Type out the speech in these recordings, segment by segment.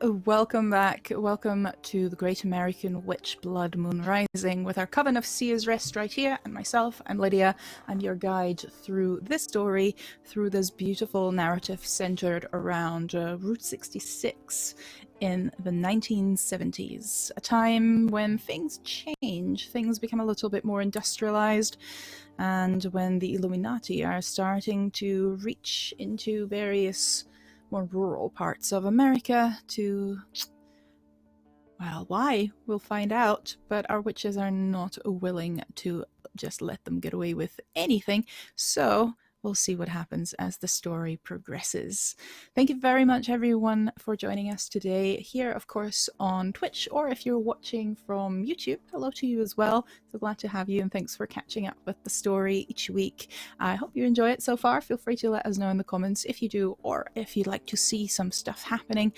welcome back. Welcome to the Great American Witch Blood Moon Rising with our Coven of Seer's Rest right here, and myself, I'm Lydia. I'm your guide through this story, through this beautiful narrative centered around Route 66 in the 1970s, a time when things change, things become a little bit more industrialized, and when the Illuminati are starting to reach into various more rural parts of America to, well, why? We'll find out, but our witches are not willing to just let them get away with anything, so we'll see what happens as the story progresses. Thank you very much, everyone, for joining us today here, of course, on Twitch, or if you're watching from YouTube, hello to you as well. So glad to have you, and thanks for catching up with the story each week. I hope you enjoy it so far. Feel free to let us know in the comments if you do, or if you'd like to see some stuff happening.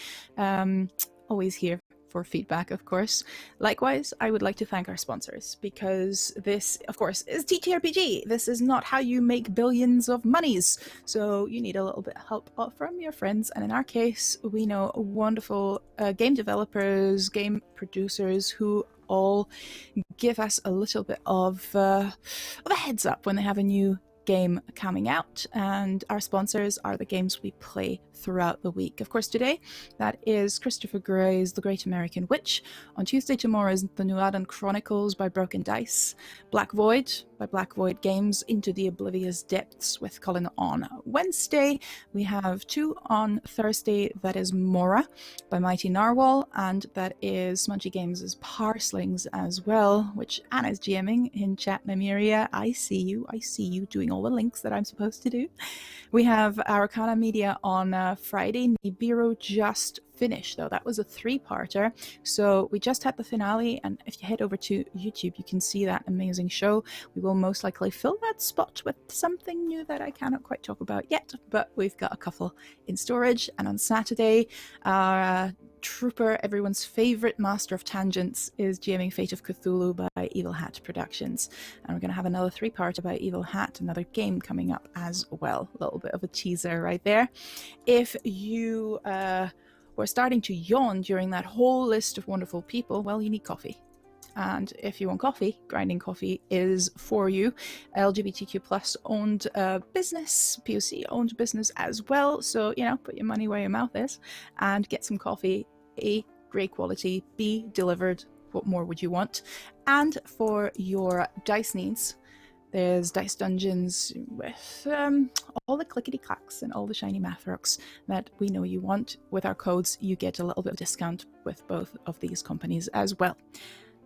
Always here for feedback, of course. Likewise, I would like to thank our sponsors, because this, of course, is TTRPG. This is not how you make billions of monies, so you need a little bit of help from your friends, and in our case, we know wonderful game developers, game producers who all give us a little bit of a heads up when they have a new game coming out, and our sponsors are the games we play throughout the week. Of course, today that is Christopher Gray's The Great American Witch. On Tuesday, tomorrow is The Nuadan Chronicles by Broken Dice. Black Void by Black Void Games, Into the Oblivious Depths with Colin on Wednesday. We have two on Thursday, that is Mora by Mighty Narwhal, and that is Smudgy Games' Parslings as well, which Anna's GMing in chat, Nymeria. I see you doing all the links that I'm supposed to do. We have Arcana Media on Friday. Nibiru just finished, though. That was a three-parter, so we just had the finale, and if you head over to YouTube, you can see that amazing show. We will most likely fill that spot with something new that I cannot quite talk about yet, but we've got a couple in storage. And on Saturday, our Trooper, everyone's favorite master of tangents, is GMing Fate of Cthulhu by Evil Hat Productions, and we're going to have another three-part about Evil Hat, another game coming up as well. A little bit of a teaser right there. If you were starting to yawn during that whole list of wonderful people, well, you need coffee. And if you want coffee, Grinding Coffee is for you. LGBTQ plus owned business, POC owned business as well. So, you know, put your money where your mouth is and get some coffee. A, great quality. B, delivered. What more would you want? And for your dice needs, there's Dice Dungeons with all the clickety-clacks and all the shiny math rocks that we know you want. With our codes, you get a little bit of discount with both of these companies as well.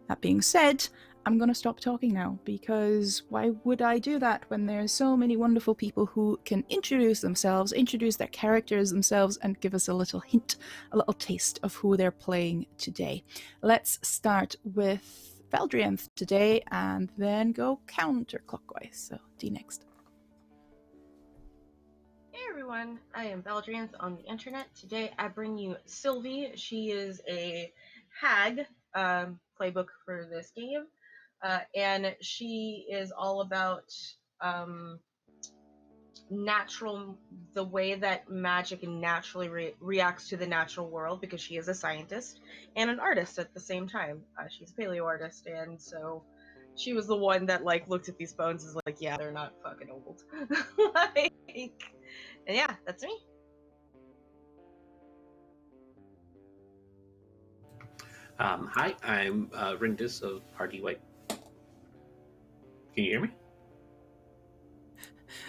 That being said, I'm going to stop talking now, because why would I do that when there's so many wonderful people who can introduce themselves, introduce their characters themselves, and give us a little hint, a little taste of who they're playing today. Let's start with Valdrianth today, and then go counterclockwise. So, D next. Hey everyone, I am Valdrianth on the internet. Today I bring you Sylvie. She is a hag playbook for this game, and she is all about the way that magic naturally reacts to the natural world, because she is a scientist and an artist at the same time. She's a paleo artist, and so she was the one that like looked at these bones and was like, yeah, they're not fucking old. And yeah, that's me. Hi, I'm Rindis of Party White. Can you hear me?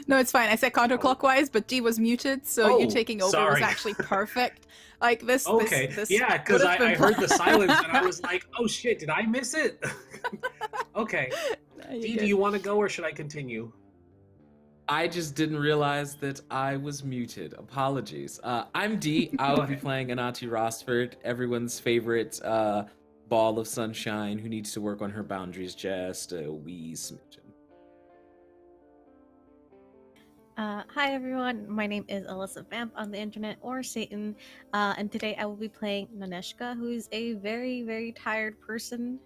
No, it's fine. I said counterclockwise, but D was muted, so you taking over was actually perfect. Like this. Okay. This yeah, because I heard the silence and I was like, oh shit, did I miss it? Okay. D, do you want to go or should I continue? I just didn't realize that I was muted. Apologies. I'm D. I'll be playing Anati Rosford, everyone's favorite ball of sunshine who needs to work on her boundaries just a wee smidgen. Hi everyone, my name is Alyssa Vamp on the internet, or Satan, and today I will be playing Naneshka, who is a very, very tired person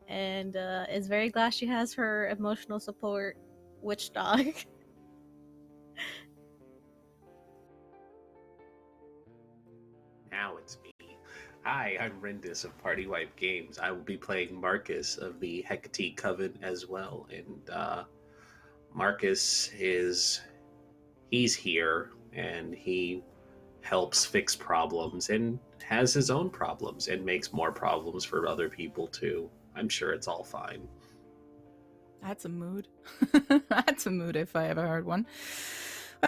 and is very glad she has her emotional support witch dog. Now it's me. Hi, I'm Rendis of Party Wipe Games. I will be playing Marcus of the Hecate Coven as well. And Marcus he's here and he helps fix problems and has his own problems and makes more problems for other people too. I'm sure it's all fine. That's a mood. That's a mood if I ever heard one.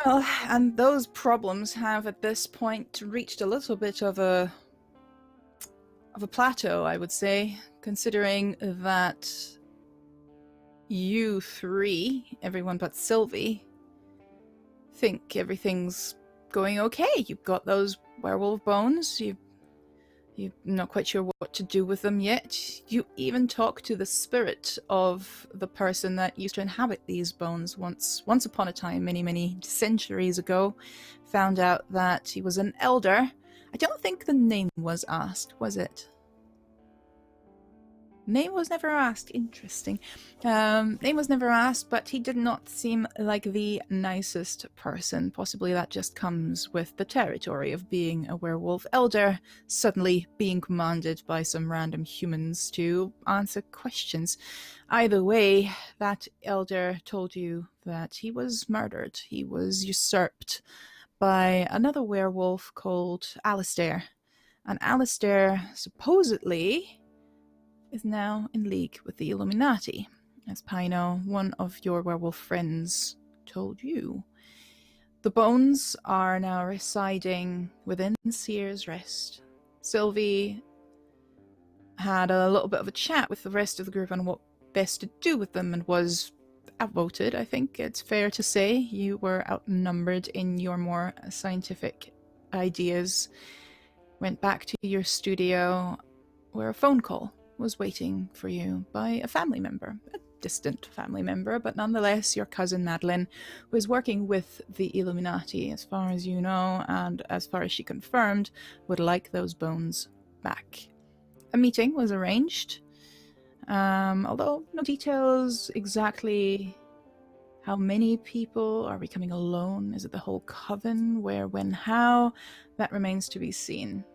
Well, and those problems have at this point reached a little bit of a plateau, I would say, considering that you three, everyone but Sylvie, think everything's going okay. You've got those werewolf bones. You're not quite sure what to do with them yet. You even talk to the spirit of the person that used to inhabit these bones once upon a time, many, many centuries ago. Found out that he was an elder. I don't think the name was asked, was it? Name was never asked. Interesting. Name was never asked, but he did not seem like the nicest person. Possibly that just comes with the territory of being a werewolf elder, suddenly being commanded by some random humans to answer questions. Either way, that elder told you that he was murdered. He was usurped by another werewolf called Alistair. And Alistair supposedly is now in league with the Illuminati, as Pino, one of your werewolf friends, told you. The bones are now residing within Seer's Rest. Sylvie had a little bit of a chat with the rest of the group on what best to do with them and was outvoted, I think it's fair to say. You were outnumbered in your more scientific ideas. Went back to your studio where a phone call was waiting for you by a family member, a distant family member, but nonetheless your cousin Madeline, who is working with the Illuminati, as far as you know, and as far as she confirmed, would like those bones back. A meeting was arranged, although no details exactly how many people are we coming alone. Is it the whole coven? Where, when, how? That remains to be seen.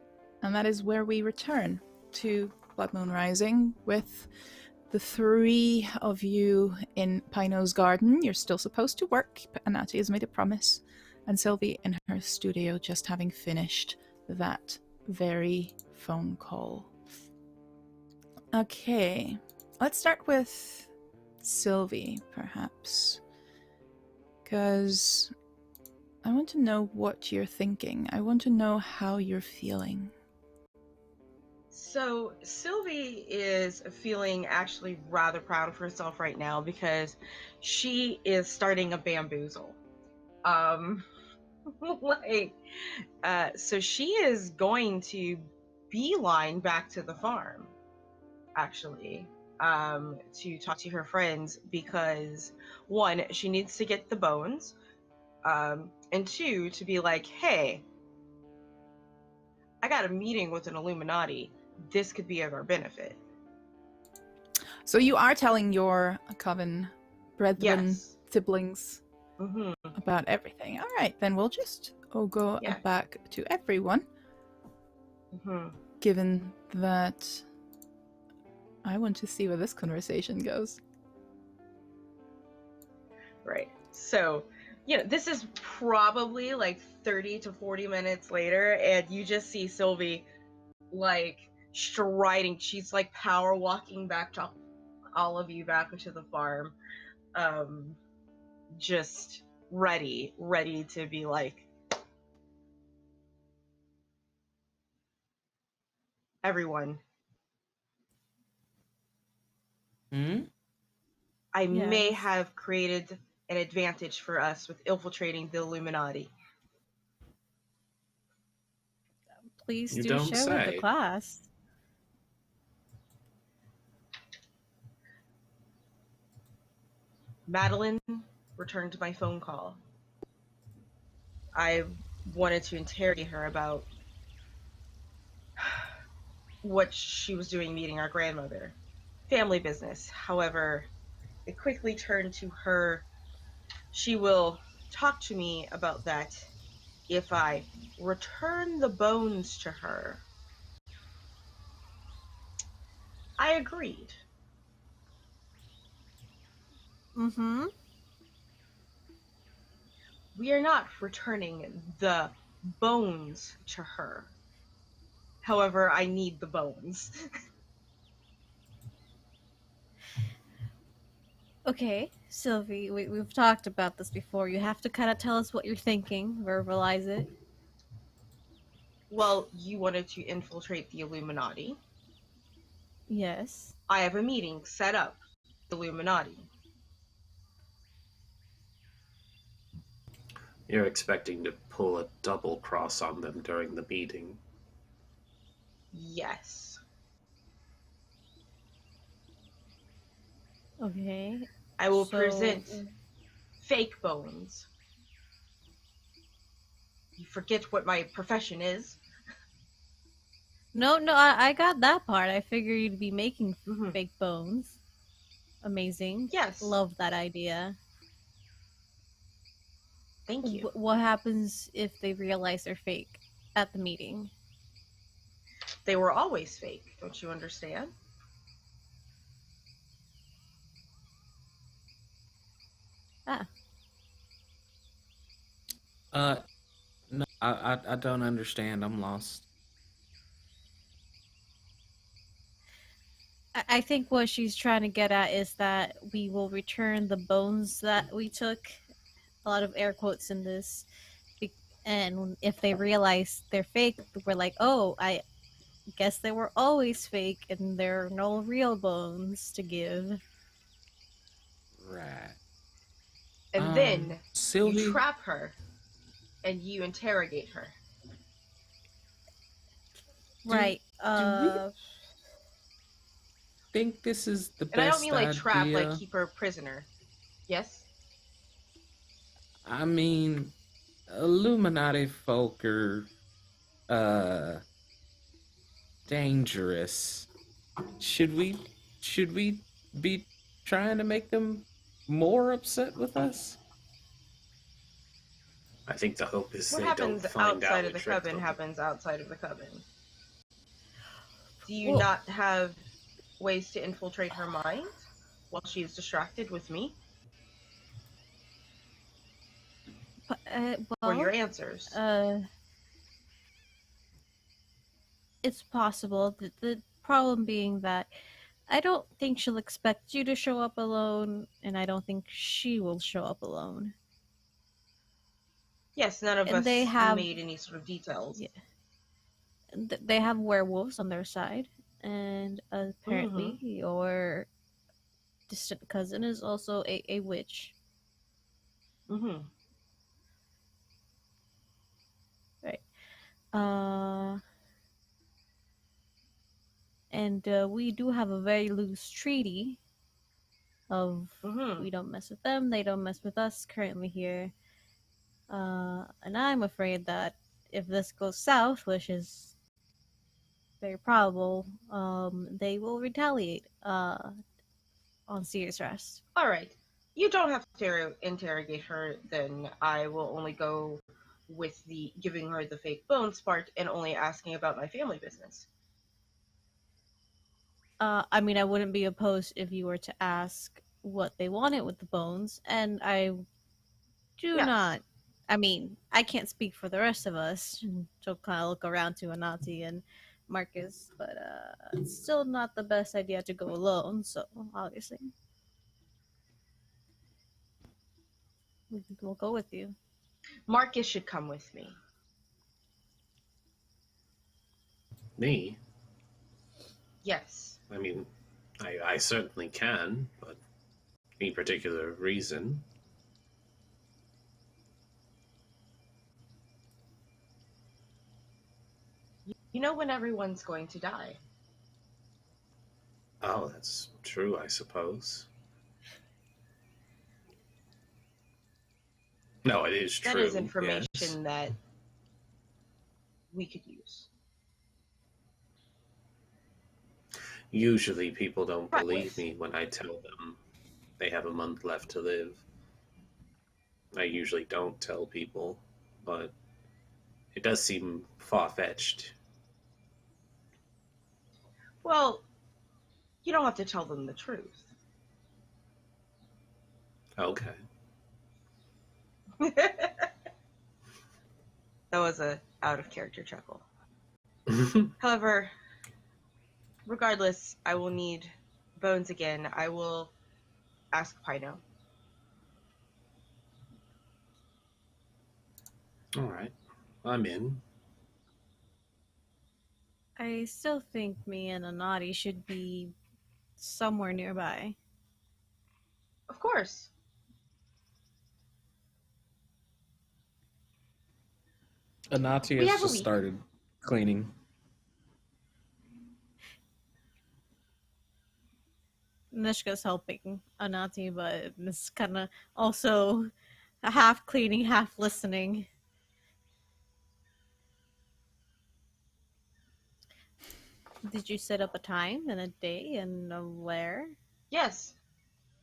And that is where we return to Blood Moon Rising with the three of you in Pino's garden. You're still supposed to work. Anati has made a promise. And Sylvie in her studio, just having finished that very phone call. Okay, let's start with Sylvie, perhaps. Because I want to know what you're thinking. I want to know how you're feeling. So Sylvie is feeling actually rather proud of herself right now because she is starting a bamboozle. So she is going to beeline back to the farm, actually, to talk to her friends because one, she needs to get the bones, and two, to be like, hey, I got a meeting with an Illuminati. This could be of our benefit. So you are telling your coven brethren, Yes. siblings, Mm-hmm. about everything. All right, then we'll just go back to everyone. Mm-hmm. Given that I want to see where this conversation goes. Right. So, this is probably like 30 to 40 minutes later, and you just see Sylvie like striding. She's like power walking back to all of you back into the farm. Just ready to be like, everyone, I may have created an advantage for us with infiltrating the Illuminati. Please You do don't share with the say. class. Madeline returned my phone call. I wanted to interrogate her about what she was doing meeting our grandmother. Family business. However, it quickly turned to her. She will talk to me about that if I return the bones to her. I agreed. Mm-hmm. We are not returning the bones to her. However, I need the bones. Okay, Sylvie, we've talked about this before. You have to kind of tell us what you're thinking, verbalize it. Well, you wanted to infiltrate the Illuminati. Yes. I have a meeting set up with the Illuminati. You're expecting to pull a double cross on them during the meeting. Yes. Okay. I will So, present fake bones. You forget what my profession is. no, I got that part. I figure you'd be making Hmm. fake bones. Amazing. Yes. Love that idea. Thank you. What happens if they realize they're fake at the meeting? They were always fake. Don't you understand? Ah, Uh, no, I don't understand. I'm lost. I think what she's trying to get at is that we will return the bones that we took. A lot of air quotes in this. And if they realize they're fake, we're like, oh, I guess they were always fake and there are no real bones to give. Right. And then you Sylvie, trap her and you interrogate her. Right. do we think this is the And I don't best mean like trap, like idea? keep her a prisoner. Yes? I mean, Illuminati folk are uh dangerous. Should we should we be trying to make them more upset with us? I think the hope is What they don't happens find out outside we of the tricked coven them. happens outside of the coven. Do you Well, not have ways to infiltrate her mind while she is distracted with me? uh, For your well, answers. uh, it's possible. The problem being that I don't think she'll expect you to show up alone, and I don't think she will show up alone. Yes, none of And they us have, made any sort of details. yeah, they have werewolves on their side, and Mm-hmm. apparently your distant cousin is also a witch. Mm-hmm. Right. And we do have a very loose treaty of Mm-hmm. we don't mess with them, they don't mess with us currently here. And I'm afraid that if this goes south, which is very probable, they will retaliate on Sears Rest. All right. You don't have to interrogate her, then I will only go with the giving her the fake bones part and only asking about my family business. I mean, I wouldn't be opposed if you were to ask what they wanted with the bones, and I do Yes. not. I mean, I can't speak for the rest of us. So kind of look around to Anati and Marcus, but it's still not the best idea to go alone. So obviously, we'll go with you. Marcus should come with me. Me? Yes. I mean, I certainly can, but any particular reason? You know when everyone's going to die. Oh, that's true, I suppose. No, it is That true. is information Yes. that we could use. Usually people don't Right. believe me when I tell them they have a month left to live. I usually don't tell people, but it does seem far fetched. Well, You don't have to tell them the truth. Okay. That was a out of character chuckle. However, regardless, I will need bones again. I will ask Pino. All right. I'm in. I still think me and Anati should be somewhere nearby. Of course. Anati We has have a just week. started cleaning. Nishka's helping Anati, but it's kind of also half cleaning, half listening. Did you set up a time and a day and a where? Yes.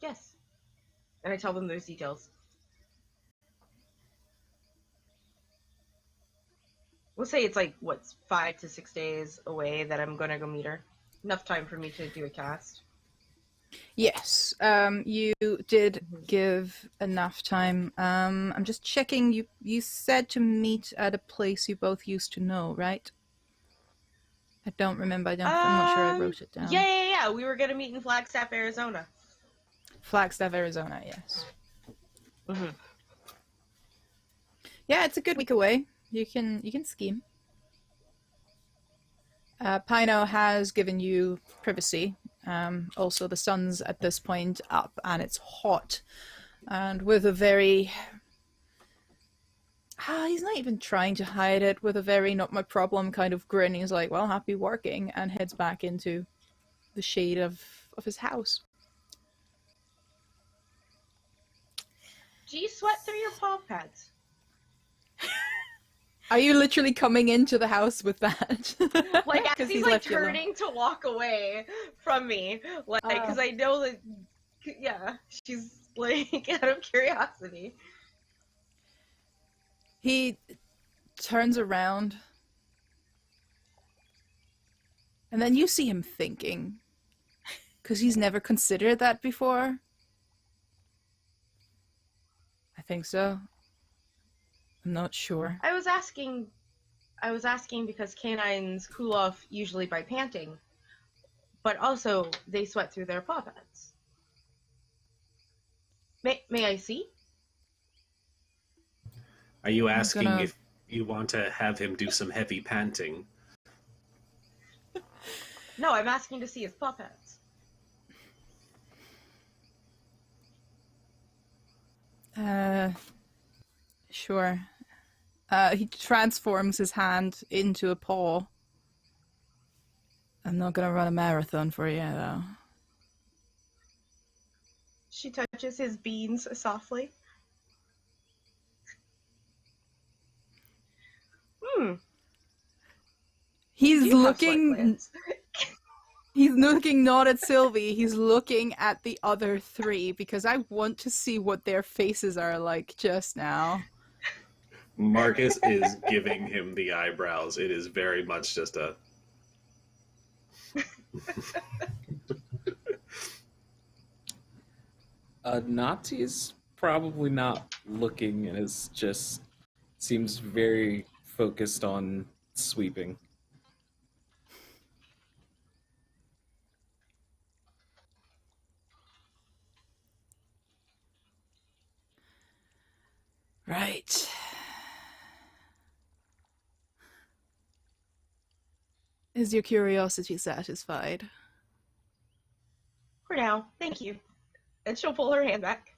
Yes. And I tell them those details. We'll say it's like, 5 to 6 days away that I'm gonna go meet her. Enough time for me to do a cast. Yes, you did give enough time. I'm just checking. You said to meet at a place you both used to know, right? I don't remember. I'm not sure I wrote it down. Yeah. We were gonna meet in Flagstaff, Arizona. Flagstaff, Arizona. Yes. Mm-hmm. Yeah, it's a good week away. You can scheme. Pino has given you privacy. Also, the sun's at this point up and it's hot. And with a very... he's not even trying to hide it, with a very not my problem kind of grin. He's like, well, happy working, and heads back into the shade of his house. Do you sweat through your paw pads? Are you literally coming into the house with that? Like, as 'Cause he's like left you alone. turning to walk away from me. Like, because I know that, yeah, she's like, out of curiosity. He turns around, and then you see him thinking, because he's never considered that before. I think so. I'm not sure. I was asking because canines cool off usually by panting, but also they sweat through their paw pads. May I see? Are you asking gonna- if you want to have him do some heavy panting? No, I'm asking to see his paw pads. Sure. He transforms his hand into a paw. I'm not gonna run a marathon for you, though. She touches his beans softly. He's Do you have sweat looking. glands? He's looking not at Sylvie. He's looking at the other three because I want to see what their faces are like just now. Marcus is giving him the eyebrows. It is very much just a... Nati's probably not looking and is just seems very focused on sweeping. Right. Is your curiosity satisfied? For now, thank you. And she'll pull her hand back.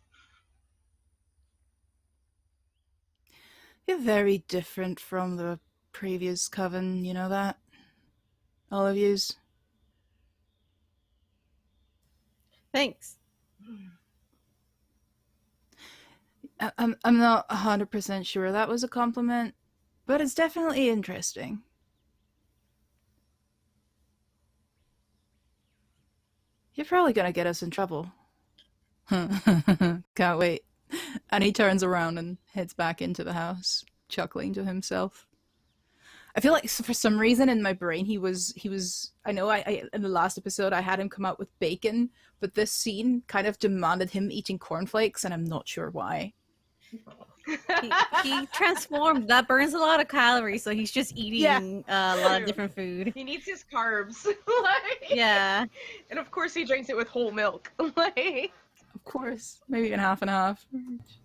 You're very different from the previous coven, you know that? All of yous? Thanks. I'm not 100% sure that was a compliment, but it's definitely interesting. You're probably gonna get us in trouble. Can't wait. And he turns around and heads back into the house, chuckling to himself. I feel like for some reason in my brain he was. I know I in the last episode I had him come out with bacon, but this scene kind of demanded him eating cornflakes, and I'm not sure why. He transformed. That burns a lot of calories, so he's just eating a lot of different food. He needs his carbs. Yeah. And of course he drinks it with whole milk. Like, Of course, maybe even half and half.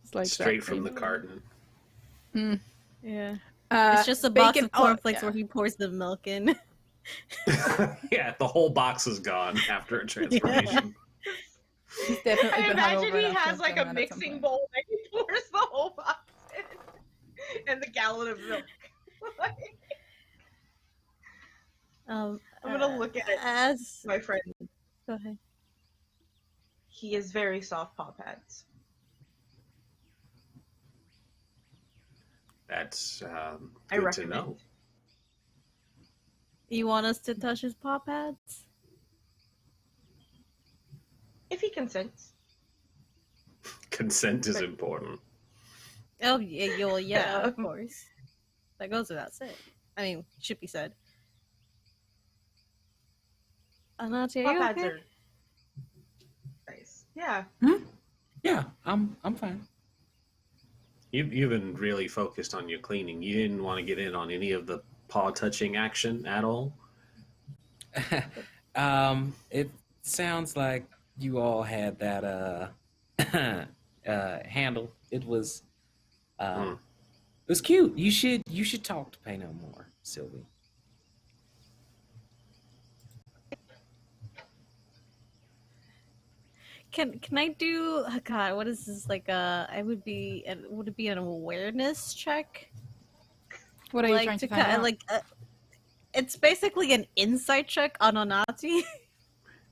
Just like Straight that from the cream. carton. Yeah. Uh, It's just a box bacon- of cornflakes yeah. where he pours the milk in. Yeah, the whole box is gone after a transformation. He's definitely I been imagine hungover he enough to has have like done a that at some mixing point. bowl that he pours the whole box in, and the gallon of milk. Like, I'm I'm gonna look at it. As My friend, go ahead. he has very soft paw pads. That's I good to recommend. know. You want us to touch his paw pads? If he consents. Consent is But- important. Oh yeah, Yeah. of course. That goes without saying. I mean, should be said. Anati, Paw are you pads okay? are nice. Yeah. Yeah, I'm fine. You've been really focused on your cleaning. You didn't want to get in on any of the paw touching action at all. It sounds like you all had that handle. It was cute. You should talk to Pay No More, Sylvie. Can I do? Oh God, what is this like? Would it be an awareness check? What are you like trying to to find kind out? like it's basically an insight check on Anati.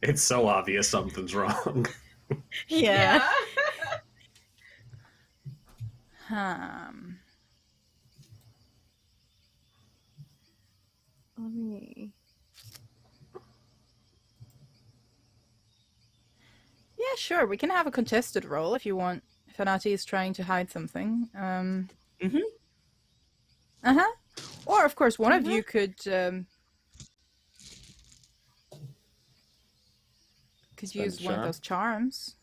It's so obvious something's wrong. Yeah. Let me. Yeah, sure. We can have a contested roll if you want. If Anati is trying to hide something. Or, of course, one of you could use one of those charms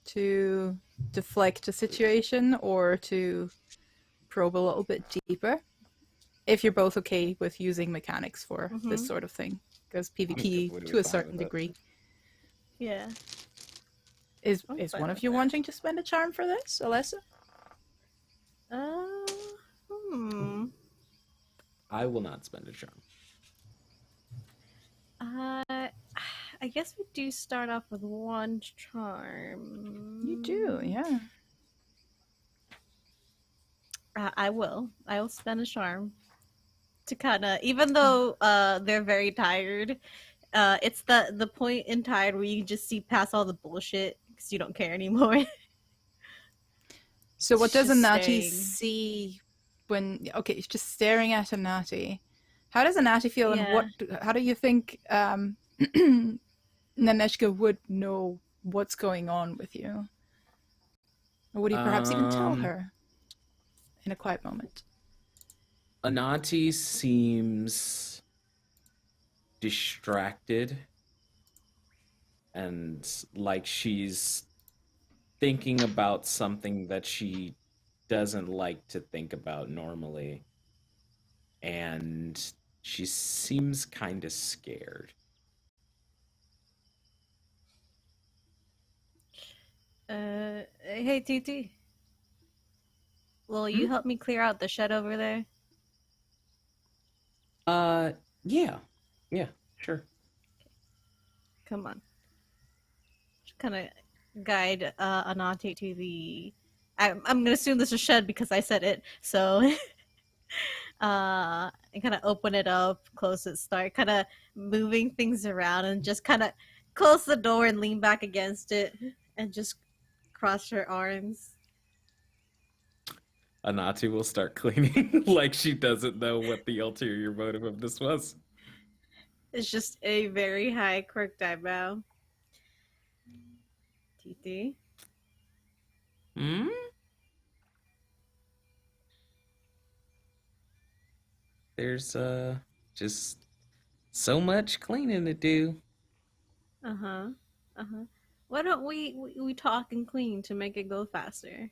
to deflect a situation or to probe a little bit deeper. If you're both okay with using mechanics for this sort of thing, because PvP totally to a fine certain with it. degree. Yeah. Is I'm is fine one of with you that. wanting to spend a charm for this, Alyssa? I will not spend a charm. I guess we do start off with one charm. You do, yeah. I will. I will spend a charm to kind of, even though they're very tired. It's the point in tired where you just see past all the bullshit because you don't care anymore. So what does Just Anati staring. see when? Okay, it's just staring at Anati. How does Anati feel, and how do you think Naneshka would know what's going on with you? Or would he perhaps even tell her in a quiet moment? Anati seems distracted and like she's thinking about something that she doesn't like to think about normally. And she seems kind of scared. Hey, TT. Will you help me clear out the shed over there? Yeah, sure. Come on. Just kind of guide Anati to the. I'm gonna assume this is a shed because I said it. So, and kind of open it up, close it, start kind of moving things around, and just kind of close the door and lean back against it, and just cross her arms. Anati will start cleaning like she doesn't know what the ulterior motive of this was. It's just a very high quirked eyebrow. TT. there's just so much cleaning to do. Uh-huh. Uh-huh. Why don't we talk and clean to make it go faster?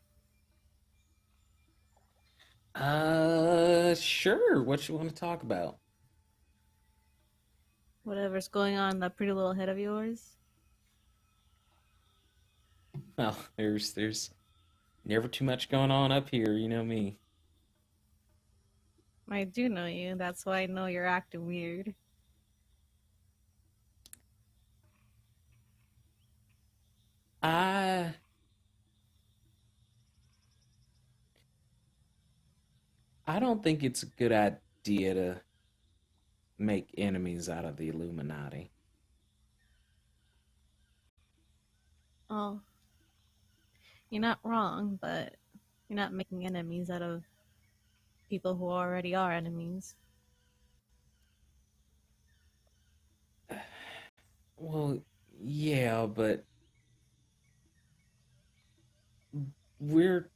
Sure. What you want to talk about? Whatever's going on in that pretty little head of yours. Well, there's never too much going on up here, you know me. I do know you. That's why I know you're acting weird. I I don't think it's a good idea to make enemies out of the Illuminati. Oh, you're not wrong, but you're not making enemies out of people who already are enemies. Well, yeah, but we're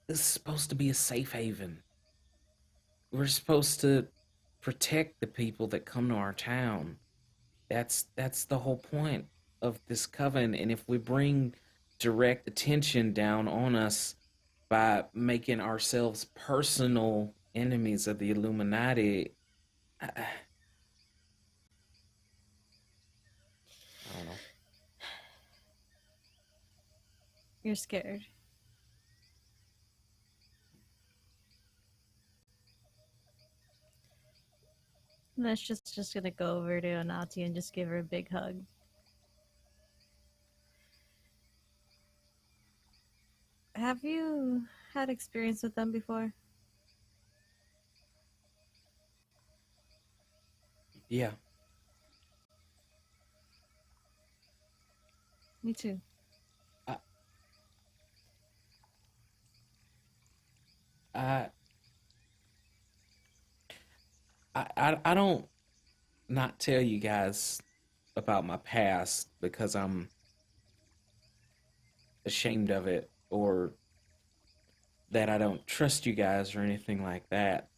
this is supposed to be a safe haven. We're supposed to protect the people that come to our town. That's the whole point of this coven. And if we bring direct attention down on us by making ourselves personal enemies of the Illuminati, I don't know. You're scared. Let's just gonna go over to Anati and just give her a big hug. Have you had experience with them before? Yeah. Me too. I I I don't not tell you guys about my past because I'm ashamed of it or that I don't trust you guys or anything like that.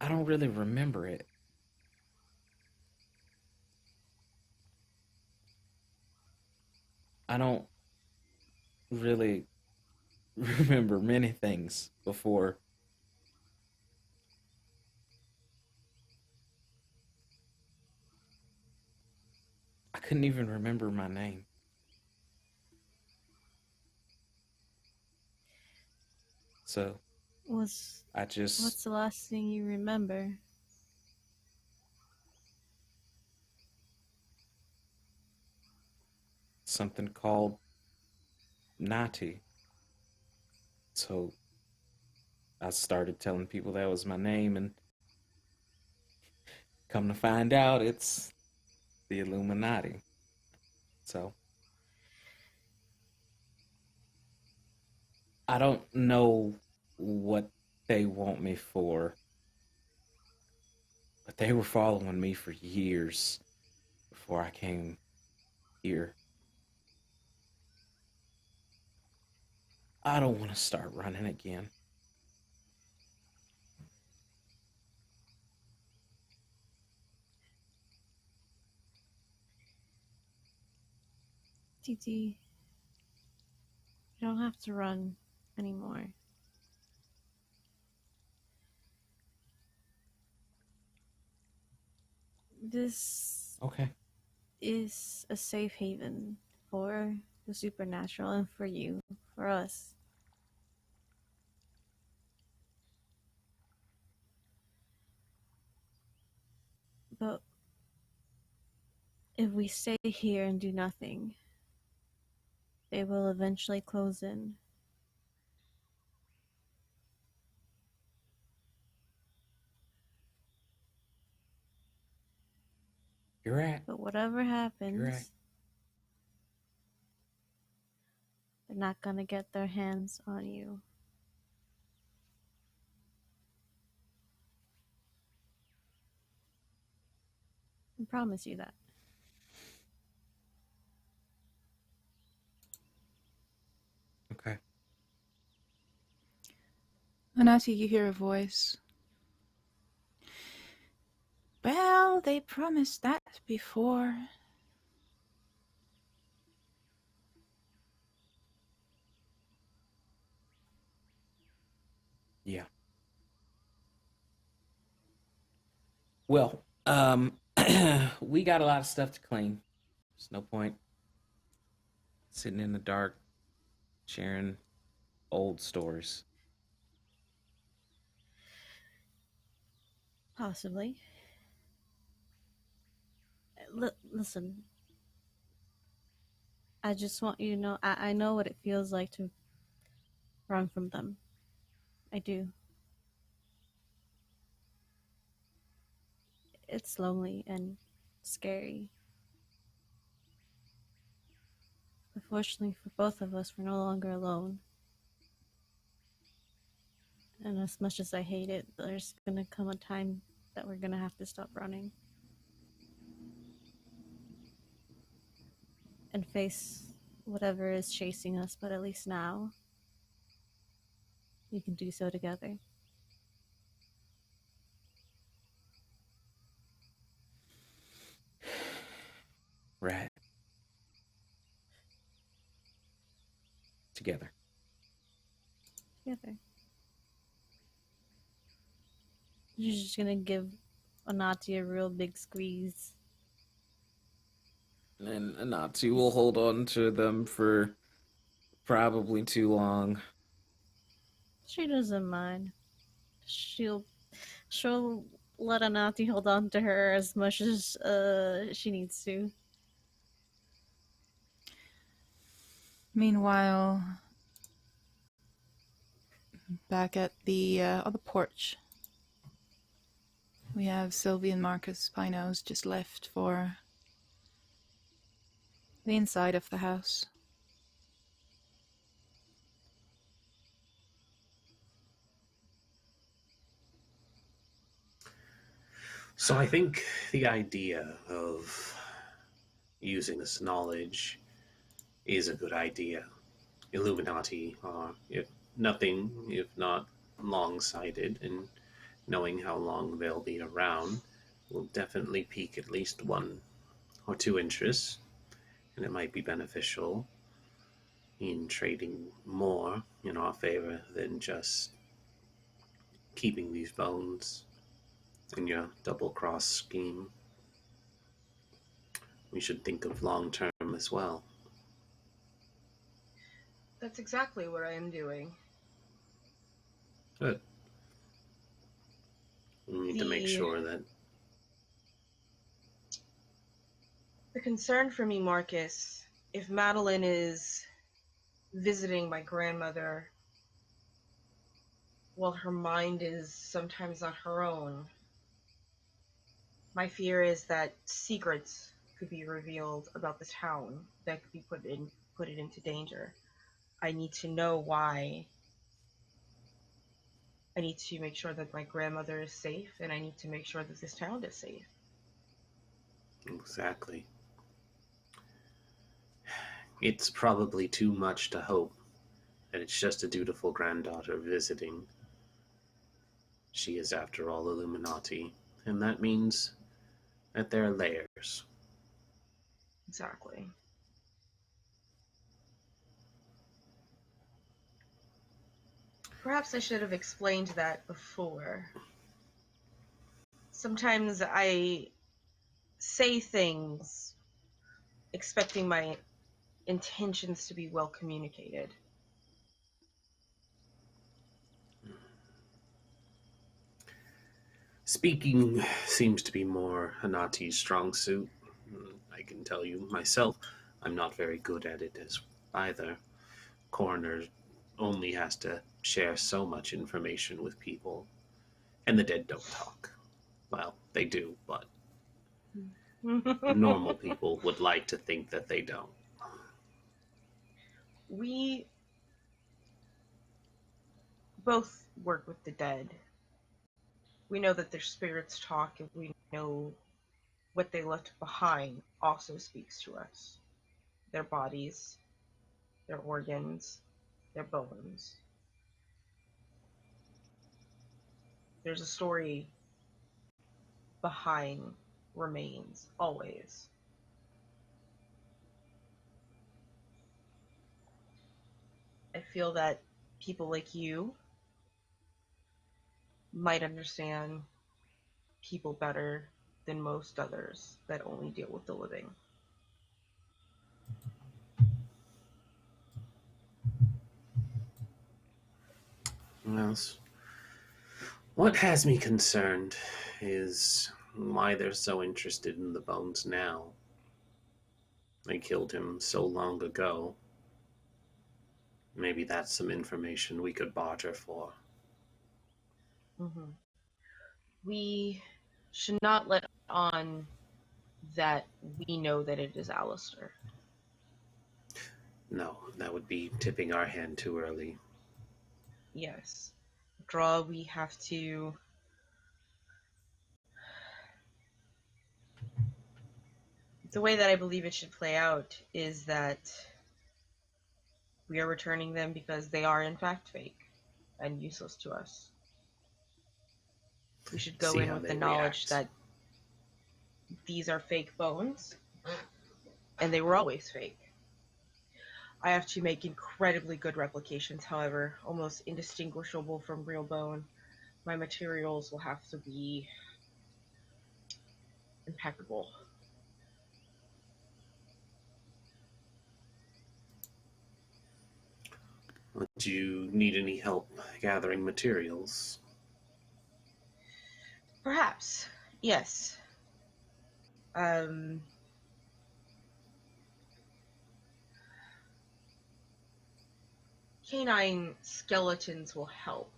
I don't really remember it. I don't really remember many things before. I couldn't even remember my name. So What's I just what's the last thing you remember? something called Nati. So I started telling people that was my name, and come to find out, it's the Illuminati. So I don't know what they want me for, but they were following me for years before I came here. I don't want to start running again. TT, you don't have to run anymore. This Okay. is a safe haven for the supernatural and for you, for us. But if we stay here and do nothing, they will eventually close in. You're right. But whatever You're happens, right. they're not gonna get their hands on you. I promise you that. Okay. Anati, you hear a voice. Well, they promised that before. Yeah. Well, we got a lot of stuff to clean. There's no point sitting in the dark, sharing old stories. Possibly. Listen, I just want you to know I know what it feels like to run from them. I do. It's lonely and scary. But fortunately for both of us, we're no longer alone. And as much as I hate it, there's gonna come a time that we're gonna have to stop running and face whatever is chasing us, but at least now we can do so together. Right. Together. Together. You're just gonna give Anati a real big squeeze. And Anati will hold on to them for probably too long. She doesn't mind. She'll she'll let Anati hold on to her as much as she needs to. Meanwhile, back at the on the porch, we have Sylvie and Marcus Pinos just left for the inside of the house. So I think the idea of using this knowledge is a good idea. Illuminati are, if nothing, if not long-sighted, and knowing how long they'll be around will definitely pique at least one or two interests, and it might be beneficial in trading more in our favor than just keeping these bones in your double-cross scheme. We should think of long-term as well. That's exactly what I am doing. Good. We need to make sure that The concern for me, Marcus, if Madeline is visiting my grandmother while her mind is sometimes not her own, my fear is that secrets could be revealed about the town that could be put it into danger. I need to know why. I need to make sure that my grandmother is safe, and I need to make sure that this town is safe. exactly. It's probably too much to hope that it's just a dutiful granddaughter visiting. She is, after all, Illuminati, and that means that there are layers. Exactly. Perhaps I should have explained that before. Sometimes I say things expecting my intentions to be well communicated. Speaking seems to be more Hanati's strong suit. I can tell you myself, I'm not very good at it as either. Coroner only has to share so much information with people, and the dead don't talk. Well, they do, but normal people would like to think that they don't. We both work with the dead. We know that their spirits talk, and we know what they left behind also speaks to us. Their bodies, their organs, their bones. There's a story behind remains, always. I feel that people like you might understand people better than most others that only deal with the living. Well, what has me concerned is why they're so interested in the bones now. They killed him so long ago. Maybe that's some information we could barter for. Mm-hmm. We should not let on that we know that it is Alistair. No, that would be tipping our hand too early. Yes. After all, we have to... The way that I believe it should play out is that we are returning them because they are in fact fake and useless to us. We should go See in how with they the knowledge react. that these are fake bones, and they were always fake. I have to make incredibly good replications, however, almost indistinguishable from real bone. My materials will have to be impeccable. Do you need any help gathering materials? Perhaps, yes. Canine skeletons will help.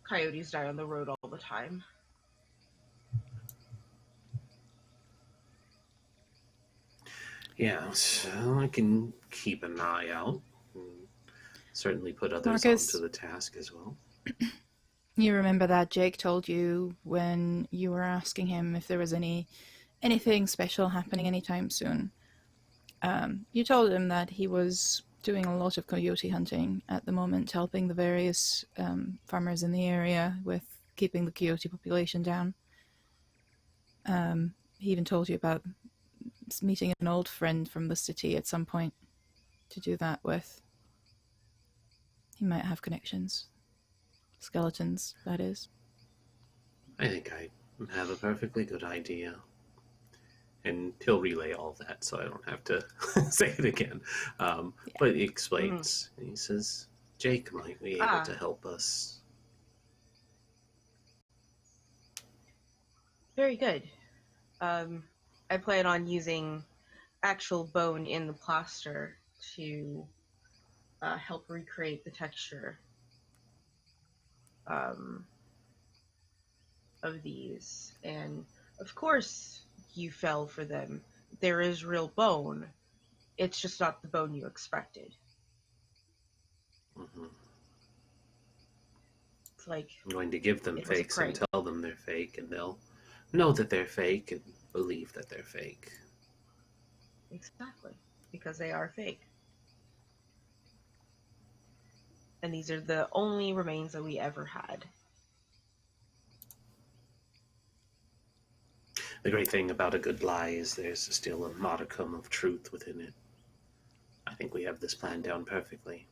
Coyotes die on the road all the time. Yeah, so I can keep an eye out. And certainly put others Marcus. onto the task as well. You remember that Jake told you when you were asking him if there was anything special happening anytime soon. You told him that he was doing a lot of coyote hunting at the moment, helping the various farmers in the area with keeping the coyote population down. He even told you about meeting an old friend from the city at some point to do that with. He might have connections. Skeletons, that is. I think I have a perfectly good idea. And he'll relay all that so I don't have to say it again. But he explains. Mm-hmm. He says, Jake might be able to help us. Very good. I plan on using actual bone in the plaster to help recreate the texture of these. And of course you fell for them. There is real bone. It's just not the bone you expected. Mm-hmm. It's like I'm going to give them fakes and tell them they're fake, and they'll know that they're fake and believe that they're fake. Exactly, because they are fake. And these are the only remains that we ever had. The great thing about a good lie is there's still a modicum of truth within it. I think we have this plan down perfectly.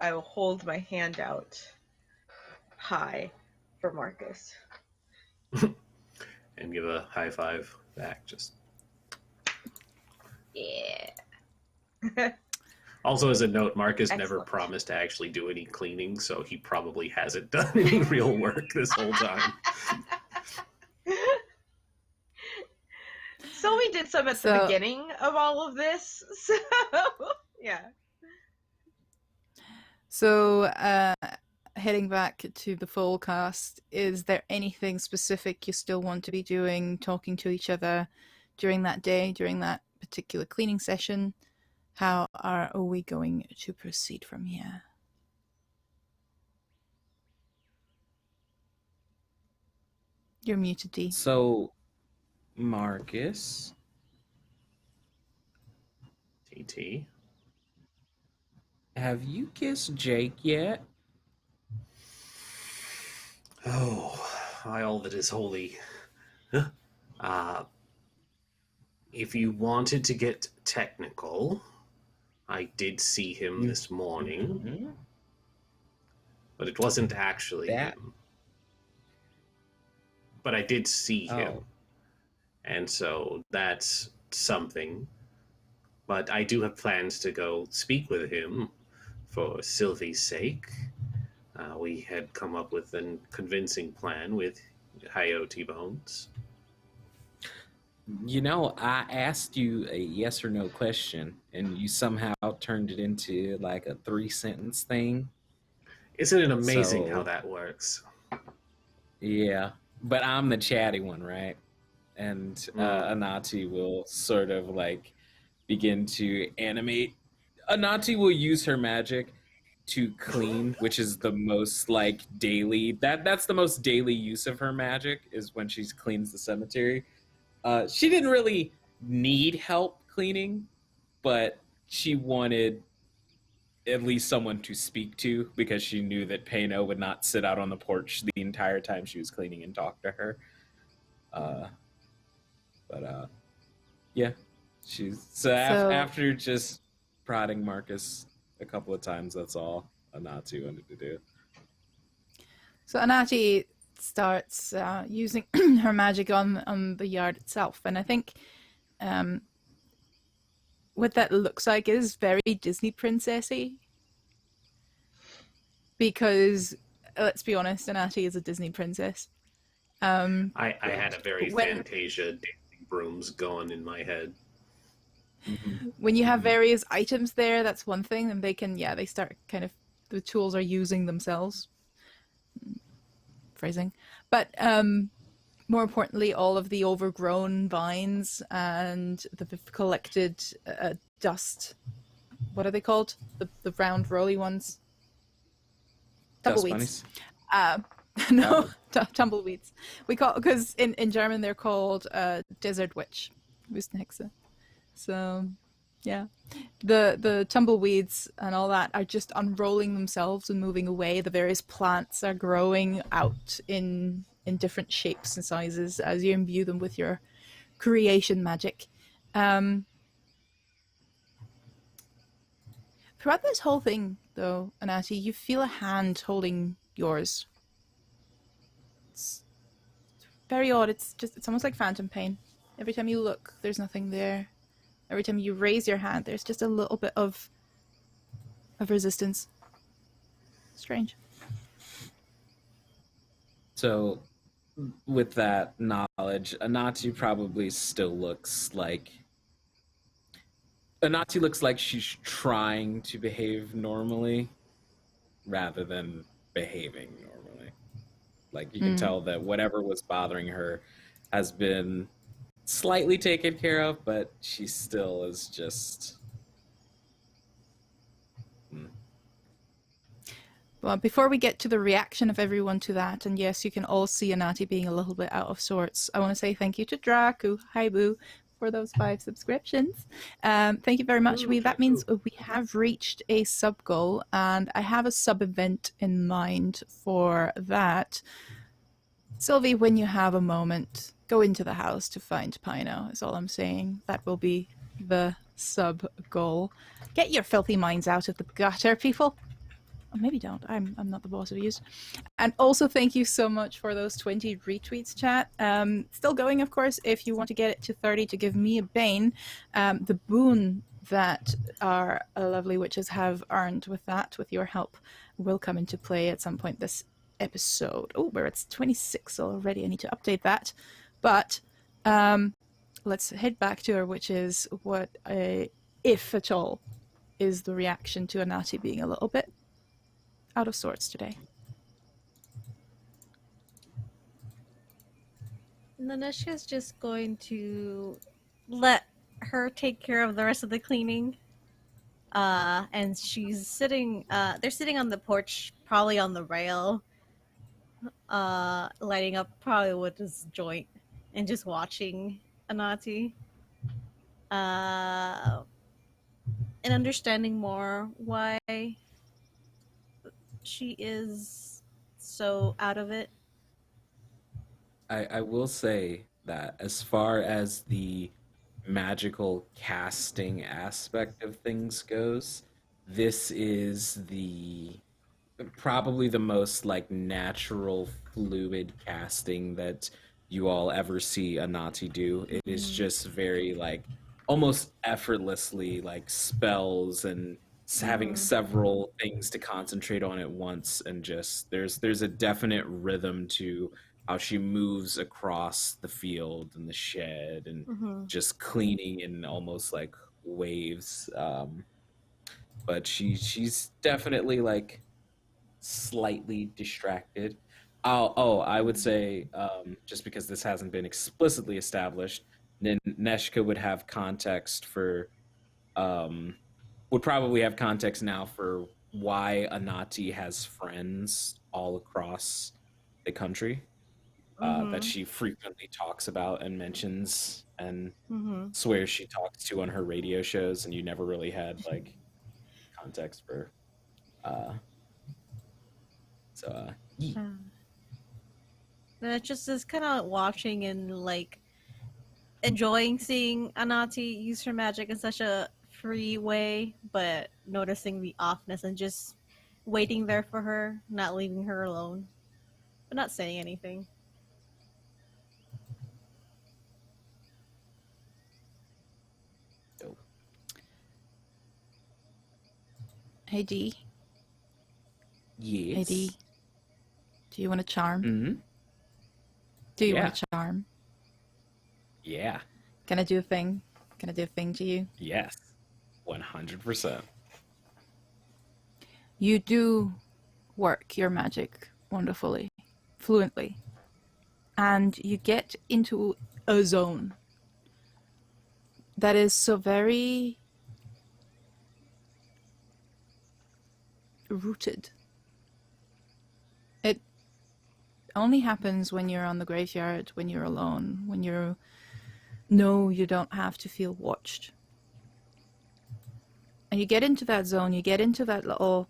I will hold my hand out high for Marcus. And give a high five back, just... Yeah. Also, as a note, Marcus Excellent. never promised to actually do any cleaning, so he probably hasn't done any real work this whole time. Sylvie did some at the beginning of all of this, so yeah. So, heading back to the full cast, is there anything specific you still want to be doing, talking to each other during that day, during that particular cleaning session? How are we going to proceed from here? You're muted, D. So, Marcus. TT. have you kissed Jake yet? Oh, by all that is holy. Uh, if you wanted to get technical, I did see him this morning, Mhm. but it wasn't actually That. him. But I did see him, Oh, and so that's something. But I do have plans to go speak with him for Sylvie's sake. We had come up with a convincing plan with Coyote Bones. you know, I asked you a yes or no question, and you somehow turned it into like a 3 sentence thing. Isn't it amazing how So, that works? yeah. But I'm the chatty one, right? And Mm. Anati will sort of like begin to animate. Anati will use her magic to clean, which is the most like daily that's the most daily use of her magic is when she cleans the cemetery. She didn't really need help cleaning, but she wanted at least someone to speak to because she knew that Pano would not sit out on the porch the entire time she was cleaning and talk to her. Uh, but yeah, she's so So, after just prodding Marcus a couple of times, that's all Anatu wanted to do. so Anati starts using her magic on the yard itself, and I think um, what that looks like is very Disney princessy. Because let's be honest, Anati is a Disney princess. I had a very When Fantasia dancing brooms going in my head. Mm-hmm. when you have Mm-hmm. various items there, that's one thing, and they start kind of the tools are using themselves. Phrasing, but more importantly, all of the overgrown vines and the collected dust. What are they called? The round, rolly ones. Dust Tumbleweeds. bunnies. No, tumbleweeds. We call because in German they're called desert witch, Wüstenhexe. So, yeah, the tumbleweeds and all that are just unrolling themselves and moving away. The various plants are growing out in different shapes and sizes as you imbue them with your creation magic. Throughout this whole thing, though, Anati, you feel a hand holding yours. It's very odd. It's almost like phantom pain. Every time you look, there's nothing there. Every time you raise your hand, there's just a little bit of resistance. Strange. So, with that knowledge, Anati looks like she's trying to behave normally rather than behaving normally. Like you can tell that whatever was bothering her has been slightly taken care of, but she still is just. Well, before we get to the reaction of everyone to that, and yes, you can all see Anati being a little bit out of sorts, I want to say thank you to Draku, Haibu, for those 5 subscriptions. Thank you very much. That means we have reached a sub goal, and I have a sub event in mind for that. Sylvie, when you have a moment, go into the house to find Pino, is all I'm saying. That will be the sub goal. Get your filthy minds out of the gutter, people. Or maybe don't. I'm not the boss of yous. And also thank you so much for those 20 retweets, chat. Still going, of course, if you want to get it to 30 to give me a bane. The boon that our lovely witches have earned with that, with your help, will come into play at some point this episode. Oh, we're at 26 already. I need to update that. But let's head back to her, which is what, if at all, is the reaction to Anati being a little bit out of sorts today. Naneshka's just going to let her take care of the rest of the cleaning. And she's sitting, they're sitting on the porch, probably on the rail, lighting up probably with this joint and just watching Anati. and understanding more why she is so out of it. I will say that as far as the magical casting aspect of things goes, this is the probably the most like natural fluid casting that you all ever see Anati do. It is Mhm. just very like almost effortlessly like spells and having Mhm. several things to concentrate on at once, and just there's a definite rhythm to how she moves across the field and the shed and Mhm. just cleaning in almost like waves. But she's definitely like slightly distracted. I would say, just because this hasn't been explicitly established, Neshka would have context for, um, would probably have context now for why Anati has friends all across the country, that Mhm. she frequently talks about and mentions and Mhm. swears she talks to on her radio shows, and you never really had like context for. Uh, yeah. Uh, and it's just kind of watching and like enjoying seeing Anati use her magic in such a free way, but noticing the offness and just waiting there for her, not leaving her alone, but not saying anything. Dope. Hey D. Hey D. Yes. Do you want to charm? Hmm. Do you Yeah. want to charm? Yeah. Can I do a thing? Can I do a thing to you? Yes. 100%. You do work your magic wonderfully, fluently, and you get into a zone that is so very rooted. It only happens when you're on the graveyard, when you're alone, when you know you don't have to feel watched. And you get into that zone, you get into that little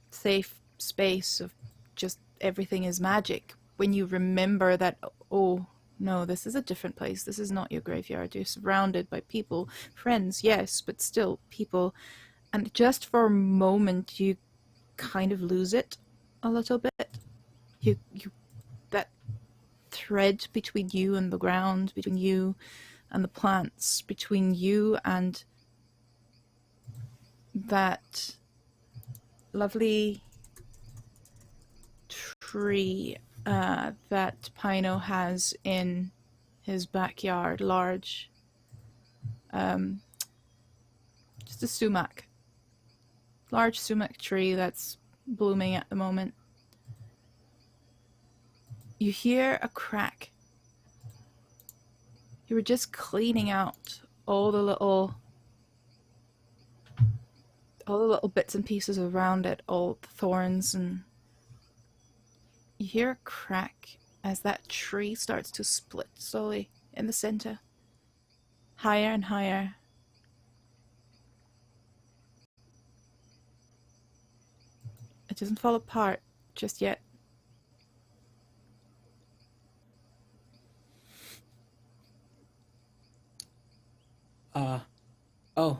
safe space of just everything is magic when you remember that, oh no, this is a different place, this is not your graveyard, you're surrounded by people, friends, yes, but still people. And just for a moment you kind of lose it a little bit. You that thread between you and the ground, between you and the plants, between you and that lovely tree that Pino has in his backyard, large, just a sumac, large sumac tree that's blooming at the moment. You hear a crack. You were just cleaning out all the little bits and pieces around it, all the thorns, and you hear a crack as that tree starts to split slowly in the center, higher and higher. It doesn't fall apart just yet. Uh, oh,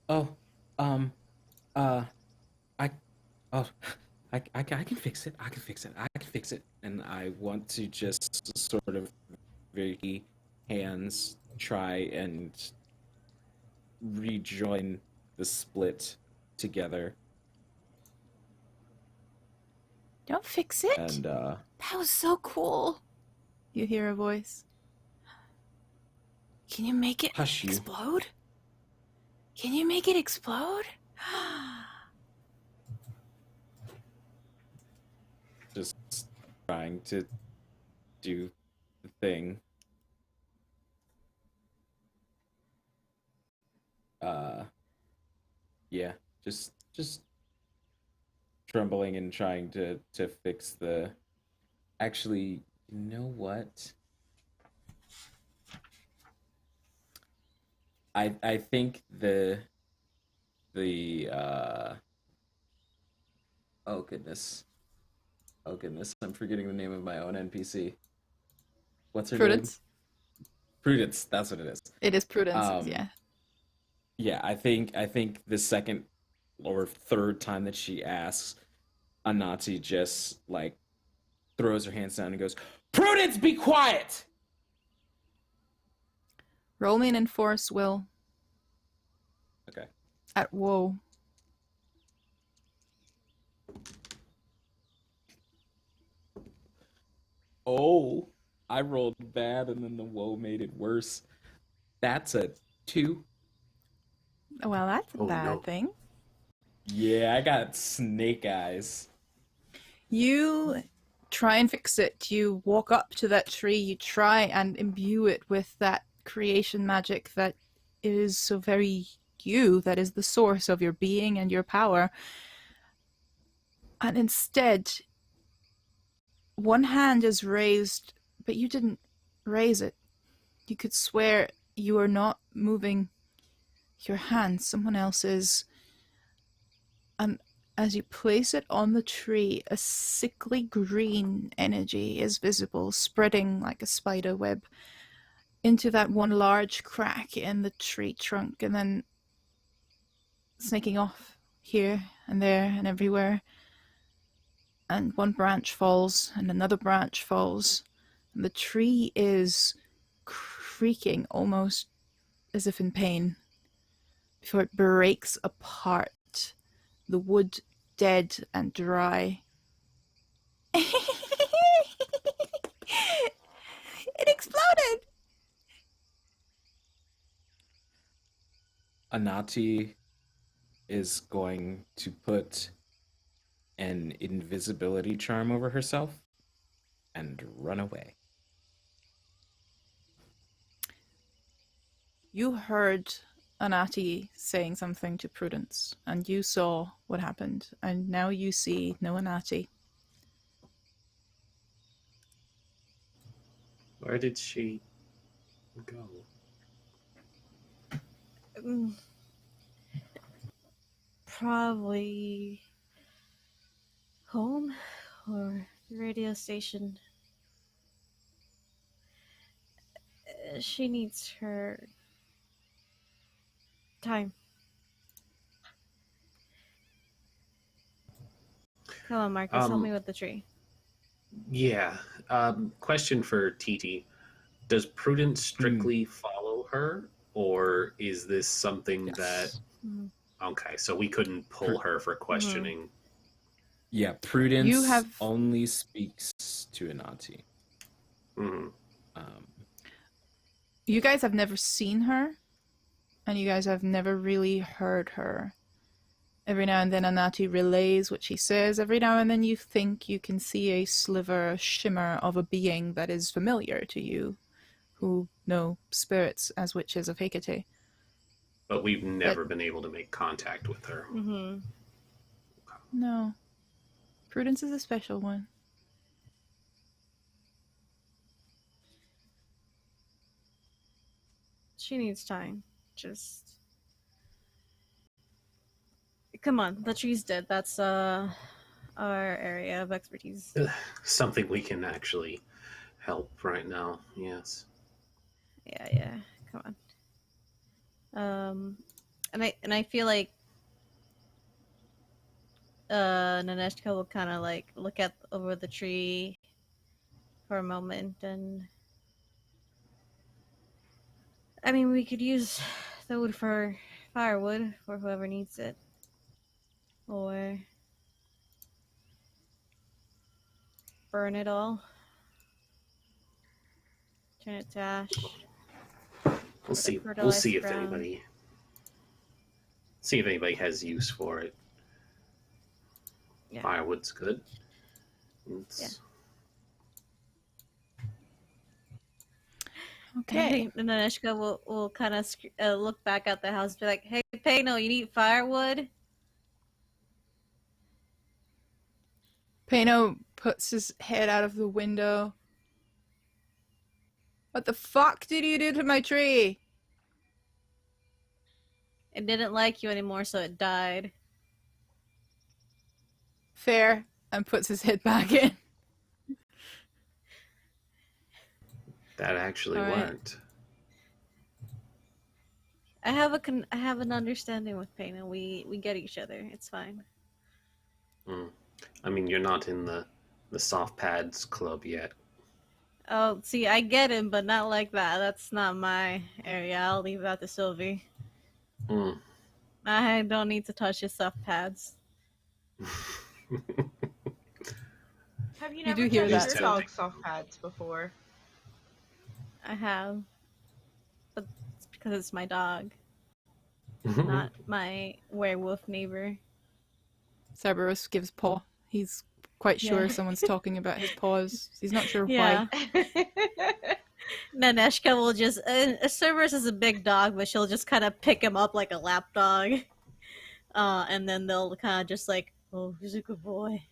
oh, um, uh, I, oh, I can fix it. I can fix it. I can fix it. And I want to just sort of very hands try and rejoin the split together. Don't fix it. And, That was so cool. You hear a voice. Can you make it hush you. explode? Can you make it explode? Just trying to do the thing. Uh, yeah, just trembling and trying to fix the. Actually, you know what? I think the oh goodness. Oh goodness, I'm forgetting the name of my own NPC. What's her name? Prudence. Prudence, that's what it is. It is Prudence, Um yeah. yeah, I think the second or third time that she asks, Anati just like throws her hands down and goes, "Prudence, be quiet!" Roll me an enforce will Okay. at whoa. Oh, I rolled bad and then the woe made it worse. That's a 2. Well, that's a Oh, bad no. thing. Yeah, I got snake eyes. You try and fix it. You walk up to that tree. You try and imbue it with that creation magic that is so very you, that is the source of your being and your power. And instead, one hand is raised, but you didn't raise it. You could swear you are not moving your hand. Someone else is. And as you place it on the tree, a sickly green energy is visible, spreading like a spider web into that one large crack in the tree trunk, and then snaking off here and there and everywhere. And one branch falls, and another branch falls, and the tree is creaking almost as if in pain before it breaks apart, the wood dead and dry. It exploded! Anati is going to put an invisibility charm over herself and run away. You heard Anati saying something to Prudence, and you saw what happened, and now you see no Anati. Where did she go? Probably home or the radio station. She needs her time. Come on, Marcus, help me with the tree. Yeah. Question for TT. Does Prudence strictly follow her, or is this something that... Mhm. Okay, so we couldn't pull her for questioning. Yeah, Prudence You have- only speaks to Anati. Mhm. You guys have never seen her, and you guys have never really heard her. Every now and then Anati relays what she says. Every now and then you think you can see a sliver, a shimmer of a being that is familiar to you, who know spirits as witches of Hecate. But we've never been able to make contact with her. Mm-hmm. No. Prudence is a special one. She needs time. Just come on, the tree's dead. That's our area of expertise. Something we can actually help right now, yes. Yeah. Come on. And I feel like Naneshka will kind of like look at over the tree for a moment, and I mean we could use the wood for firewood for whoever needs it, or burn it all, turn it to ash. We'll see if fertilized anybody has use for it. Yeah. Firewood's good. Yeah. Okay. I think Naneshka will kind of look back at the house and be like, "Hey, Pano, you need firewood?" Pano puts his head out of the window. What the fuck did you do to my tree? It didn't like you anymore, so it died. Fair, and puts his head back in. That actually All right. worked. I have an understanding with pain, and we get each other. It's fine. I mean, you're not in the soft pads club yet. Oh, see, I get him, but not like that. That's not my area. I'll leave that to Sylvie. Mm. I don't need to touch his soft pads. Have you You never do hear touched that, your Sylvie. dog's soft pads before? I have, but it's because it's my dog, not my werewolf neighbor. Cerberus gives paw. He's quite sure Yeah. someone's talking about his paws. He's not sure Yeah. why. Naneshka will just. Cerberus is a big dog, but she'll just kind of pick him up like a lap dog. And then they'll kind of just like, oh, he's a good boy.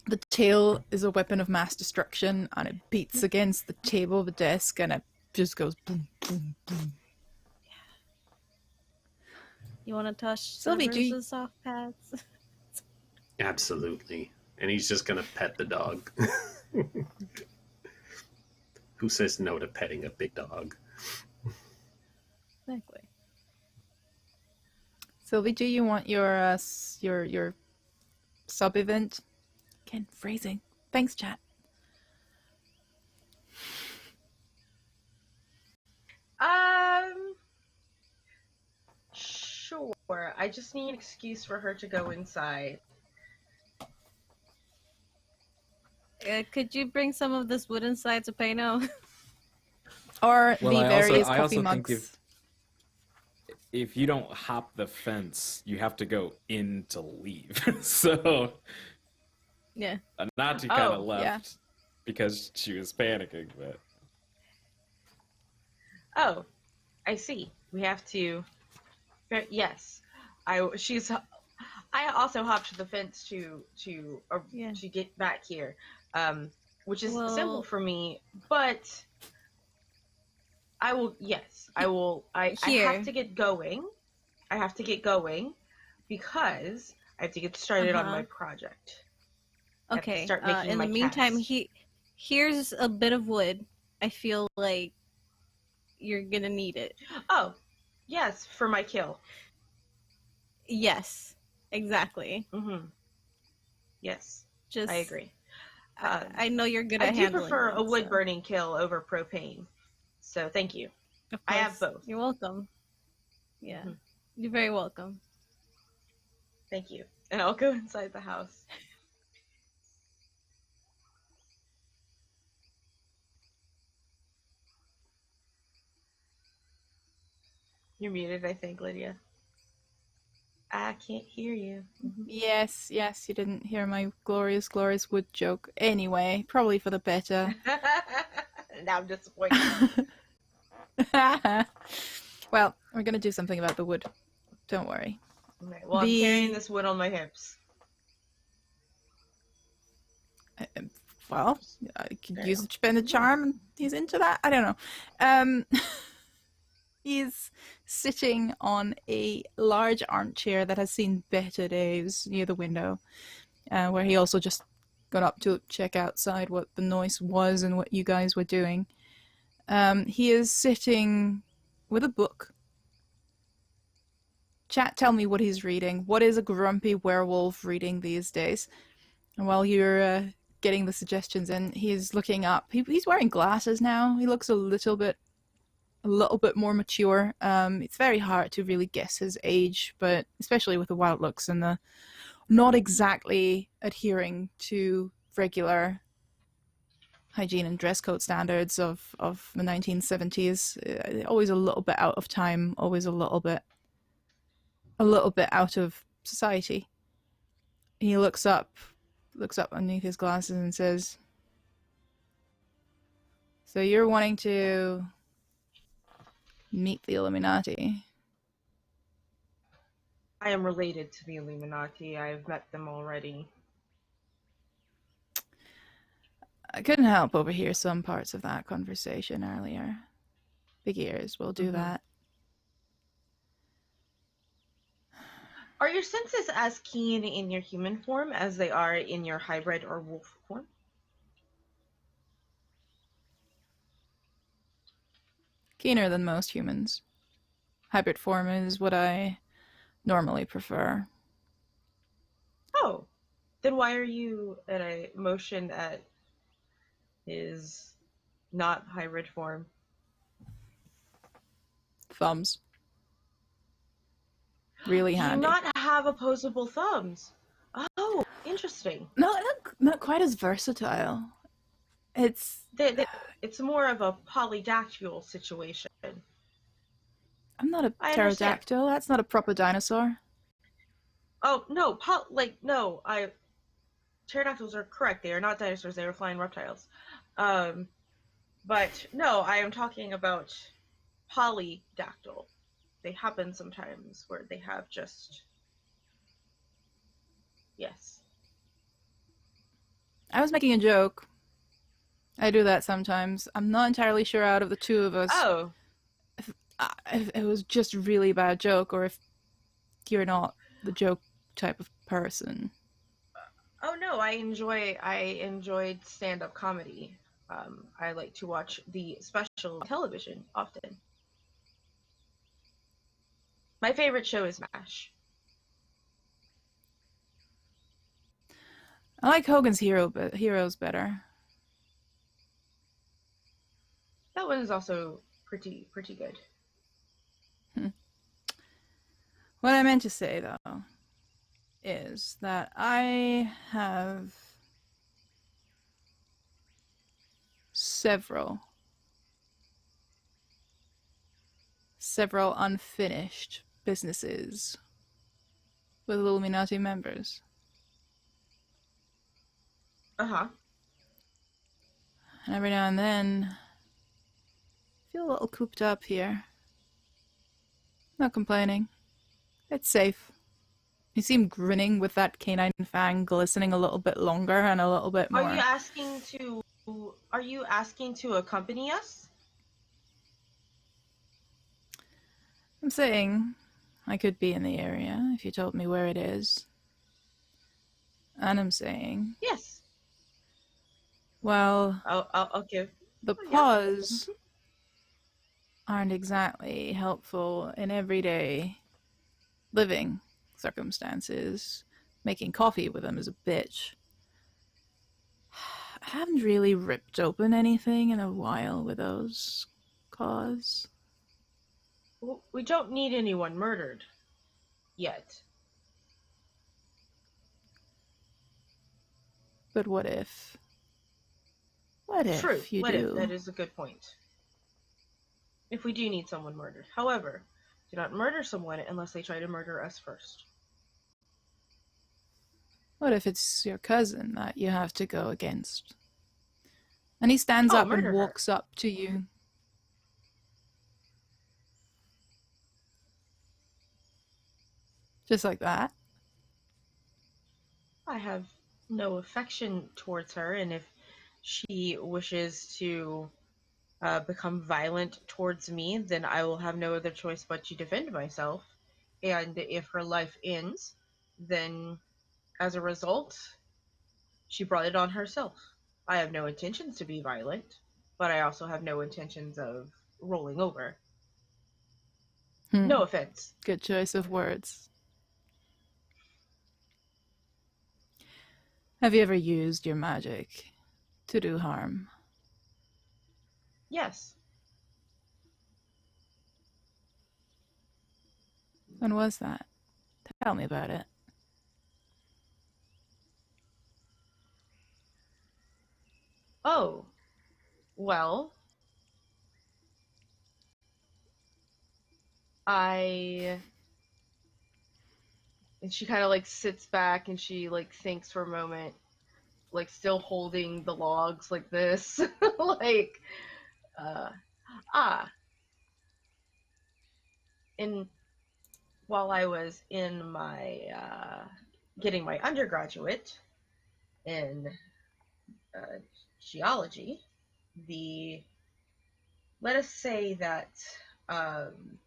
The tail is a weapon of mass destruction, and it beats against the table of the desk, and it just goes boom, boom, boom. You want to touch Sylvie, do you- Cerberus's soft pads? Absolutely. And he's just gonna pet the dog. Who says no to petting a big dog? Exactly. Sylvie, do you want your sub event? Again, phrasing. Thanks, chat. Sure. I just need an excuse for her to go inside. Could you bring some of this wood inside to Pano? Or Well, the I various also coffee think mugs. if you don't hop the fence, you have to go in to leave. So Yeah. Anati kind of Oh, left yeah. because she was panicking, but Oh, I see. We have to. Yes, I also hopped the fence to Yeah. get back here, which is Well- simple for me. But I will. Yes, I will. I Here. have to get going. I have to get going because I have to get started on Uh-huh. my project. I have to Okay. start making In my the meantime, cast. here's a bit of wood. I feel like you're gonna need it. Oh, yes, for my kill. Yes. Exactly. Mm-hmm. Yes, Just. I agree. I know you're good I at do handling prefer a wood, wood so- burning kill over propane. So thank you. Of I have course. both. You're welcome. Yeah. Mhm. You're very welcome. Thank you. And I'll go inside the house. You're muted, I think, Lydia. I can't hear you. Mhm. Yes, you didn't hear my glorious, glorious wood joke. Anyway, probably for the better. Now I'm disappointed. Well, we're gonna do something about the wood. Don't worry. Okay, well, I'm carrying this wood on my hips. Well, I could There use you a spin a charm, and he's into that. I don't know. He's sitting on a large armchair that has seen better days near the window, where he also just got up to check outside what the noise was and what you guys were doing. He is sitting with a book. Chat, tell me what he's reading. What is a grumpy werewolf reading these days? And while you're getting the suggestions in, he's looking up. He's wearing glasses now. He looks a little bit more mature. It's very hard to really guess his age, but especially with the wild looks and the not exactly adhering to regular hygiene and dress code standards of the 1970s. Always a little bit out of time, always a little bit out of society. He looks up underneath his glasses and says, "So you're wanting to meet the Illuminati?" I am related to the Illuminati. I've met them already. I couldn't help overhear some parts of that conversation earlier. Big ears will do Mhm. that. Are your senses as keen in your human form as they are in your hybrid or wolf form? Keener than most humans. Hybrid form is what I normally prefer. Oh, then why are you at a motion that is not hybrid form? Thumbs. Really Do you handy. not have opposable thumbs? Oh, interesting. No, not quite as versatile. It's It's more of a polydactyl situation. I'm not a I understand. pterodactyl. That's not a proper dinosaur. Oh no, no. Pterodactyls are correct. They are not dinosaurs. They are flying reptiles. But no, I am talking about polydactyl. They happen sometimes where they have just yes. I was making a joke. I do that sometimes. I'm not entirely sure out of the two of us Oh, if it was just a really bad joke or if you're not the joke type of person. oh no, I enjoyed stand-up comedy. I like to watch the special television often. My favorite show is MASH. I like Hogan's Heroes better. That one is also pretty good. What I meant to say, though, is that I have several unfinished businesses with Illuminati members. Uh-huh. And every now and then, I feel a little cooped up here. Not complaining. It's safe. You seem grinning with that canine fang glistening a little bit longer and a little bit more. Are you asking to accompany us? I'm saying I could be in the area if you told me where it is. And I'm saying, Yes. well, I'll give. the Oh, yeah. paws aren't exactly helpful in everyday living circumstances. Making coffee with them is a bitch. I haven't really ripped open anything in a while with those claws. We don't need anyone murdered yet. But what if? What if True. you What do? if? That is a good point. If we do need someone murdered. However, do not murder someone unless they try to murder us first. What if it's your cousin that you have to go against? And he stands up and walks up to you. Just like that. I have no affection towards her, and if she wishes to become violent towards me, then I will have no other choice but to defend myself. And if her life ends, then as a result, she brought it on herself. I have no intentions to be violent, but I also have no intentions of rolling over. No offense. Good choice of words. Have you ever used your magic to do harm? Yes. When was that? Tell me about it. Oh, well, and she kind of like sits back and she like thinks for a moment, like still holding the logs like this, like, uh, ah, and while I was in my, getting my undergraduate in uh, geology, let us say that um,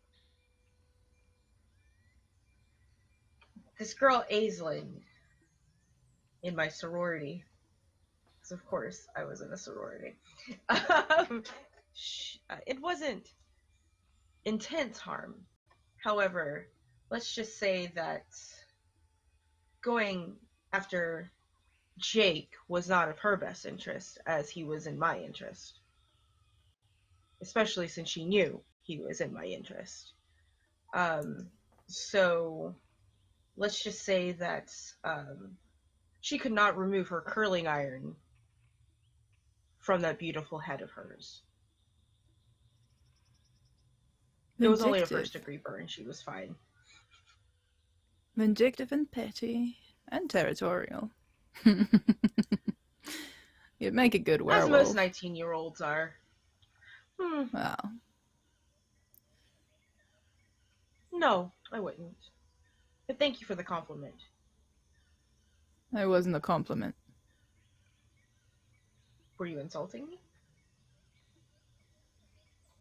this girl Aislinn in my sorority, because of course I was in a sorority. It wasn't intense harm. However, let's just say that going after Jake was not of her best interest as he was in my interest. Especially since she knew he was in my interest. So let's just say that she could not remove her curling iron from that beautiful head of hers. It was only a first-degree burn. She was fine. Vindictive and petty and territorial. You'd make a good werewolf. As most 19-year-olds are. Wow. No, I wouldn't. But thank you for the compliment. It wasn't a compliment. Were you insulting me?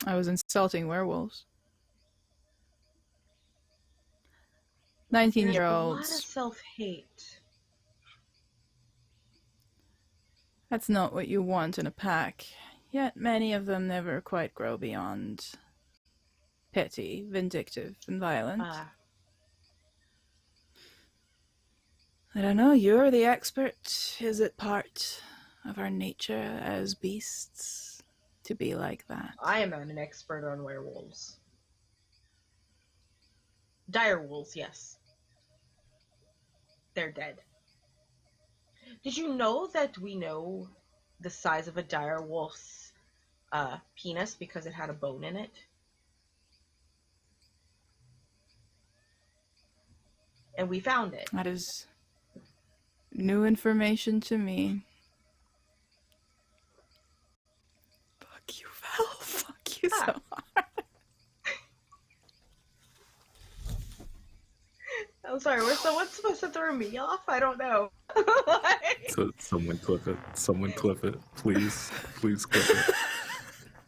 I was insulting werewolves. 19-year-olds. There's a lot of self-hate. That's not what you want in a pack. Yet many of them never quite grow beyond petty, vindictive, and violent. I don't know, you're the expert. Is it part of our nature as beasts to be like that? I am an expert on werewolves. Dire wolves, yes. They're dead. Did you know that we know the size of a dire wolf's penis because it had a bone in it? And we found it. That is new information to me. Fuck you, Val. Fuck you so hard. I'm sorry, was someone supposed to throw me off? I don't know. So someone clip it. Someone clip it. Please. Please clip it.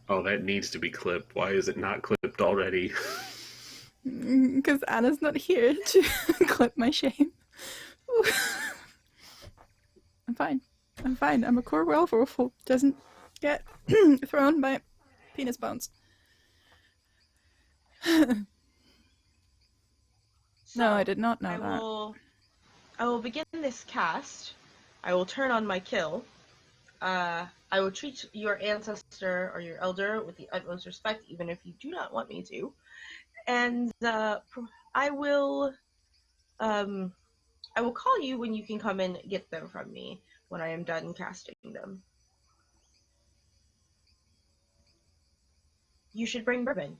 Oh, that needs to be clipped. Why is it not clipped already? Because Anna's not here to clip my shame. I'm fine. I'm fine. I'm a core werewolf who doesn't get thrown by penis bones. No, I did not know that. I will begin this cast. I will turn on my kill. I will treat your ancestor or your elder with the utmost respect, even if you do not want me to. And I will call you when you can come and get them from me when I am done casting them. You should bring bourbon.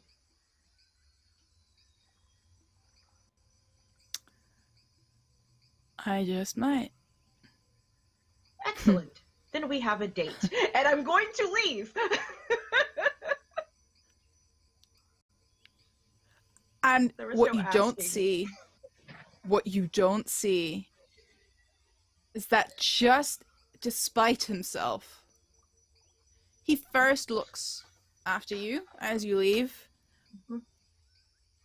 I just might. Excellent. Then we have a date. And I'm going to leave. And what no you don't asking. what you don't see is that just despite himself, he first looks after you as you leave,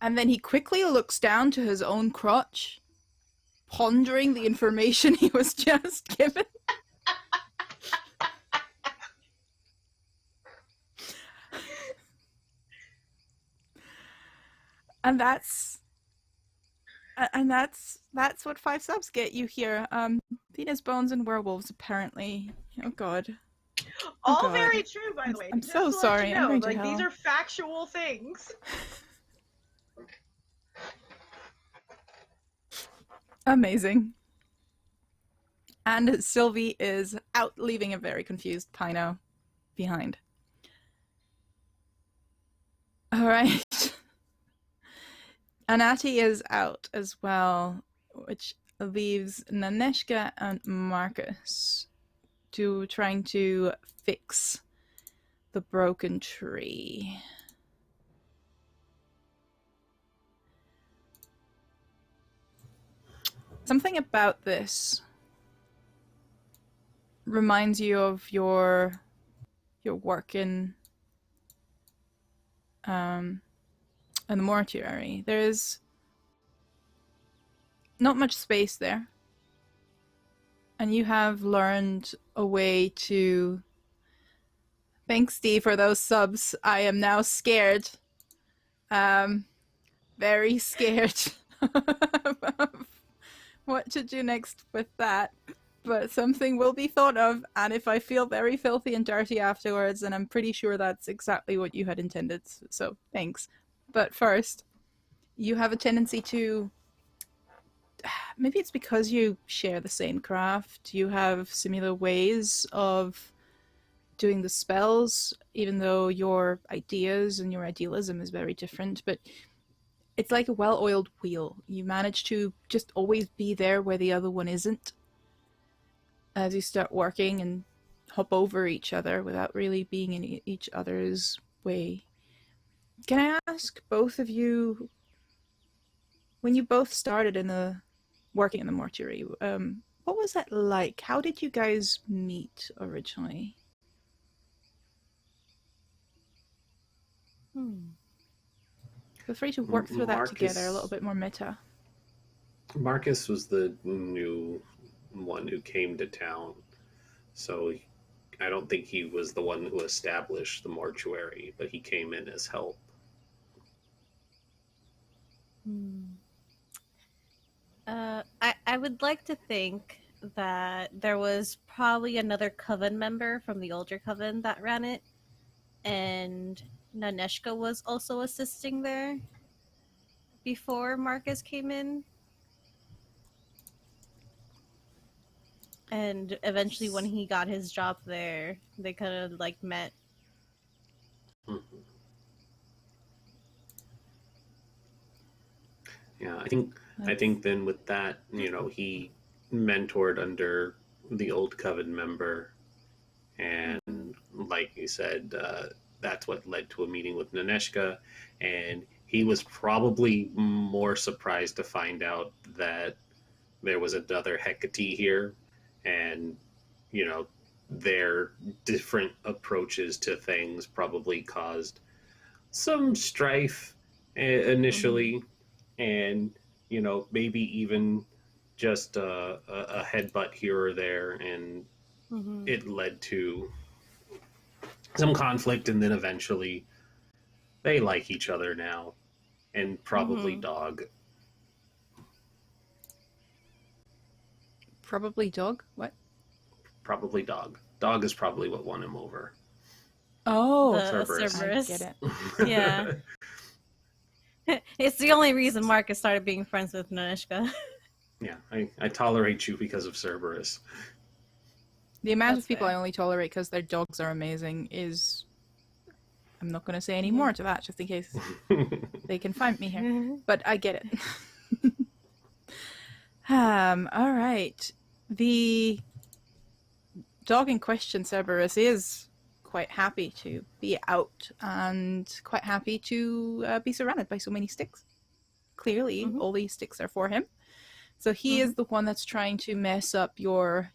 and then he quickly looks down to his own crotch, pondering the information he was just given. And that's what 5 subs get you here. Penis bones and werewolves, apparently. Oh god. All God. very true, by the way. I'm Just so to let sorry. you I'm know, going to like, hell. these are factual things. Amazing. And Sylvie is out, leaving a very confused Pino behind. Alright. Anati is out as well, which leaves Naneshka and Marcus trying to fix the broken tree. Something about this reminds you of your work in the mortuary. There's not much space there. And you have learned a way to... Thanks, Steve, for those subs. I am now scared. Very scared of what to do next with that. But something will be thought of, and if I feel very filthy and dirty afterwards, then I'm pretty sure that's exactly what you had intended. So thanks. But first, you have a tendency to... Maybe it's because you share the same craft. You have similar ways of doing the spells, even though your ideas and your idealism is very different. But it's like a well-oiled wheel. You manage to just always be there where the other one isn't as you start working and hop over each other without really being in each other's way. Can I ask both of you, when you both started working in the mortuary, what was that like? How did you guys meet originally? Feel free to work through that together, a little bit more meta. Marcus was the new one who came to town, so I don't think he was the one who established the mortuary, but he came in as help. I would like to think that there was probably another coven member from the older coven that ran it, and Naneshka was also assisting there before Marcus came in. And eventually when he got his job there, they kind of like met. Mm-hmm. Yeah, I think then with that, he mentored under the old coven member, and like you said, that's what led to a meeting with Naneshka, and he was probably more surprised to find out that there was another Hecate here, and their different approaches to things probably caused some strife initially, and maybe even just a headbutt here or there, and it led to some conflict, and then eventually they like each other now, and probably dog. Probably dog? What? Probably dog. Dog is probably what won him over. Oh, Cerberus. I get it. Yeah. It's the only reason Marcus started being friends with Naneshka. Yeah, I tolerate you because of Cerberus. The amount That's of people fair. I only tolerate because their dogs are amazing is... I'm not going to say any more to that, just in case they can find me here. But I get it. All right. The dog in question, Cerberus, is quite happy to be out and quite happy to be surrounded by so many sticks. Clearly, all these sticks are for him. So he is the one that's trying to mess up your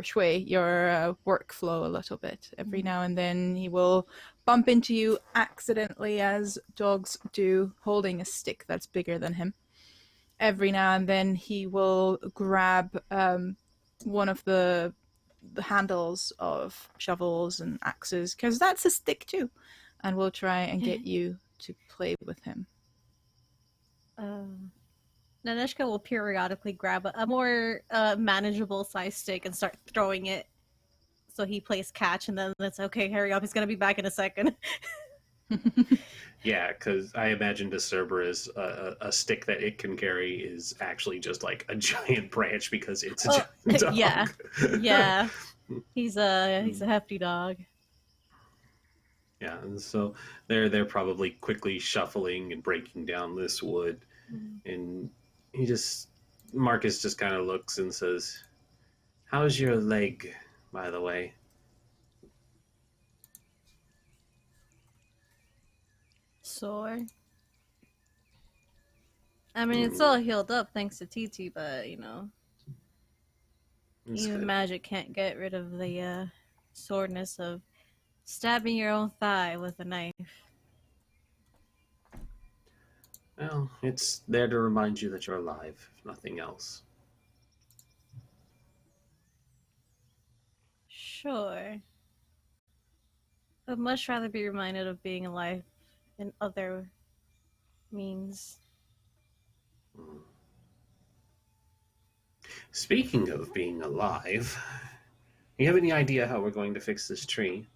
shui, your workflow a little bit. Every now and then he will bump into you accidentally, as dogs do, holding a stick that's bigger than him. Every now and then he will grab one of the handles of shovels and axes, because that's a stick too, and will try and get you to play with him. Naneshka will periodically grab a more manageable size stick and start throwing it. So he plays catch, and then it's okay, hurry up, he's gonna be back in a second. Yeah, because I imagine to Cerberus, a stick that it can carry is actually just like a giant branch because it's a giant dog. Yeah. He's a hefty dog. Yeah, and so they're probably quickly shuffling and breaking down this wood, and Marcus just kind of looks and says, "How's your leg, by the way?" Sore. I mean, it's all healed up thanks to TT, but It's even good. magic can't get rid of the soreness of stabbing your own thigh with a knife. Well, it's there to remind you that you're alive, if nothing else. Sure. I'd much rather be reminded of being alive in other means. Hmm. Speaking of being alive, you have any idea how we're going to fix this tree?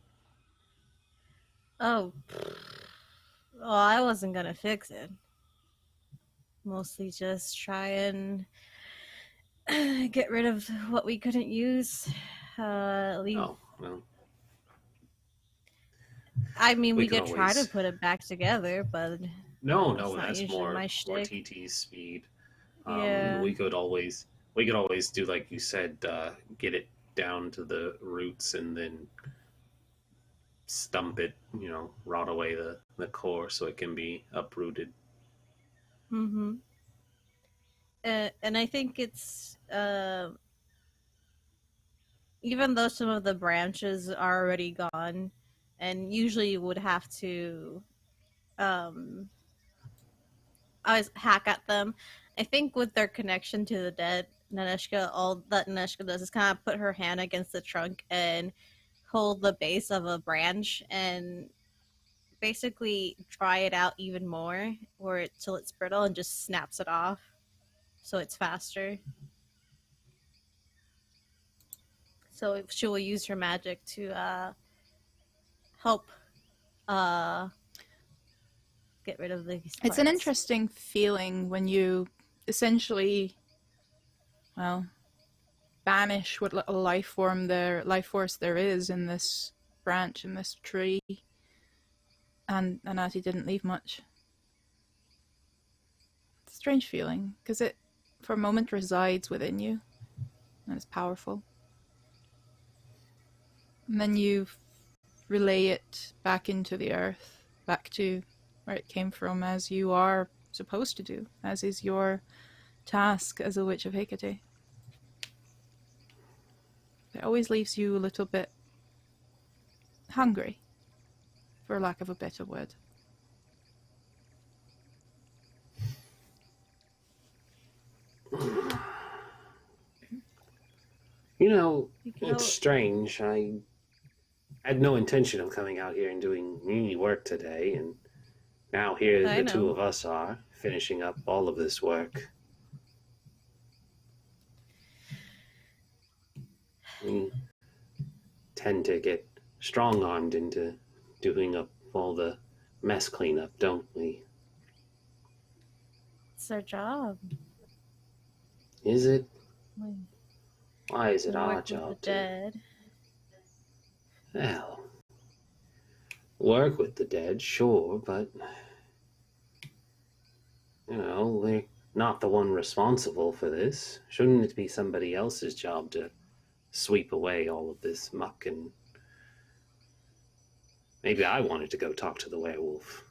Oh, well, I wasn't gonna fix it. Mostly just try and get rid of what we couldn't use. Leave. Oh, well, I mean, we we could could try to always. put it back together, but No, that's no, not that's usually my more shtick. TT's speed. Yeah. We could always do like you said, get it down to the roots and then stump it, rot away the core so it can be uprooted. Mm-hmm. And I think it's even though some of the branches are already gone, and usually you would have to um always hack at them. I think with their connection to the dead, Naneshka, all that Naneshka does is kind of put her hand against the trunk and hold the base of a branch and basically dry it out even more, or till it's brittle and just snaps it off, so it's faster. So she will use her magic to help uh, get rid of these parts. It's an interesting feeling when you essentially, well, banish what little life force there is in this branch, in this tree. And Anati didn't leave much. It's a strange feeling, because it, for a moment, resides within you, and it's powerful. And then you relay it back into the earth, back to where it came from, as you are supposed to do, as is your task as a witch of Hecate. It always leaves you a little bit hungry, for lack of a better word. It's strange. I had no intention of coming out here and doing any work today, and now here the two of us are finishing up all of this work. We tend to get strong-armed into doing up all the mess cleanup, don't we? It's our job. Is it? We Why is it our work job with the to? dead. Well, work with the dead, sure, but we're not the one responsible for this. Shouldn't it be somebody else's job to sweep away all of this muck? And maybe I wanted to go talk to the werewolf.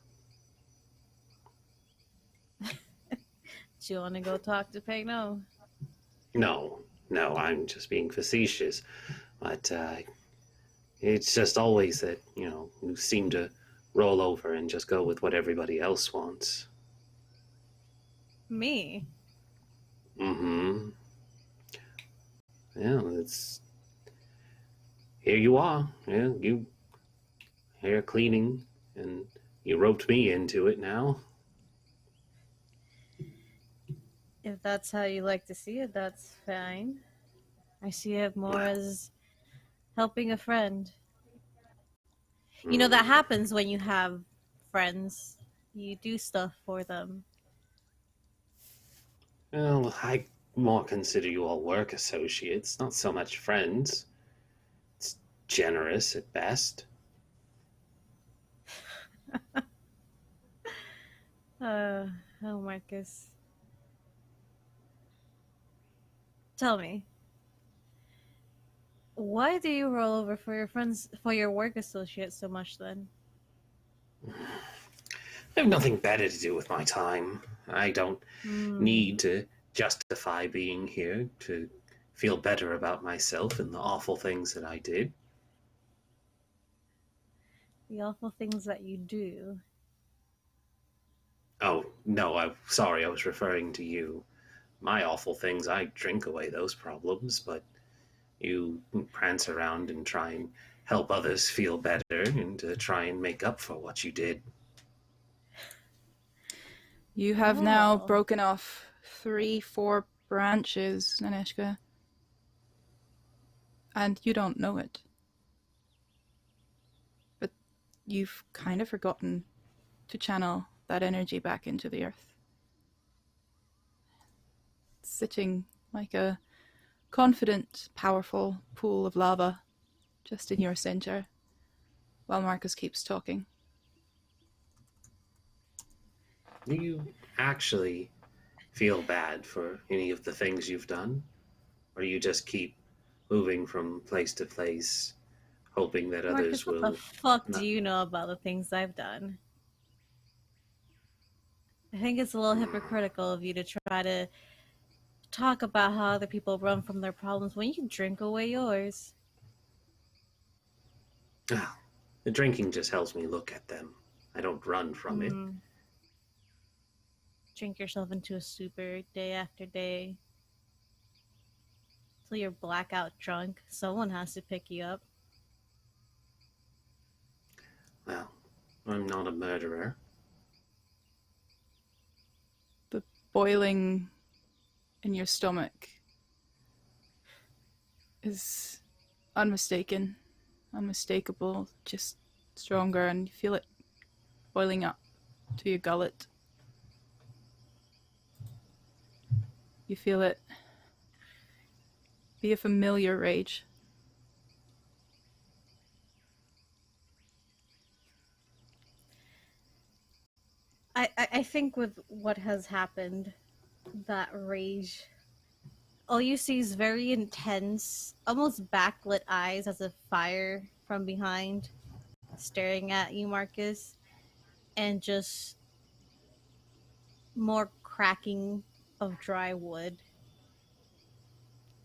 Do you want to go talk to Pegno? No, I'm just being facetious. But it's just always that, you seem to roll over and just go with what everybody else wants. Me? Mm-hmm. Yeah, it's... Here you are. Yeah, you... Hair cleaning, and you roped me into it now. If that's how you like to see it, that's fine. I see it more as helping a friend. You know, that happens when you have friends. You do stuff for them. Well, I more consider you all work associates, not so much friends. It's generous at best. Oh, Marcus. Tell me, why do you roll over for your friends, for your work associates so much then? I have nothing better to do with my time. I don't need to justify being here to feel better about myself and the awful things that I did. The awful things that you do. Oh, No, I'm sorry, I was referring to you. My awful things, I drink away those problems, but you prance around and try and help others feel better and to try and make up for what you did. You have now Oh. broken off 3-4 branches, Naneshka. And you don't know it. But you've kind of forgotten to channel that energy back into the earth. Sitting like a confident, powerful pool of lava just in your center, while Marcus keeps talking. Do you actually feel bad for any of the things you've done? Or you just keep moving from place to place, hoping that Marcus, others what the will fuck do not... you know about the things I've done? I think it's a little hypocritical of you to try to talk about how other people run from their problems when you drink away yours. Ah, the drinking just helps me look at them. I don't run from it. Drink yourself into a stupor day after day till you're blackout drunk. Someone has to pick you up. Well, I'm not a murderer. The boiling in your stomach is unmistakable, just stronger, and you feel it boiling up to your gullet. You feel it be a familiar rage. I think with what has happened, that rage, all you see is very intense, almost backlit eyes as a fire from behind staring at you, Marcus, and just more cracking of dry wood.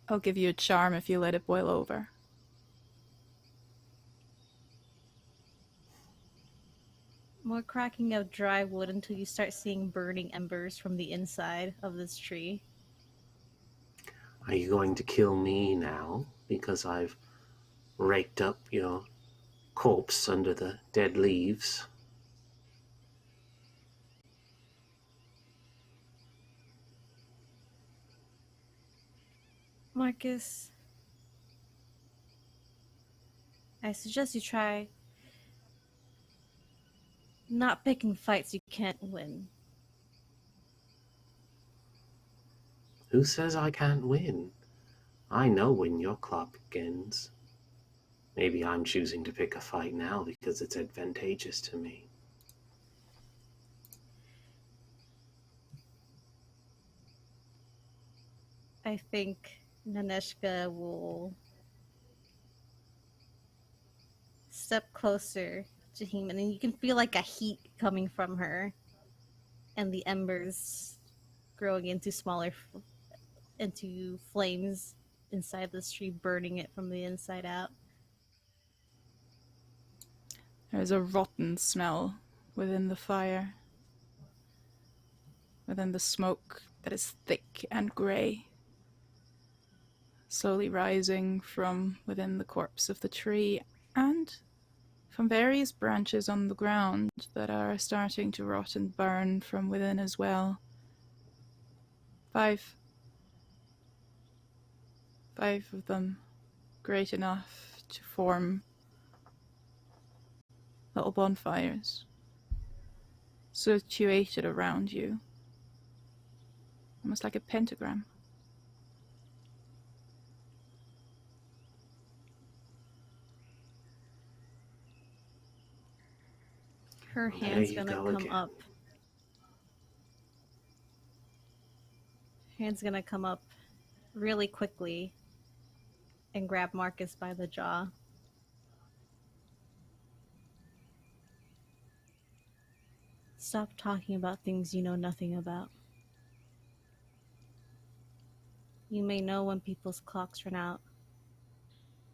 I'll give you a charm if you let it boil over. More cracking of dry wood until you start seeing burning embers from the inside of this tree. Are you going to kill me now because I've raked up your corpse under the dead leaves? Marcus, I suggest you try not picking fights you can't win. Who says I can't win? I know when your clock begins. Maybe I'm choosing to pick a fight now because it's advantageous to me. I think Naneshka will step closer to him, and then you can feel like a heat coming from her, and the embers growing into into flames inside this tree, burning it from the inside out. There's a rotten smell within the fire, within the smoke that is thick and grey, slowly rising from within the corpse of the tree and from various branches on the ground that are starting to rot and burn from within as well. Five of them, great enough to form little bonfires situated around you, almost like a pentagram. Her Well, there hand's you gonna go come again. up. Hand's gonna come up really quickly and grab Marcus by the jaw. Stop talking about things you know nothing about. You may know when people's clocks run out,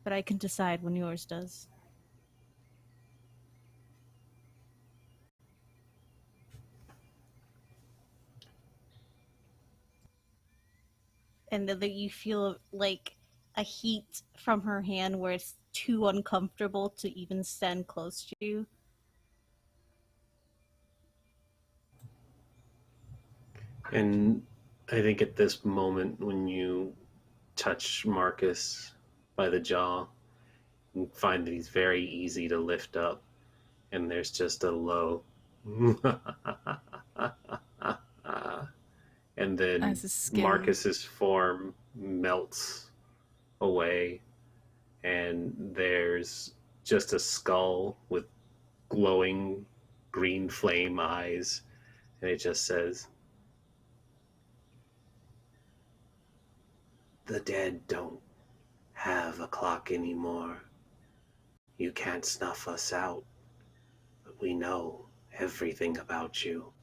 but I can decide when yours does. and then you feel like a heat from her hand where it's too uncomfortable to even stand close to you. And I think at this moment, when you touch Marcus by the jaw, you find that he's very easy to lift up, and there's just a low. And then As his skin Marcus's form melts away, and there's just a skull with glowing green flame eyes, and it just says, "The dead don't have a clock anymore. You can't snuff us out, but we know everything about you."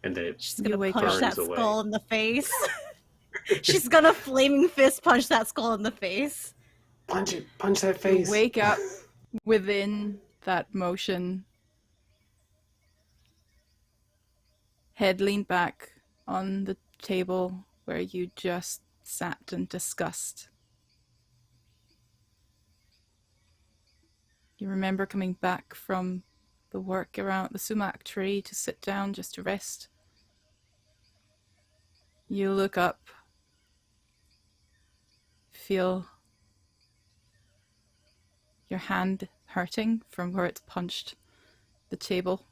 And then it She's gonna wake punch up. that burns away. skull in the face. She's gonna flaming fist punch that skull in the face. Punch it, punch that You face. wake up within that motion, head leaned back on the table where you just sat and discussed. You remember coming back from the work around the sumac tree to sit down just to rest. You look up, feel your hand hurting from where it's punched the table.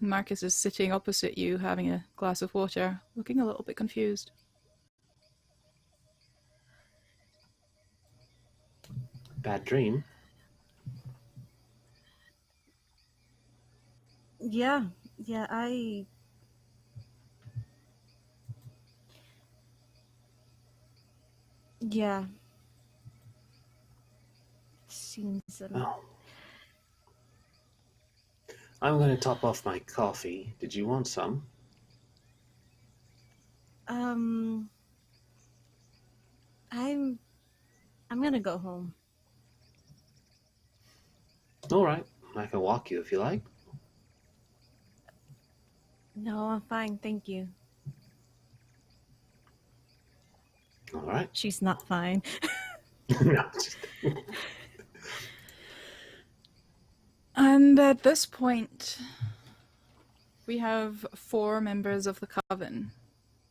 And Marcus is sitting opposite you, having a glass of water, looking a little bit confused. Bad dream. Yeah, Yeah. Seems Oh. I'm going to top off my coffee. Did you want some? I'm gonna go home. All right. I can walk you if you like. No, I'm fine, thank you. All right. She's not fine. No. And at this point, we have 4 members of the Coven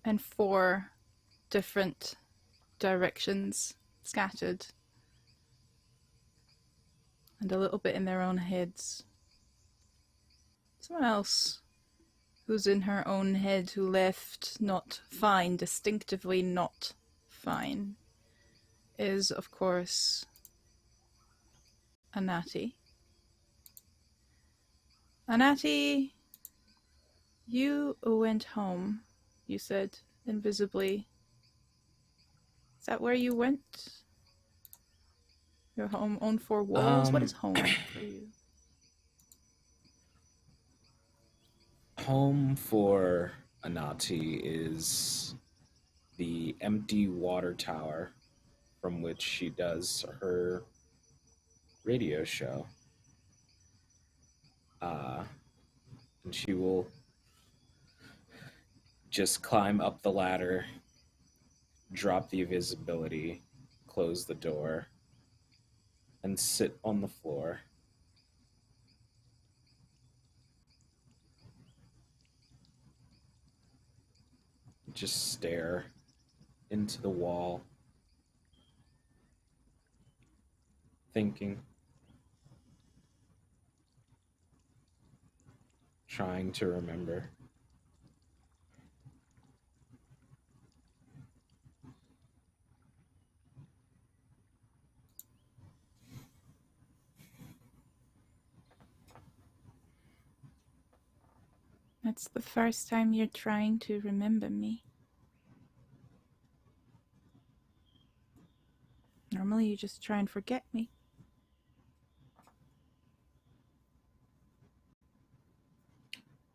and 4 different directions scattered, and a little bit in their own heads. Someone else who's in her own head who left not fine, distinctively not fine, is, of course, Anati. Anati, you went home, you said, invisibly. Is that where you went? Your home own 4 walls? What is home for you? Home for Anati is the empty water tower from which she does her radio show. And she will just climb up the ladder, drop the invisibility, close the door, and sit on the floor. Just stare into the wall, thinking, trying to remember. That's the first time you're trying to remember me. Normally you just try and forget me.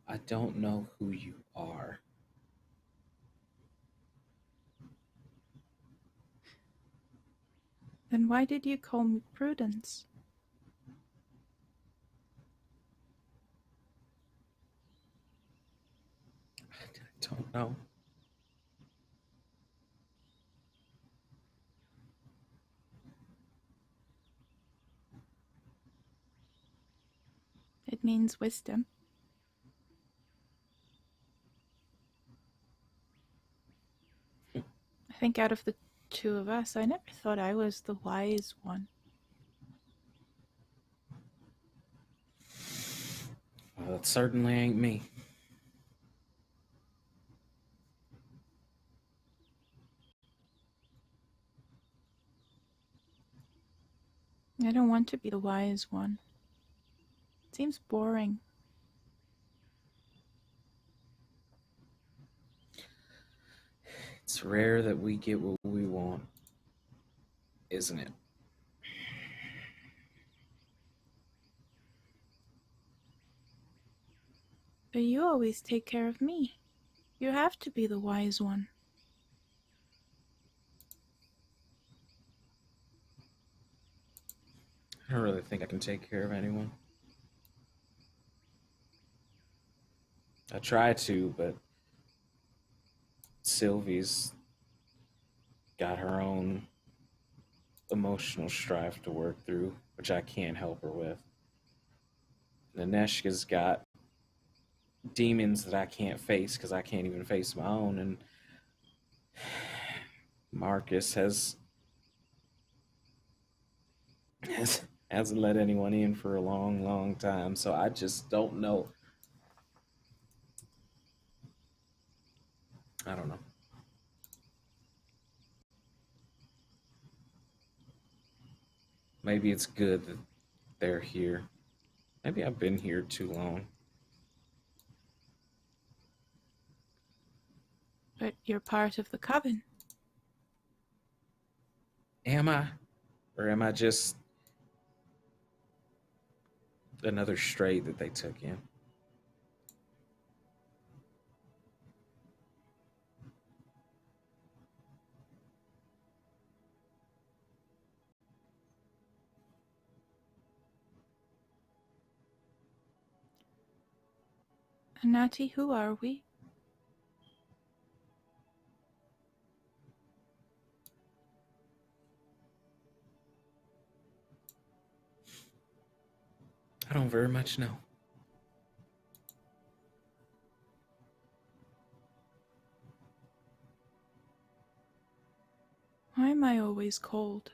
I don't know who you are. Then why did you call me Prudence? I don't know. means wisdom. I think out of the two of us, I never thought I was the wise one. Well, it certainly ain't me. I don't want to be the wise one. It seems boring. It's rare that we get what we want, isn't it? But you always take care of me. You have to be the wise one. I don't really think I can take care of anyone. I try to, but Sylvie's got her own emotional strife to work through, which I can't help her with. Naneshka's got demons that I can't face because I can't even face my own, and Marcus hasn't let anyone in for a long, long time, so I just don't know. I don't know. Maybe it's good that they're here. Maybe I've been here too long. But you're part of the coven. Am I? Or am I just another stray that they took in? Anati, who are we? I don't very much know. Why am I always cold?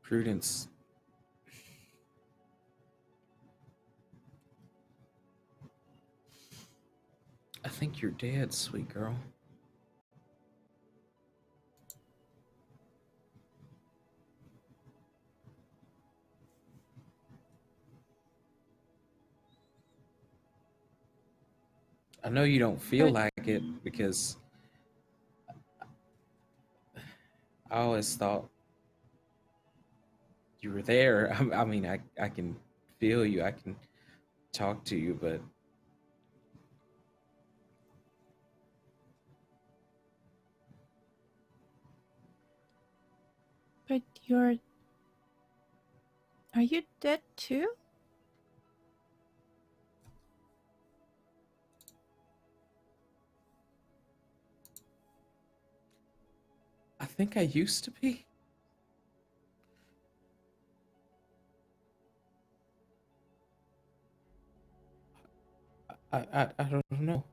Prudence. I think you're dead, sweet girl. I know you don't feel like it because I always thought you were there. I mean, I can feel you. I can talk to you, but But are you dead too? I think I used to be. I don't know.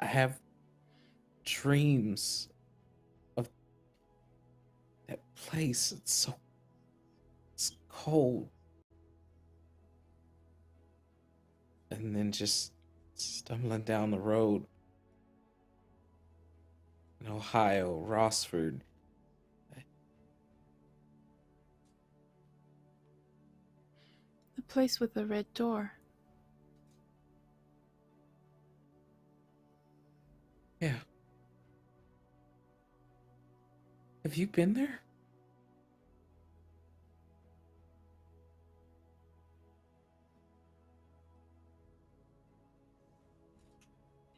I have dreams of that place. It's cold. And then just stumbling down the road in Ohio, Rossford. The place with the red door. Yeah. Have you been there?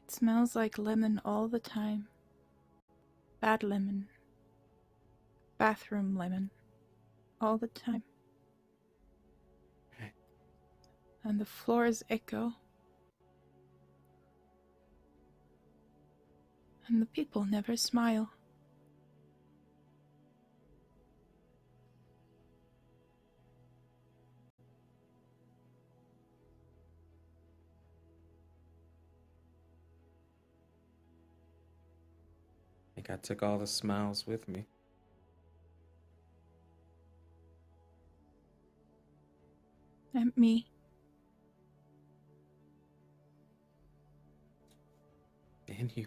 It smells like lemon all the time. Bad lemon. Bathroom lemon. all the time. Okay. And the floors echo. And the people never smile. I think I took all the smiles with me. And me. And you.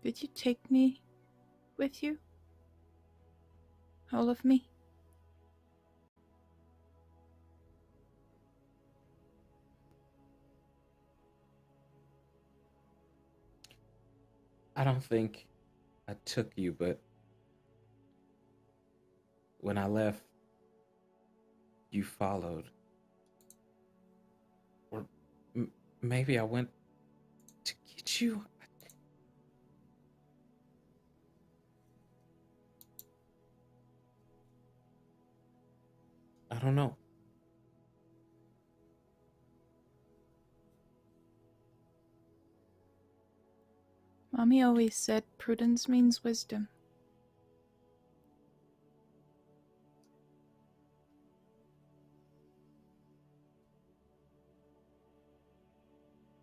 Did you take me with you? All of me? I don't think I took you, but when I left, you followed. Or maybe I went to get you? I don't know. Mommy always said prudence means wisdom.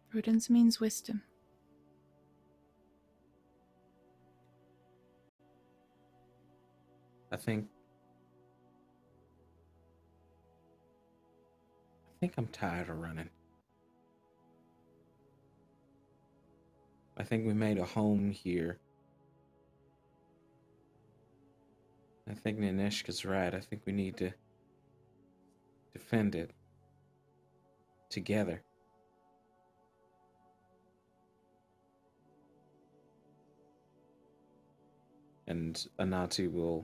Prudence means wisdom. I think I'm tired of running. I think we made a home here. I think Naneshka's right. I think we need to defend it together. And Anati will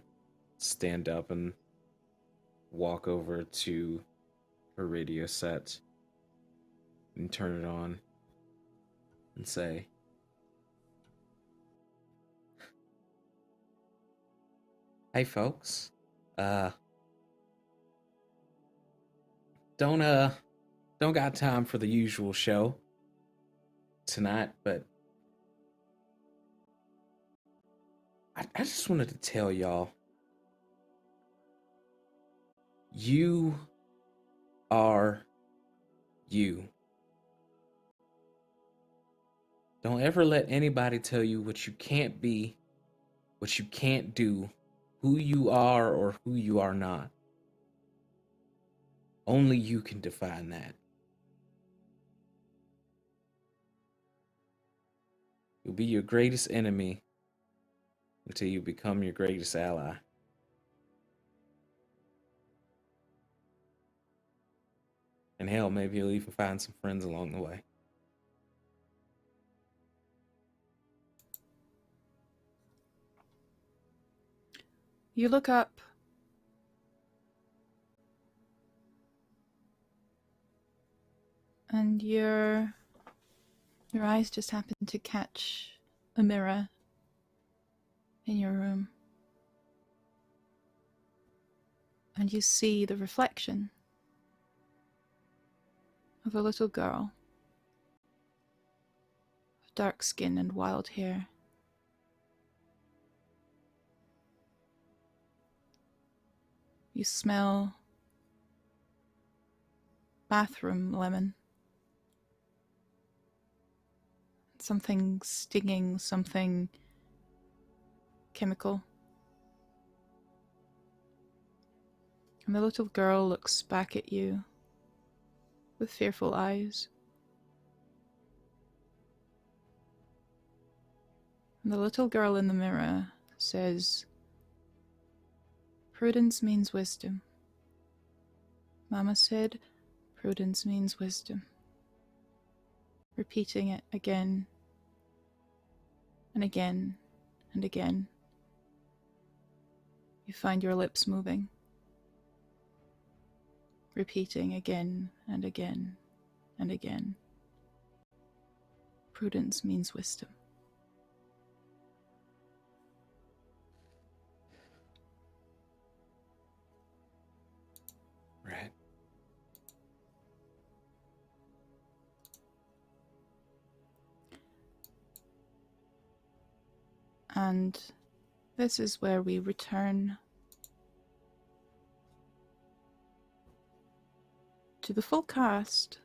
stand up and walk over to her radio set and turn it on and say, "Hey folks, don't got time for the usual show tonight, but I just wanted to tell y'all, you are you. Don't ever let anybody tell you what you can't be, what you can't do, who you are or who you are not. Only you can define that. You'll be your greatest enemy until you become your greatest ally. And hell, maybe you'll even find some friends along the way." You look up. And your eyes just happen to catch a mirror in your room. And you see the reflection of a little girl with dark skin and wild hair. You smell bathroom lemon. Something stinging, something chemical. And the little girl looks back at you with fearful eyes. And the little girl in the mirror says, "Prudence means wisdom. Mama said, prudence means wisdom." Repeating it again and again and again. You find your lips moving. Repeating again and again and again. Prudence means wisdom. And this is where we return to the full cast,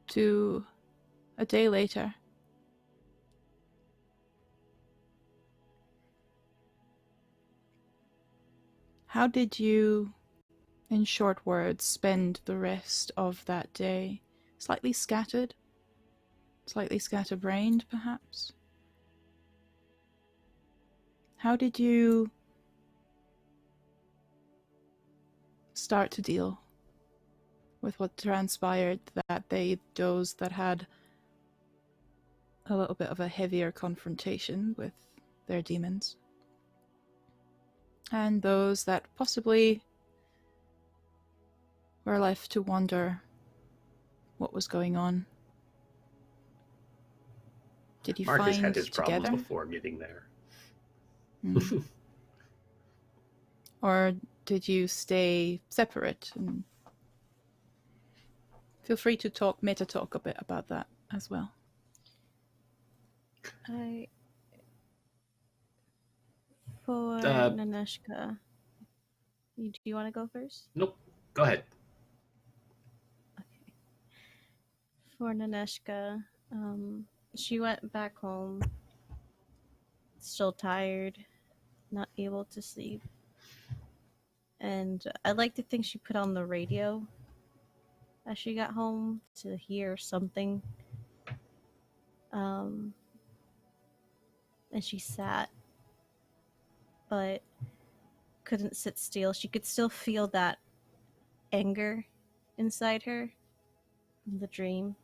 to a day later. How did you, in short words, spend the rest of that day? Slightly scattered? Slightly scatterbrained, perhaps? How did you start to deal with what transpired that day, those that had a little bit of a heavier confrontation with their demons, and those that possibly were left to wonder what was going on? Did you Marcus find had his problems together? before getting there. Or did you stay separate? And feel free to meta talk a bit about that as well. For Naneshka, do you want to go first? Nope. Go ahead. Okay. For Naneshka, she went back home, still tired, not able to sleep. And I'd like to think she put on the radio as she got home to hear something. And she sat, but couldn't sit still. She could still feel that anger inside her from the dream.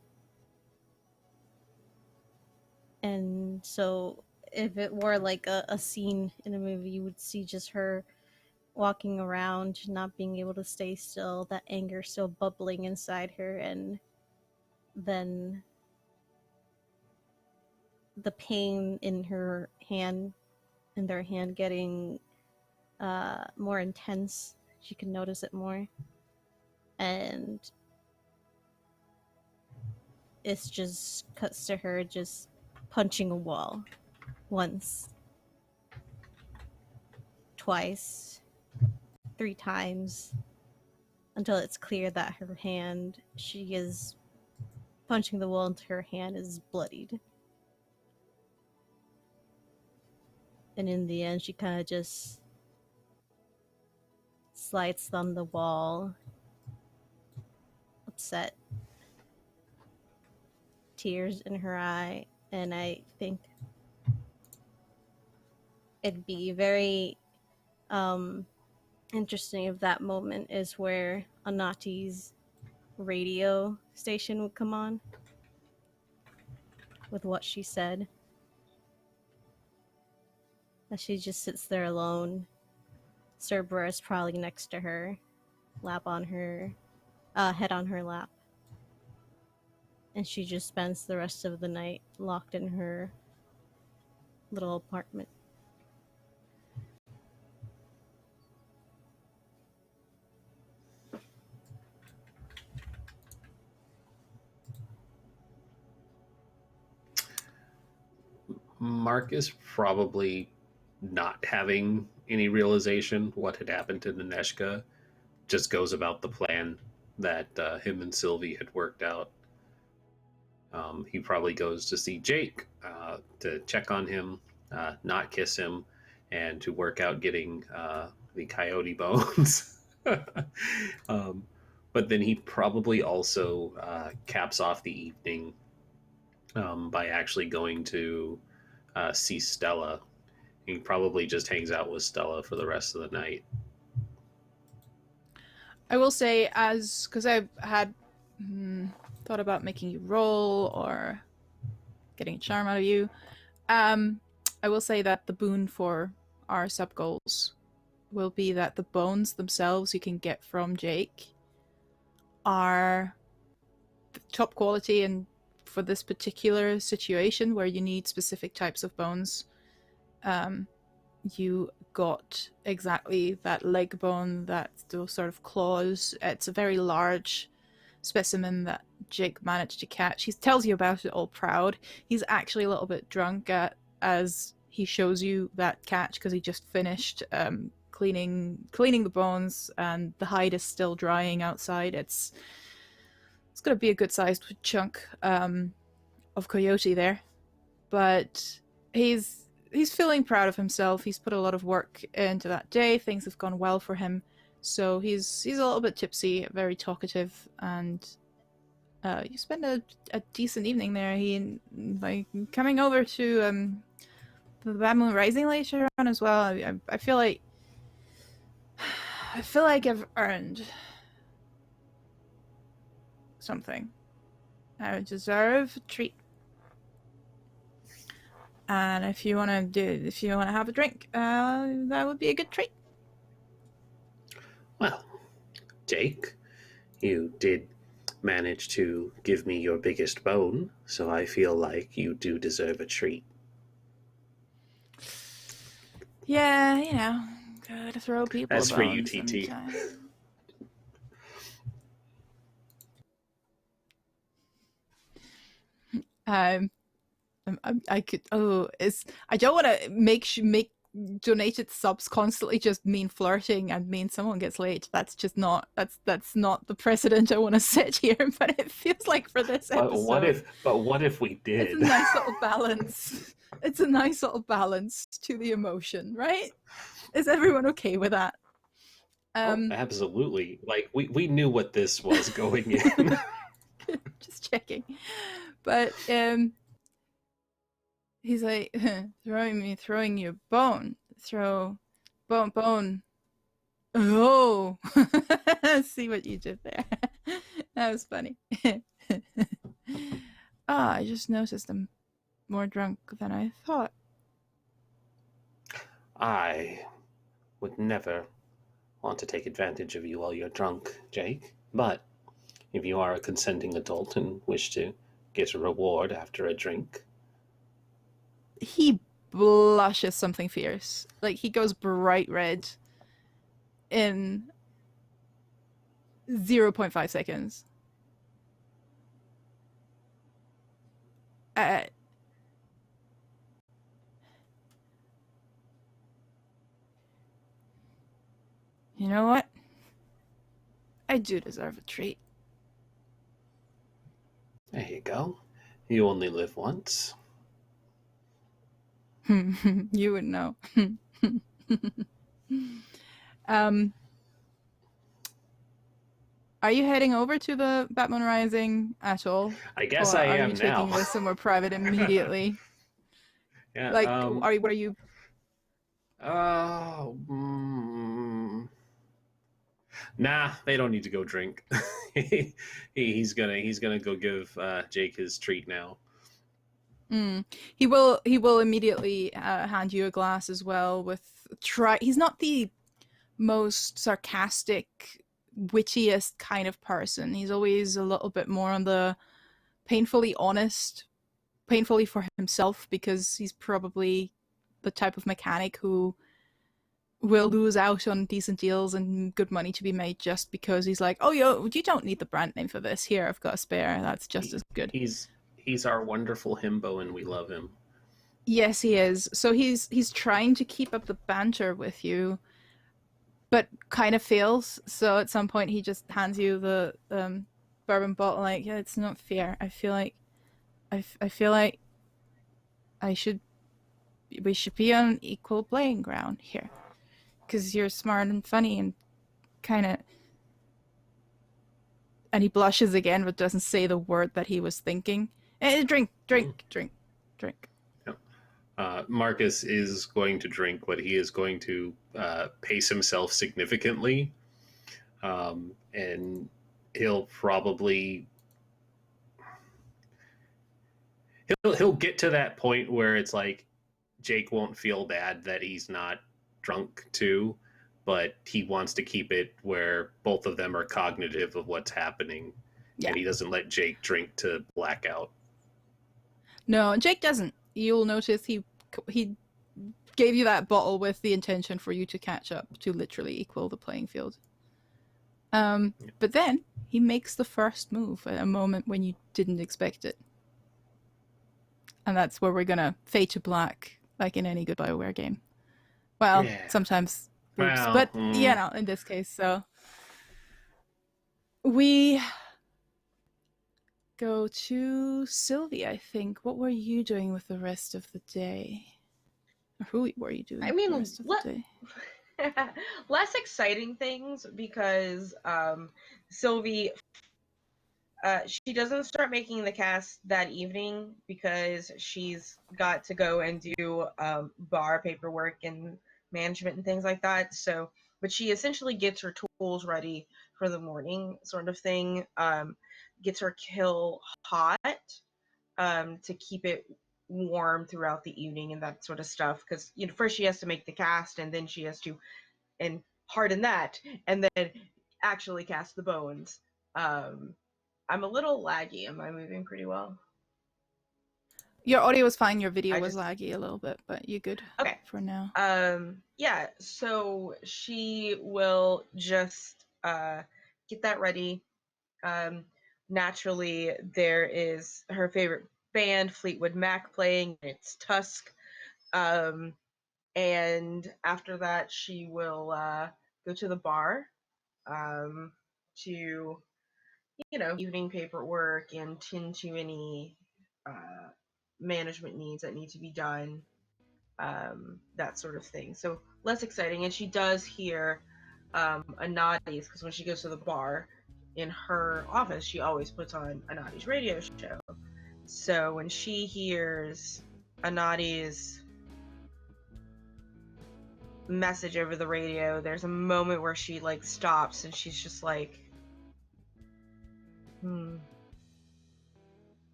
And so if it were like a scene in a movie, you would see just her walking around, not being able to stay still, that anger still bubbling inside her, and then the pain in her hand, in their hand, getting more intense. She can notice it more. And it's just cuts to her just punching a wall once, twice, 3 times, until it's clear that her hand, she is punching the wall until her hand is bloodied. And in the end, she kind of just slides on the wall, upset, tears in her eye. And I think it'd be very interesting if that moment is where Anati's radio station would come on with what she said. As she just sits there alone, Cerberus probably next to her, lap on her, head on her lap. And she just spends the rest of the night locked in her little apartment. Marcus probably not having any realization what had happened to Naneshka just goes about the plan that him and Sylvie had worked out. He probably goes to see Jake to check on him, not kiss him, and to work out getting the coyote bones. But then he probably also caps off the evening by actually going to see Stella. He probably just hangs out with Stella for the rest of the night. I will say, because I've had thought about making you roll or getting a charm out of you, I will say that the boon for our sub goals will be that the bones themselves you can get from Jake are top quality, and for this particular situation where you need specific types of bones, you got exactly that leg bone, that those sort of claws. It's a very large specimen that Jake managed to catch. He tells you about it all proud. He's actually a little bit drunk as he shows you that catch because he just finished cleaning the bones, and the hide is still drying outside. It's going to be a good sized chunk of coyote there, but he's feeling proud of himself. He's put a lot of work into that day. Things have gone well for him, so he's a little bit tipsy, very talkative, and you spend a decent evening there. He like coming over to the Bad Moon Rising later on as well. I feel like I've earned something. I deserve a treat. And if you want to have a drink, that would be a good treat. Well, Jake, you did manage to give me your biggest bone, so I feel like you do deserve a treat. Yeah, gotta throw people. That's for you, TT. I could. I don't want to make donated subs constantly just mean flirting and mean someone gets late. That's just not. That's not the precedent I want to set here. But it feels like for this episode. But what if we did? It's a nice little balance. It's a nice little balance to the emotion, right? Is everyone okay with that? Absolutely. Like we knew what this was going in. Just checking. But he's like throwing you a bone. Throw bone. Oh, see what you did there. That was funny. I just noticed I'm more drunk than I thought. I would never want to take advantage of you while you're drunk, Jake. But if you are a consenting adult and wish to get a reward after a drink. He blushes something fierce. Like, he goes bright red in 0.5 seconds. You know what? I do deserve a treat. There you go. You only live once. You would know. Are you heading over to the Bad Moon Rising at all? I guess I am now. Are you taking this somewhere private immediately? Yeah. Like, what are you? Nah, they don't need to go drink. he's gonna go give Jake his treat now. He will immediately hand you a glass as well. He's not the most sarcastic, wittiest kind of person. He's always a little bit more on the painfully honest, painfully for himself, because he's probably the type of mechanic who will lose out on decent deals and good money to be made just because he's like, oh, you don't need the brand name for this. Here, I've got a spare. That's just as good. He's our wonderful himbo, and we love him. Yes, he is. So he's trying to keep up the banter with you, but kind of fails. So at some point, he just hands you the bourbon bottle. Like, yeah, it's not fair. I feel like we should be on equal playing ground here, because you're smart and funny and kind of. And he blushes again, but doesn't say the word that he was thinking. Drink. Marcus is going to drink, but he is going to pace himself significantly, and he'll probably he'll get to that point where it's like Jake won't feel bad that he's not drunk too, but he wants to keep it where both of them are cognitive of what's happening, and he doesn't let Jake drink to blackout. No, Jake doesn't. You'll notice he gave you that bottle with the intention for you to catch up, to literally equal the playing field. But then he makes the first move at a moment when you didn't expect it. And that's where we're gonna fade to black, like in any good BioWare game. Well, Yeah. sometimes oops, Well, but you know, in this case, so we go to Sylvie, I think. What were you doing with the rest of the day? Or who were you doing I mean, the rest of the day? less exciting things because Sylvie, she doesn't start making the cast that evening because she's got to go and do bar paperwork and management and things like that. So, but she essentially gets her tools ready for the morning, sort of thing. Gets her kill hot to keep it warm throughout the evening and that sort of stuff. Because first she has to make the cast, and then she has to and harden that, and then actually cast the bones. I'm a little laggy. Am I moving pretty well? Your audio was fine. Your video was laggy a little bit, but you're good. Okay. For now. Yeah. So she will just get that ready. Naturally, there is her favorite band, Fleetwood Mac, playing. It's Tusk. And after that, she will go to the bar to evening paperwork and tend to any management needs that need to be done, that sort of thing. So less exciting. And she does hear Anati's, because when she goes to the bar in her office, she always puts on Anati's radio show. So when she hears Anati's message over the radio, there's a moment where she stops and she's just like,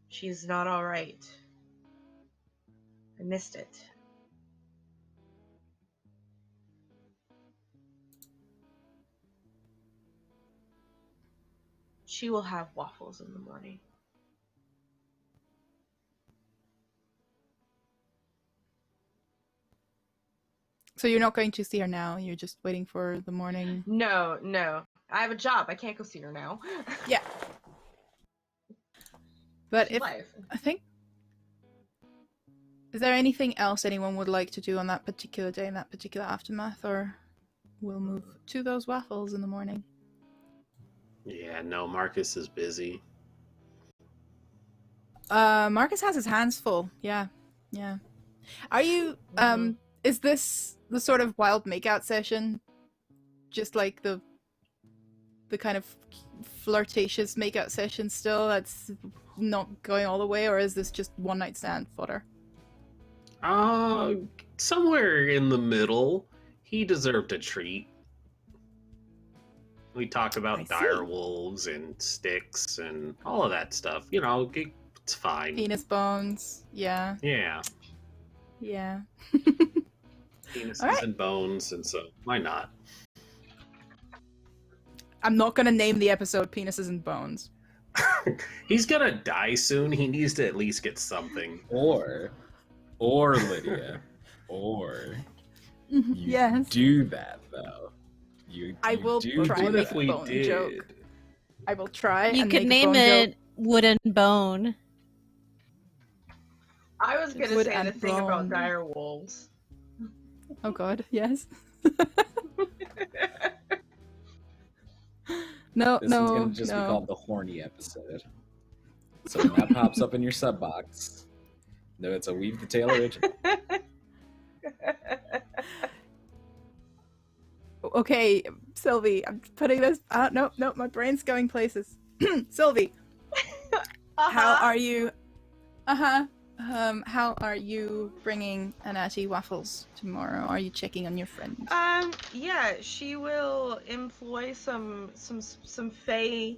she's not all right. I missed it. She will have waffles in the morning. So you're not going to see her now? You're just waiting for the morning? No. I have a job. I can't go see her now. Yeah. But She's live. I think... Is there anything else anyone would like to do on that particular day, in that particular aftermath, or we'll move to those waffles in the morning? Yeah, no, Marcus is busy. Marcus has his hands full. Yeah. Are you, is this the sort of wild makeout session? Just like the kind of flirtatious makeout session still that's not going all the way, or is this just one night stand fodder? Somewhere in the middle. He deserved a treat. We talk about dire wolves and sticks and all of that stuff. It's fine. Penis bones. Yeah. Penises and bones, and so why not? I'm not gonna name the episode Penises and Bones. He's gonna die soon. He needs to at least get something. Or Lydia, or you yes. do that though. I will try and make a bone joke. I will try. You and could make a name bone it joke. Wooden Bone. I was gonna Wood say the and thing about bone. dire wolves. Oh god, yes. No, This one's gonna just be called the horny episode. So when that pops up in your sub box, no, it's a Weave the Tail original. Okay, Sylvie, I'm putting this. No, my brain's going places. Sylvie, how are you? How are you bringing Anati waffles tomorrow? Are you checking on your friend? Yeah, she will employ some fae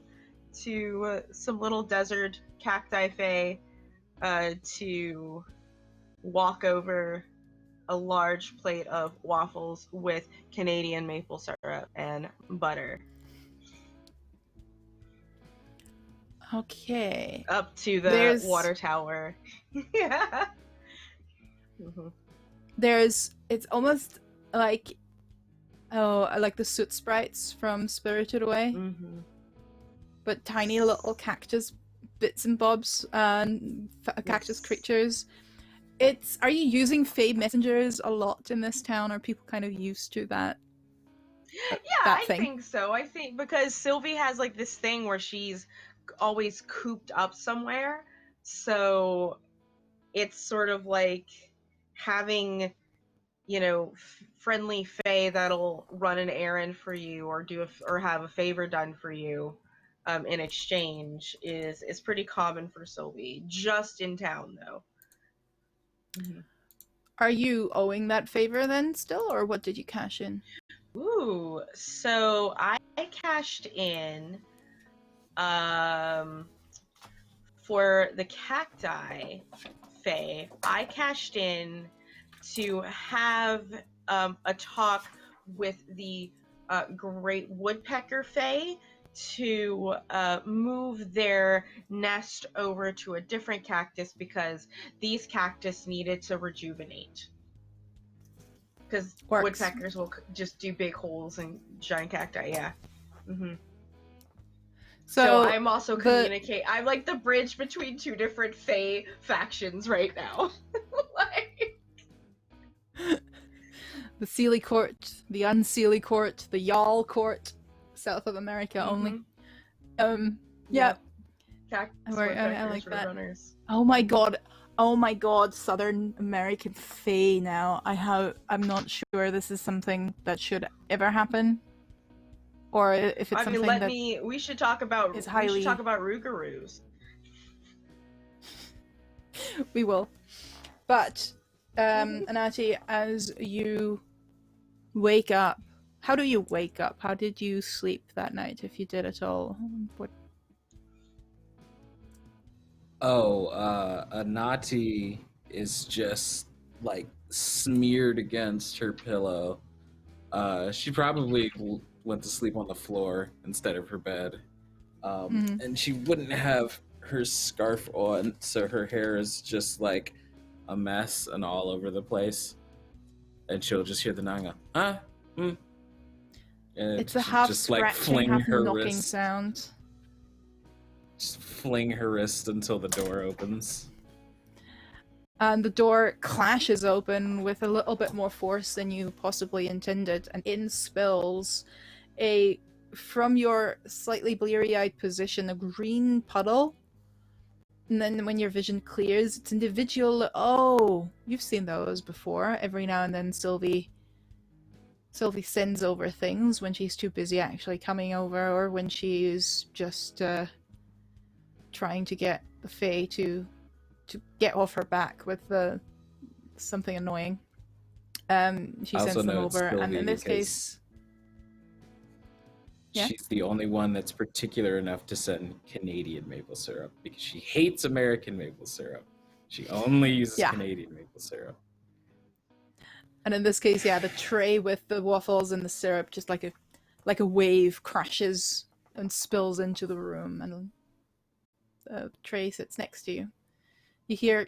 to some little desert cacti fae to walk over a large plate of waffles with Canadian maple syrup and butter. Okay. Up to the water tower. Yeah. It's almost like Oh, I like the soot sprites from Spirited Away, Mm-hmm. but tiny little cactus bits and bobs, cactus Yes. creatures. Are you using Fey messengers a lot in this town? Are people kind of used to that? Yeah, that I thing? think so. I think because Sylvie has like this thing where she's always cooped up somewhere, so it's sort of like having, you know, friendly fae that'll run an errand for you or or have a favor done for you in exchange is pretty common for Sylvie. Just in town though. Mm-hmm. Are you owing that favor then still, or what did you cash in? Ooh, so I cashed in for the cacti fae. I cashed in to have a talk with the great woodpecker fae to move their nest over to a different cactus because these cactus needed to rejuvenate. Because Works. woodpeckers will just do big holes in giant cacti, yeah. Mm-hmm. So I'm also I'm like the bridge between two different fae factions right now. Like... The Sealy Court, the Unsealy Court, the Y'all Court, South of America only. Yeah. I like that. Runners. Oh my god, Southern American Fae now. I'm not sure this is something that should ever happen. Or if it's something that we should talk about is highly... we should talk about Rougarous. We will. But Anati, as you wake up, how do you wake up? How did you sleep that night, if you did at all? Anati is just like smeared against her pillow. She probably went to sleep on the floor instead of her bed. And she wouldn't have her scarf on, so her hair is just like a mess and all over the place. And she'll just hear the nanga, and it's a half just like scratching, half knocking sound. Just fling her wrist until the door opens. And the door clashes open with a little bit more force than you possibly intended, and in spills from your slightly bleary-eyed position, a green puddle. And then when your vision clears, it's individual... Oh, you've seen those before. Every now and then Sylvie sends over things when she's too busy actually coming over, or when she's just trying to get the Fae to get off her back with something annoying. She sends them over, and in this case... Yeah? She's the only one that's particular enough to send Canadian maple syrup because she hates American maple syrup. She only uses Canadian maple syrup. And in this case, the tray with the waffles and the syrup, just like a wave, crashes and spills into the room, and the tray sits next to you. You hear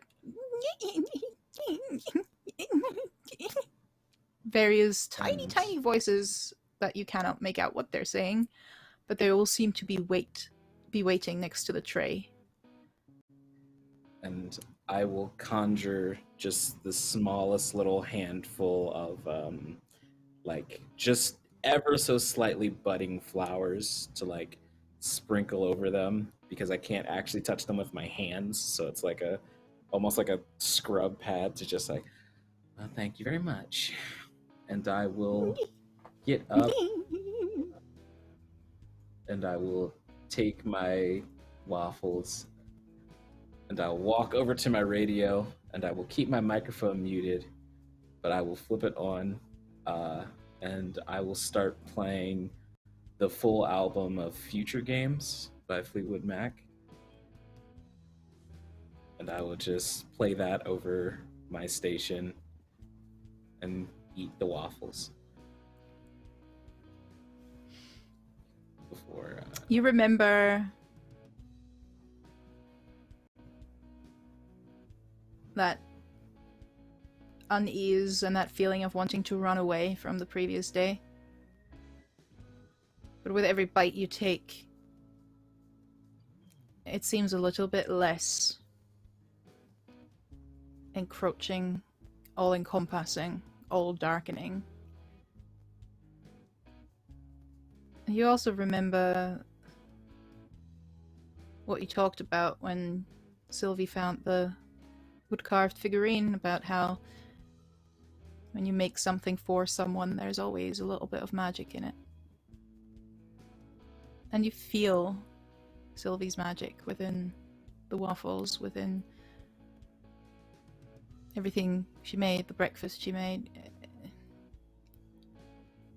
various tiny voices that you cannot make out what they're saying, but they all seem to be waiting next to the tray. And I will conjure just the smallest little handful of like just ever so slightly budding flowers to like sprinkle over them, because I can't actually touch them with my hands, so it's like almost like a scrub pad to just like, oh, thank you very much. And I will get up and I will take my waffles and I'll walk over to my radio and I will keep my microphone muted, but I will flip it on and I will start playing the full album of Future Games by Fleetwood Mac. And I will just play that over my station and eat the waffles. Before you remember that unease and that feeling of wanting to run away from the previous day. But with every bite you take, it seems a little bit less encroaching, all-encompassing, all-darkening. You also remember what you talked about when Sylvie found the wood-carved figurine, about how when you make something for someone, there's always a little bit of magic in it. And you feel Sylvie's magic within the waffles, within everything she made, the breakfast she made.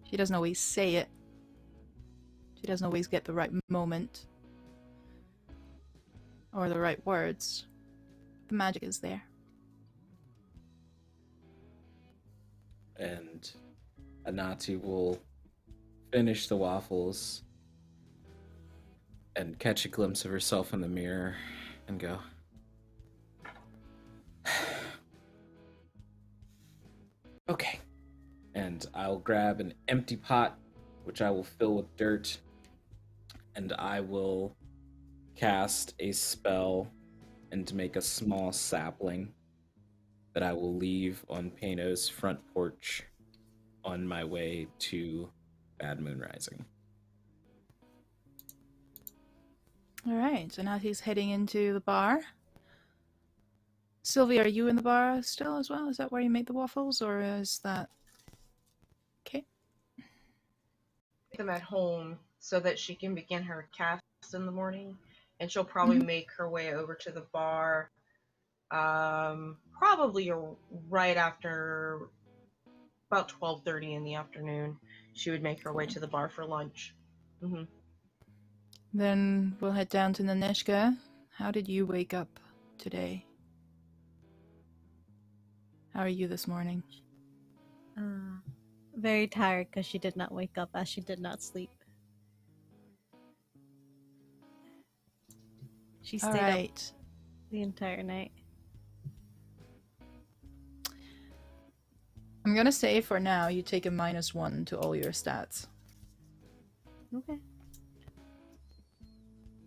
She doesn't always say it. She doesn't always get the right moment or the right words. The magic is there. And Anati will finish the waffles and catch a glimpse of herself in the mirror and go, okay. And I'll grab an empty pot, which I will fill with dirt, and I will cast a spell and make a small sapling that I will leave on Pano's front porch on my way to Bad Moon Rising. Alright, so now he's heading into the bar. Sylvie, are you in the bar still as well? Is that where you make the waffles, or is that... Okay. Them at home so that she can begin her cast in the morning, and she'll probably make her way over to the bar probably right after about 12:30 in the afternoon. She would make her way to the bar for lunch. Then we'll head down to Naneshka. How did you wake up today? How are you this morning? Very tired because she did not wake up, as she did not sleep. She stayed up the entire night. I'm gonna say for now you take a -1 to all your stats. Okay.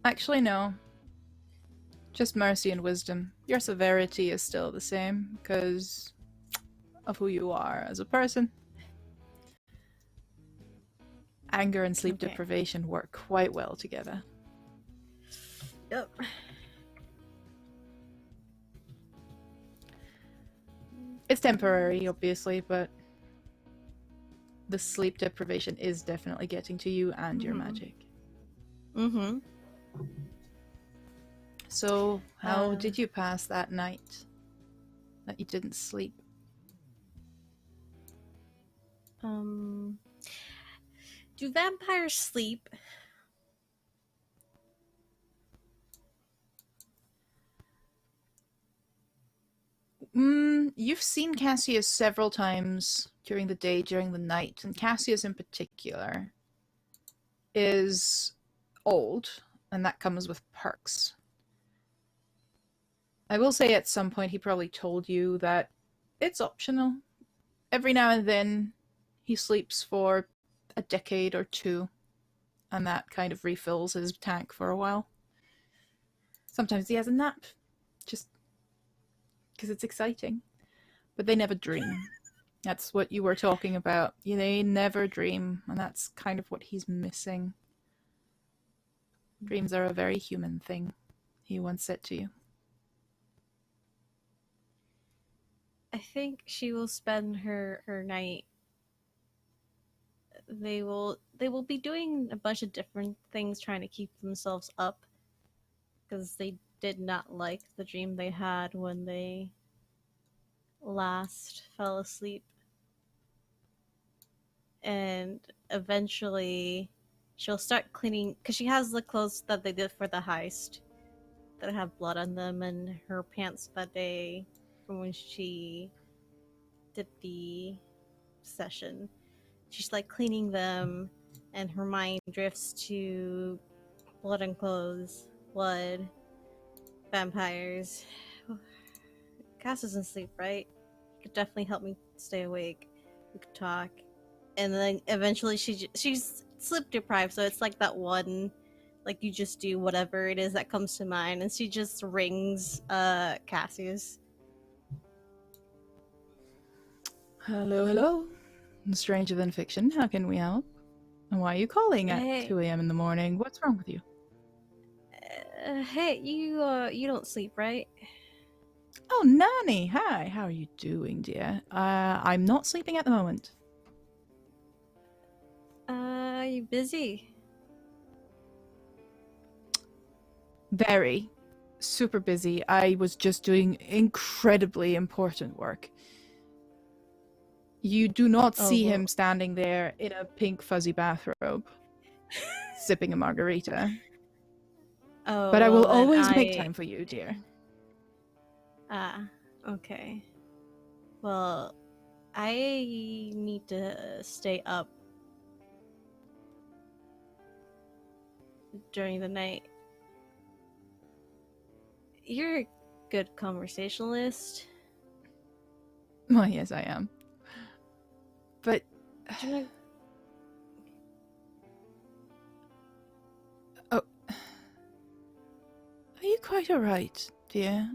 Actually, no. Just mercy and wisdom. Your severity is still the same because of who you are as a person. Anger and sleep deprivation work quite well together. Yep. It's temporary, obviously, but the sleep deprivation is definitely getting to you and your magic. So, how did you pass that night that you didn't sleep? Do vampires sleep? You've seen Cassius several times during the day, during the night, and Cassius in particular is old, and that comes with perks. I will say at some point he probably told you that it's optional. Every now and then he sleeps for a decade or two, and that kind of refills his tank for a while. Sometimes he has a nap, just because it's exciting. But they never dream. That's what you were talking about. They never dream, and that's kind of what he's missing. Dreams are a very human thing, he once said to you. I think she will spend her night. They will be doing a bunch of different things, trying to keep themselves up, because they did not like the dream they had when they last fell asleep. And eventually she'll start cleaning, because she has the clothes that they did for the heist that have blood on them, and her pants that day from when she did the session. She's like cleaning them, and her mind drifts to blood and clothes, blood, vampires. Cass doesn't sleep, right? He could definitely help me stay awake. We could talk. And then eventually she's sleep deprived, so it's like that one, like you just do whatever it is that comes to mind, and she just rings Cassius. Hello, hello. Stranger than fiction, how can we help? And why are you calling at Hey. 2 a.m. in the morning? What's wrong with you? Hey, you don't sleep, right? Oh, Nanny! Hi, how are you doing, dear? I'm not sleeping at the moment. You busy? Very. Super busy. I was just doing incredibly important work. You do not Oh, see well. him standing there in a pink fuzzy bathrobe, sipping a margarita. Oh, But I will well, then always make time for you, dear. Ah, okay. Well, I need to stay up during the night. You're a good conversationalist. Well, yes, I am. But Do you wanna- oh, are you quite alright, dear?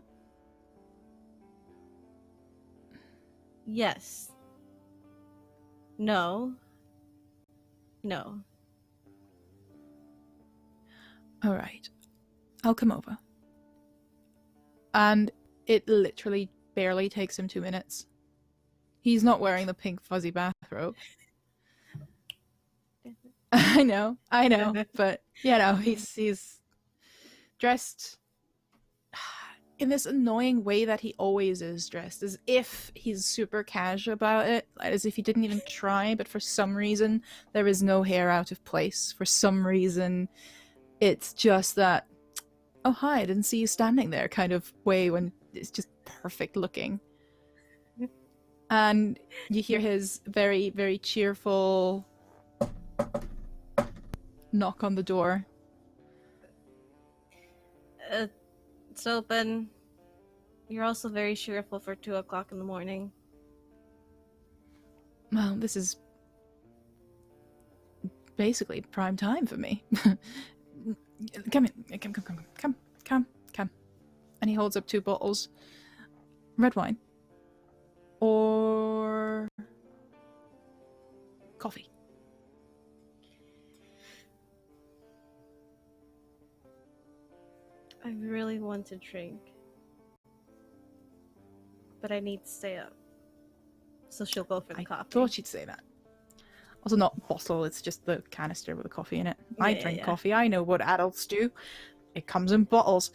Yes. No. No. Alright. I'll come over. And it literally barely takes him 2 minutes. He's not wearing the pink fuzzy bathrobe. I know, but he's dressed in this annoying way that he always is dressed, as if he's super casual about it, as if he didn't even try, but for some reason there is no hair out of place. For some reason it's just that, oh hi, I didn't see you standing there kind of way, when it's just perfect looking. And you hear his very, very cheerful knock on the door. It's open. You're also very cheerful for 2 o'clock in the morning. Well, this is basically prime time for me. Come in. Come. And he holds up 2 bottles. Red wine. Or coffee. I really want to drink, but I need to stay up. So she'll go for the coffee. I thought you'd say that. Also, not bottle, it's just the canister with the coffee in it. I drink coffee, I know what adults do. It comes in bottles.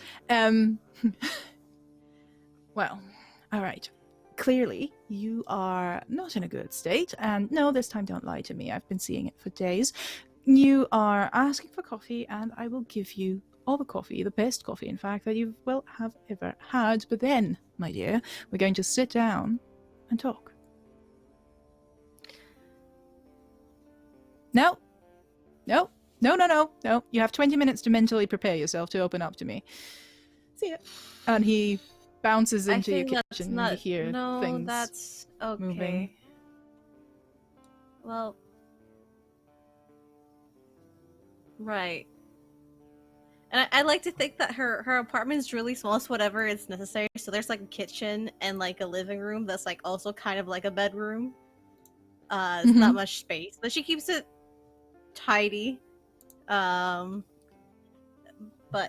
Well, alright. Clearly, you are not in a good state, and no, this time don't lie to me, I've been seeing it for days. You are asking for coffee, and I will give you all the coffee, the best coffee, in fact, that you will have ever had. But then, my dear, we're going to sit down and talk. No. You have 20 minutes to mentally prepare yourself to open up to me. See ya. And he bounces into your kitchen and you hear things that's okay. moving. Well, right. And I like to think that her apartment is really small, so whatever is necessary. So there's like a kitchen and like a living room that's like also kind of like a bedroom. It's not much space, but she keeps it tidy. But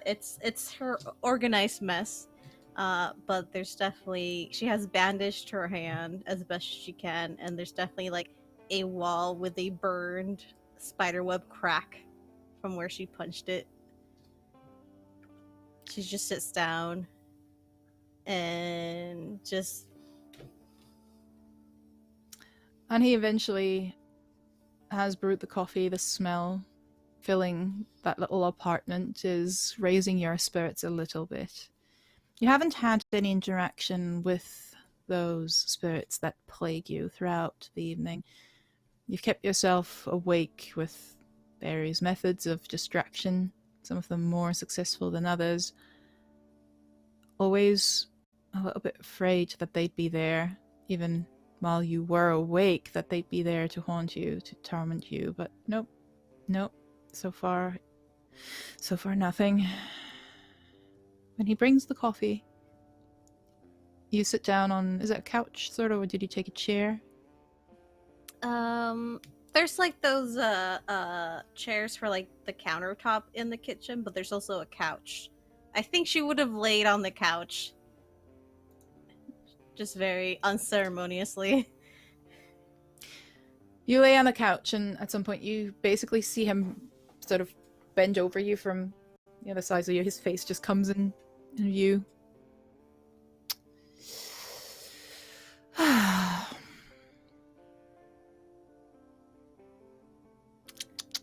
it's her organized mess. But there's definitely, she has bandaged her hand as best she can, and there's definitely like a wall with a burned spiderweb crack from where she punched it. She just sits down and just... And he eventually has brewed the coffee. The smell filling that little apartment is raising your spirits a little bit. You haven't had any interaction with those spirits that plague you throughout the evening. You've kept yourself awake with various methods of distraction, some of them more successful than others. Always a little bit afraid that they'd be there, even while you were awake, that they'd be there to haunt you, to torment you, but nope. Nope. So far nothing. When he brings the coffee, you sit down on, is it a couch sort of, or did you take a chair? There's like those chairs for like the countertop in the kitchen, but there's also a couch. I think she would have laid on the couch. Just very unceremoniously. You lay on the couch, and at some point you basically see him sort of bend over you from the other side, so his face just comes in view. I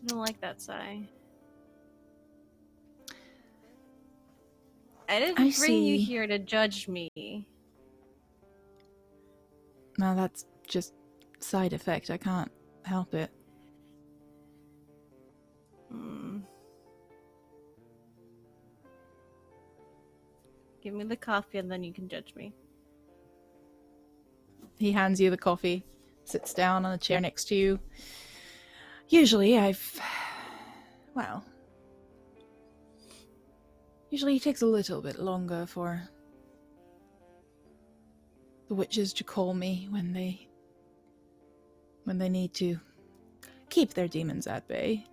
don't like that sigh. I didn't bring you here to judge me. No, that's just side effect. I can't help it. Give me the coffee and then you can judge me. He hands you the coffee, sits down on a chair next to you. Usually it takes a little bit longer for the witches to call me when they need to keep their demons at bay.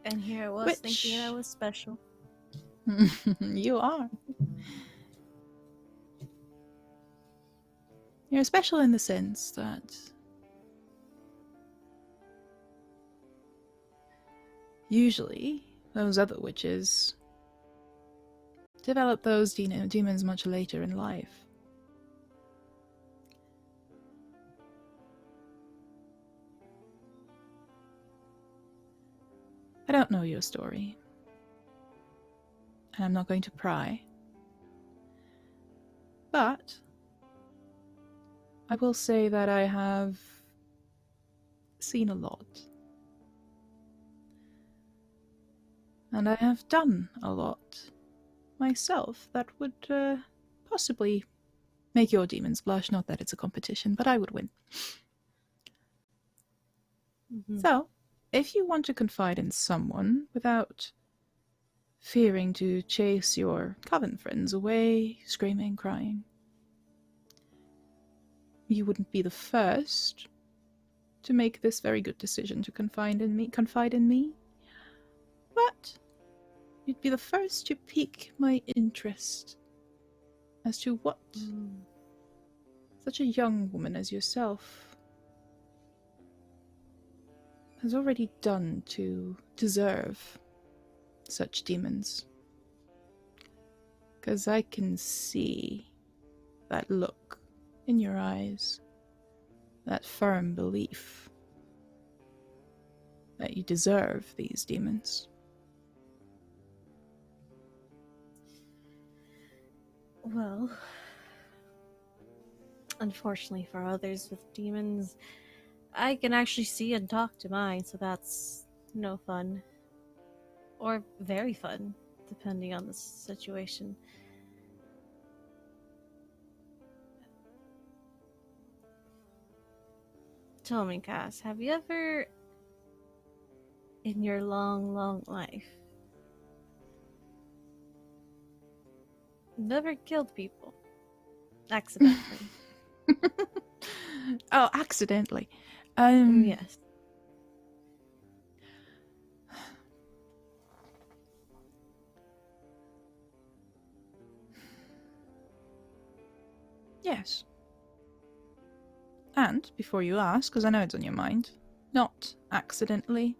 And here I was thinking I was special. You are. You're special in the sense that usually those other witches develop those demons much later in life. I don't know your story, and I'm not going to pry, but I will say that I have seen a lot, and I have done a lot myself that would possibly make your demons blush. Not that it's a competition, but I would win. Mm-hmm. So, if you want to confide in someone without fearing to chase your coven friends away, screaming, crying, you wouldn't be the first to make this very good decision to confide in me, but you'd be the first to pique my interest as to what such a young woman as yourself has already done to deserve such demons. Because I can see that look in your eyes, that firm belief that you deserve these demons. Well, unfortunately for others with demons, I can actually see and talk to mine, so that's no fun. Or very fun, depending on the situation. Tell me, Cass, have you ever, in your long, long life, never killed people? Accidentally. Oh, accidentally. Yes. Yes. And, before you ask, because I know it's on your mind, not accidentally.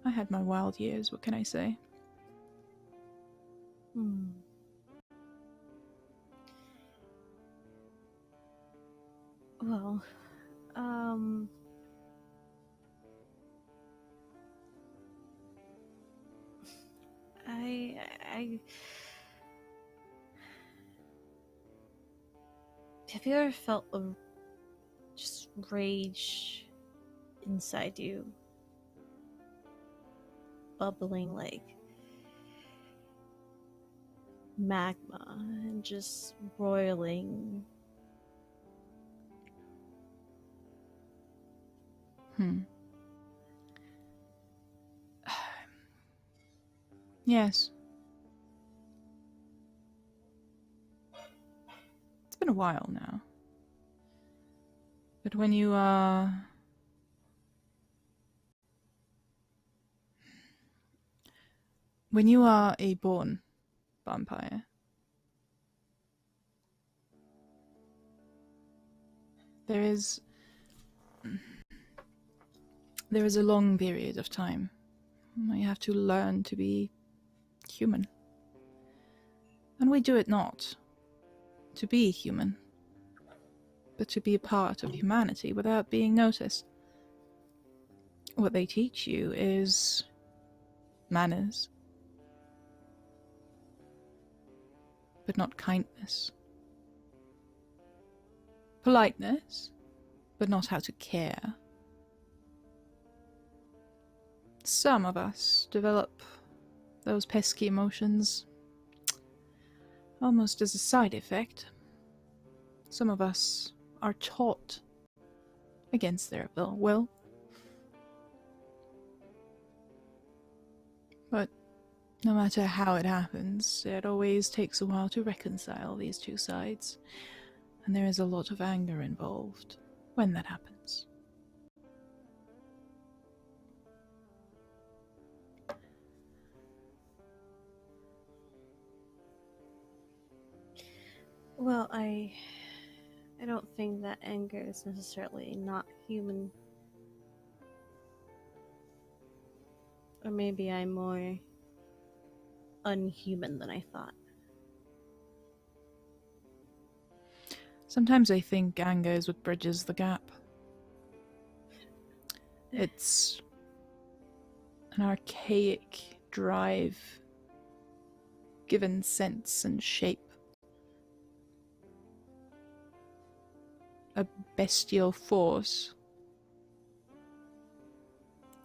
I had my wild years, what can I say? Well, I have you ever felt a just rage inside you, bubbling like magma and just roiling Hmm. Yes. It's been a while now. But when you are... When you are a born vampire, there is a long period of time where you have to learn to be human. And we do it not to be human, but to be a part of humanity without being noticed. What they teach you is manners, but not kindness. Politeness, but not how to care. Some of us develop those pesky emotions almost as a side effect. Some of us are taught against their will. But no matter how it happens, it always takes a while to reconcile these two sides, and there is a lot of anger involved when that happens. Well, I don't think that anger is necessarily not human. Or maybe I'm more unhuman than I thought. Sometimes I think anger is what bridges the gap. It's an archaic drive given sense and shape. A bestial force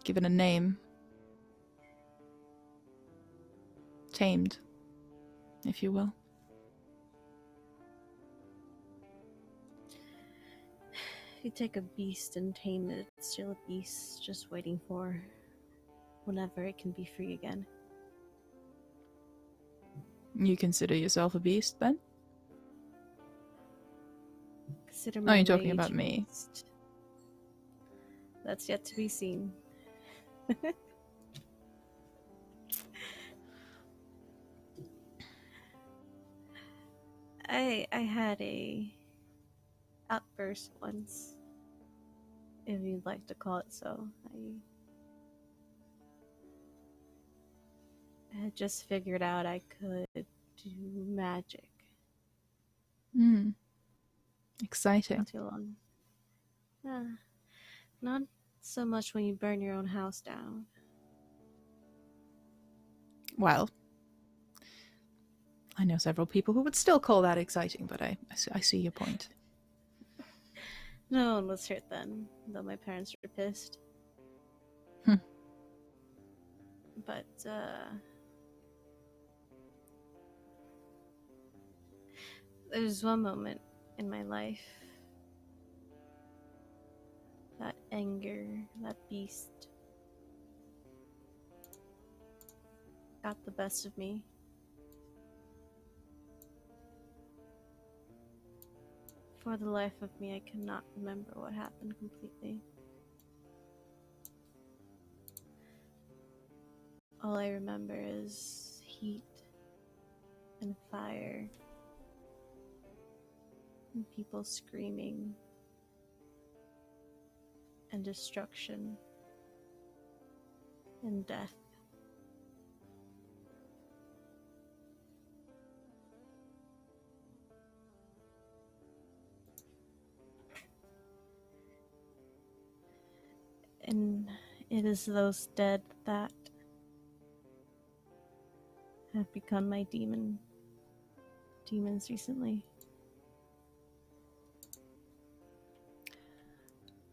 given a name. Tamed, if you will. If you take a beast and tame it, it's still a beast, just waiting for whenever it can be free again. You consider yourself a beast, then? Consider Oh, my you're talking rage about me. beast. That's yet to be seen. I had a outburst once, if you'd like to call it so. I had just figured out I could do magic. Exciting. Not too long. Not so much when you burn your own house down. Well, I know several people who would still call that exciting, but I see your point. No one was hurt then, though my parents were pissed. But, there's one moment in my life that anger, that beast, got the best of me. For the life of me, I cannot remember what happened completely. All I remember is heat and fire and people screaming and destruction and death. And it is those dead that have become my demons recently.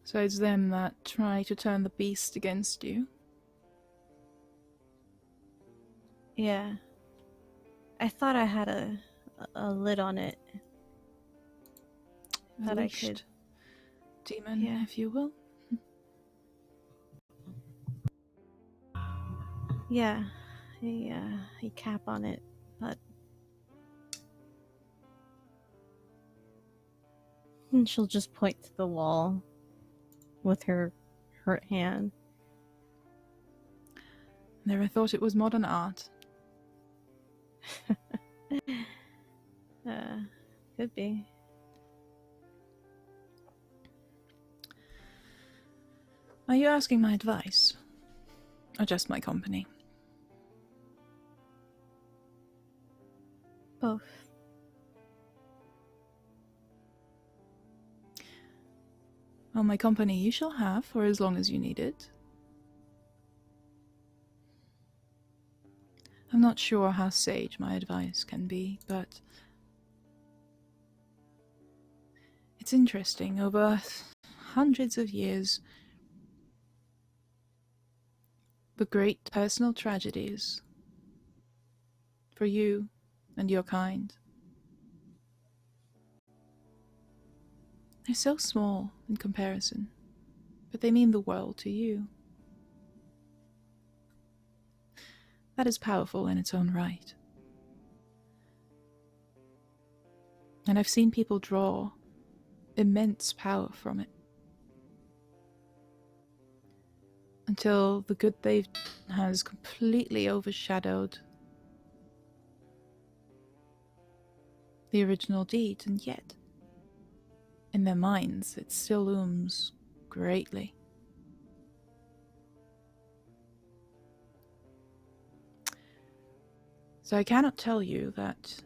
So it's them that try to turn the beast against you. Yeah. I thought I had a lid on it. That I could. Demon, Yeah. if you will. Yeah, a cap on it, but and she'll just point to the wall with her hurt hand. Never thought it was modern art. Could be. Are you asking my advice? Or just my company? Both. Well, my company you shall have for as long as you need it. I'm not sure how sage my advice can be, but it's interesting. Over hundreds of years, the great personal tragedies for you and your kind, they're so small in comparison, but they mean the world to you. That is powerful in its own right. And I've seen people draw immense power from it, until the good they've done has completely overshadowed the original deed, and yet, in their minds, it still looms greatly. So I cannot tell you that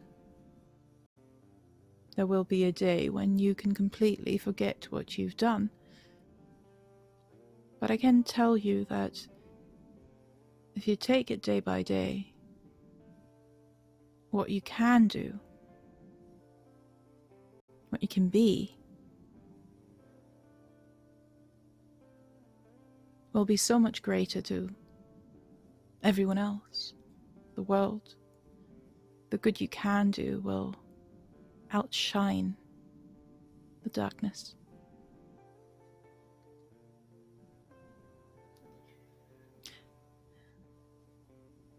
there will be a day when you can completely forget what you've done. But I can tell you that if you take it day by day, what you can do, what you can be, will be so much greater to everyone else, the world. The good you can do will outshine the darkness.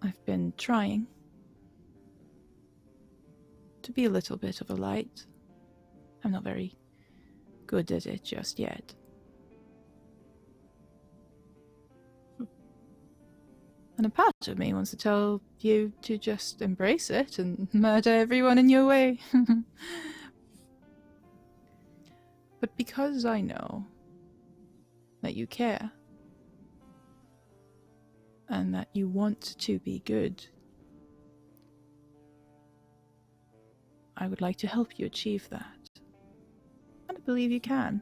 I've been trying to be a little bit of a light. I'm not very good at it just yet. And a part of me wants to tell you to just embrace it and murder everyone in your way. But because I know that you care, and that you want to be good, I would like to help you achieve that. And I believe you can.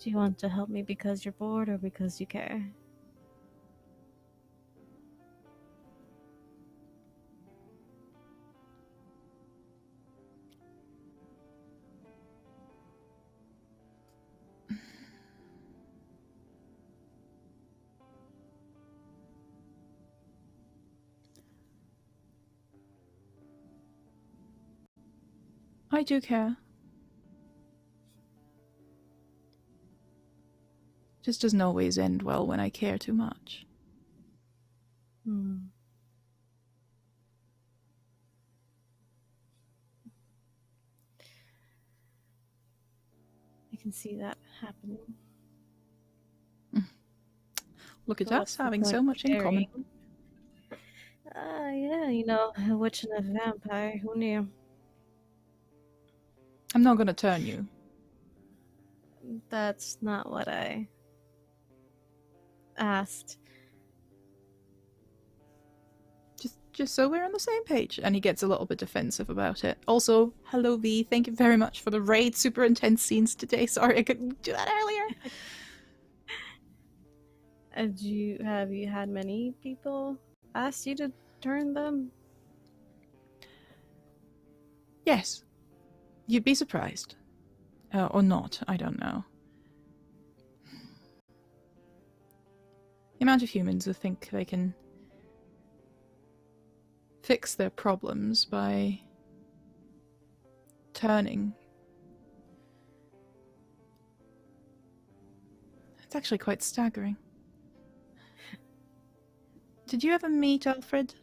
Do you want to help me because you're bored or because you care? I do care. Just doesn't always end well when I care too much. I can see that happening. Look at So us what's the having point so of much in common. sharing? Yeah, you know, a witch and a vampire. Who knew? I'm not gonna turn you. That's not what I asked. Just so we're on the same page. And he gets a little bit defensive about it. Also, hello V, thank you very much for the raid. Super intense scenes today. Sorry I couldn't do that earlier. Have you had many people ask you to turn them? Yes. You'd be surprised. Or not, I don't know. The amount of humans who think they can fix their problems by turning It's actually quite staggering. Did you ever meet Alfred?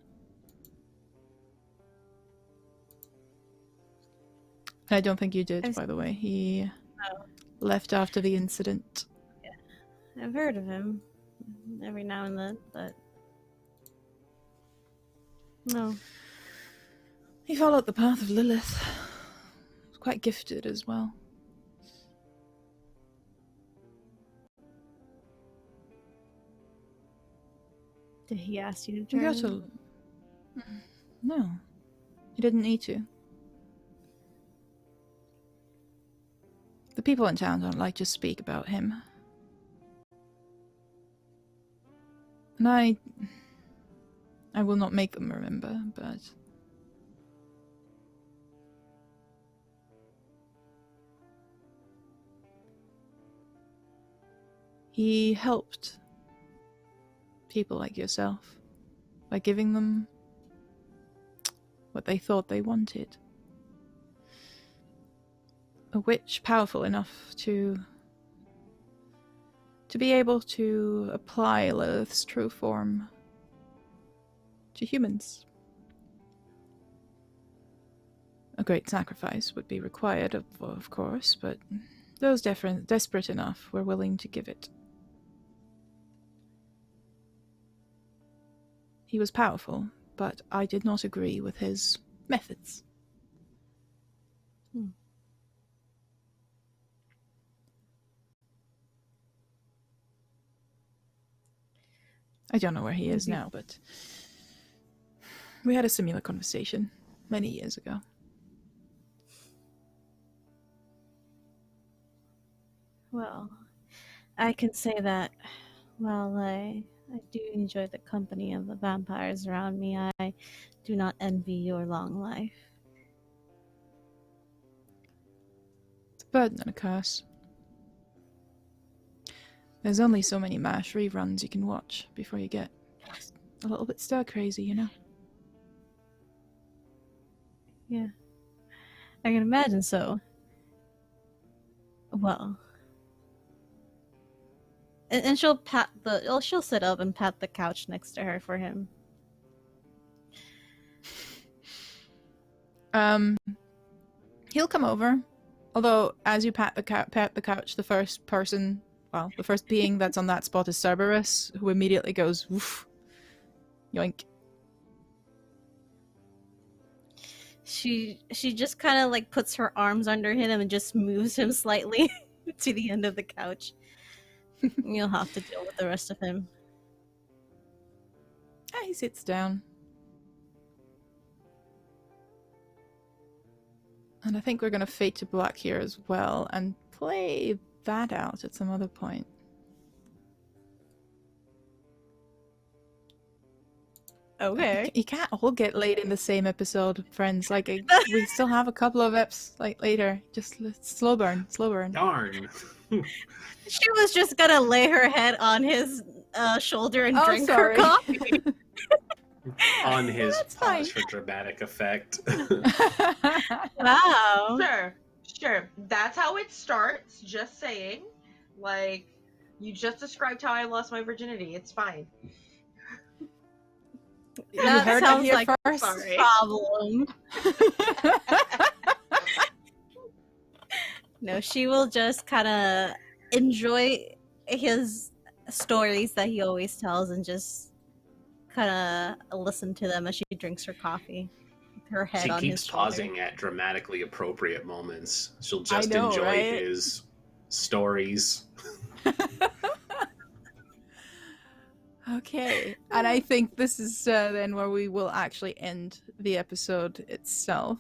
I don't think you did, by the way. He left after the incident. I've heard of him every now and then, but no. He followed the path of Lilith. He was quite gifted as well. Did he ask you to You join got him? to... No. He didn't need to. The people in town don't like to speak about him. And I will not make them remember, but... He helped people like yourself by giving them what they thought they wanted. A witch powerful enough to be able to apply Lilith's true form to humans. A great sacrifice would be required, of course, but those desperate enough were willing to give it. He was powerful, but I did not agree with his methods. I don't know where he is now, but we had a similar conversation many years ago. Well, I can say that while I do enjoy the company of the vampires around me, I do not envy your long life. It's a burden and a curse. There's only so many MASH reruns you can watch before you get a little bit stir crazy, you know? Yeah. I can imagine so. Well. And she'll she'll sit up and pat the couch next to her for him. He'll come over. Although, as you pat the couch, the first being that's on that spot is Cerberus, who immediately goes, woof, yoink. She just kind of like puts her arms under him and just moves him slightly to the end of the couch. You'll have to deal with the rest of him. He sits down. And I think we're going to fade to black here as well and play that out at some other point. Okay. You can't all get laid in the same episode, friends. Like, we still have a couple of eps later. Just slow burn. Darn. She was just gonna lay her head on his shoulder and drink her coffee. On his That's paws fine. for dramatic effect. Wow. Sure. That's how it starts. Just saying. Like, you just described how I lost my virginity. It's fine. You heard it here like first. Sorry. problem. No, she will just kind of enjoy his stories that he always tells and just kind of listen to them as she drinks her coffee. With her head She on keeps his shoulder. pausing at dramatically appropriate moments. She'll just know, enjoy right? his stories. Okay, and I think this is then where we will actually end the episode itself,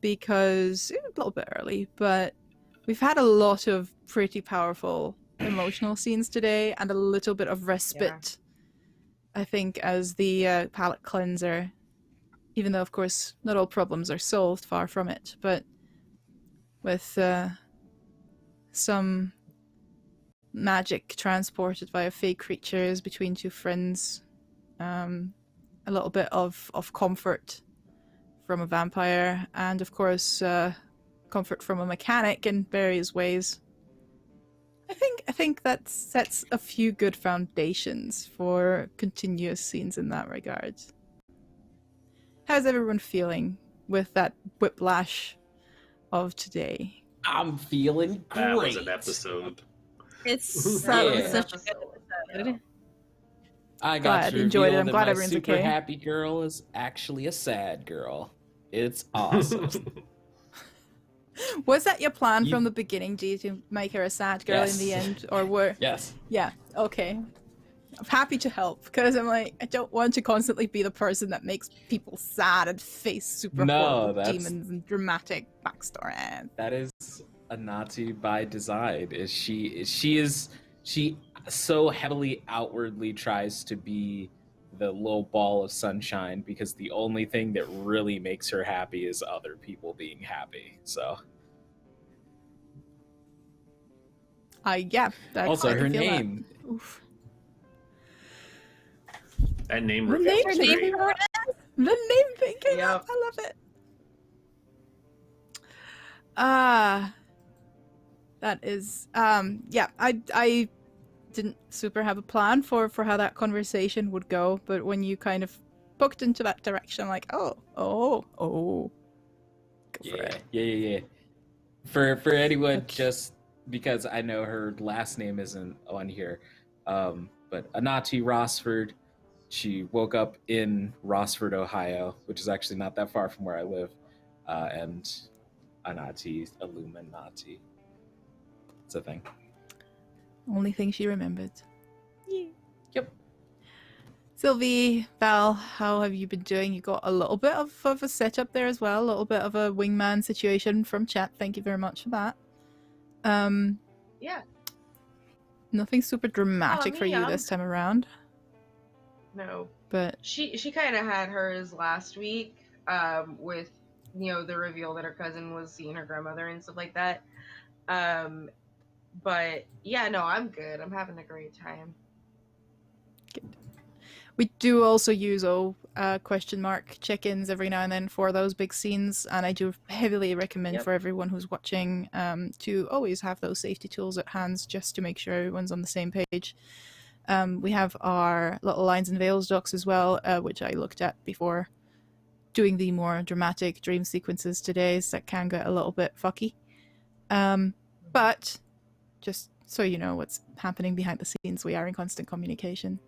because a little bit early, but we've had a lot of pretty powerful emotional scenes today and a little bit of respite, I think, as the palate cleanser, even though, of course, not all problems are solved, far from it, but with some magic transported via fake creatures between two friends, a little bit of comfort from a vampire, and of course comfort from a mechanic in various ways. I think that sets a few good foundations for continuous scenes in that regard. How's everyone feeling with that whiplash of today? I'm feeling great. That was an episode. It's That was Yeah. an such a episode. good episode. I got Glad to you enjoyed it. reveal I'm that glad my everyone's super okay. happy girl is actually a sad girl. It's awesome. Was that your plan You- from the beginning, G, to make her a sad girl in the Yes. end? Or were... Yes. Yeah, okay. I'm happy to help, because I'm like, I don't want to constantly be the person that makes people sad and face super No, horrible that's- demons and dramatic backstory. That is Anati by design. She so heavily outwardly tries to be the little ball of sunshine because the only thing that really makes her happy is other people being happy. So Yeah. also I can her feel that. name. Oof. That name The reveal name- was the great. name- The name thing came Yep. up. I love it. That is yeah, I didn't super have a plan for how that conversation would go, but when you kind of booked into that direction, I'm like, oh. Go for it. Yeah. For anyone, just because I know her last name isn't on here, but Anati Rossford, she woke up in Rossford, Ohio, which is actually not that far from where I live, and Anati Illuminati. It's a thing. Only thing she remembered. Yep. Sylvie, Val, how have you been doing? You got a little bit of a setup there as well, a little bit of a wingman situation from chat. Thank you very much for that. Yeah. Nothing super dramatic for you yeah. this time around, No. but She kind of had hers last week, with the reveal that her cousin was seeing her grandmother and stuff like that. But yeah, no, I'm good. I'm having a great time. we do also use question mark check-ins every now and then for those big scenes, and I do heavily recommend Yep. for everyone who's watching to always have those safety tools at hand just to make sure everyone's on the same page. We have our little lines and veils docs as well, which I looked at before doing the more dramatic dream sequences today, so that can get a little bit fucky. But just so you know what's happening behind the scenes, we are in constant communication.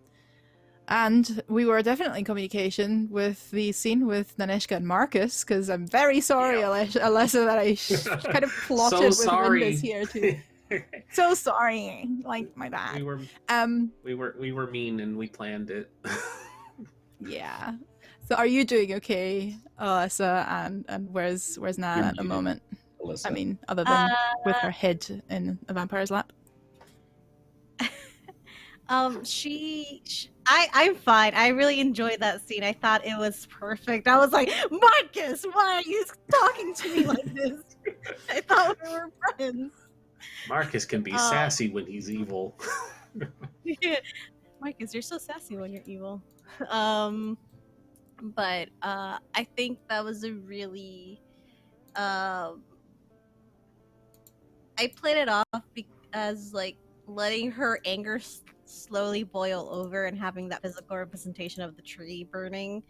And we were definitely in communication with the scene with Naneshka and Marcus, because I'm very sorry, Yeah. Alessa, that I kind of plotted So with sorry. Windows here too. So sorry, like my bad. we were mean and we planned it. Yeah. So are you doing okay, Alessa, and where's Nan You're at the muted, moment? Alyssa. I mean, other than with her head in a vampire's lap. I'm fine. I really enjoyed that scene. I thought it was perfect. I was like, Marcus, why are you talking to me like this? I thought we were friends. Marcus can be sassy when he's evil. Marcus, you're so sassy when you're evil. But I think that was a really I played it off as like letting her anger slowly boil over and having that physical representation of the tree burning.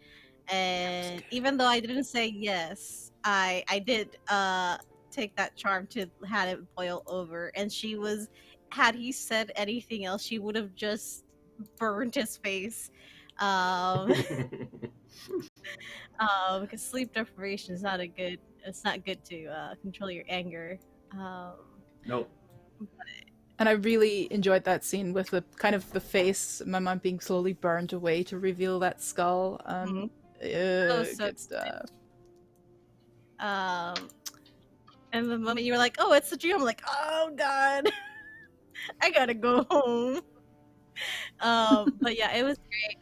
And even though I didn't say yes, I did take that charm to had it boil over. And she was, had he said anything else, she would have just burned his face. Because sleep deprivation is not it's not good to control your anger. Nope. And I really enjoyed that scene with the kind of the face, my mom being slowly burned away to reveal that skull. So Good stuff. And the moment you were like, "Oh, it's a dream," I'm like, "Oh God, I gotta go home." But yeah, it was great.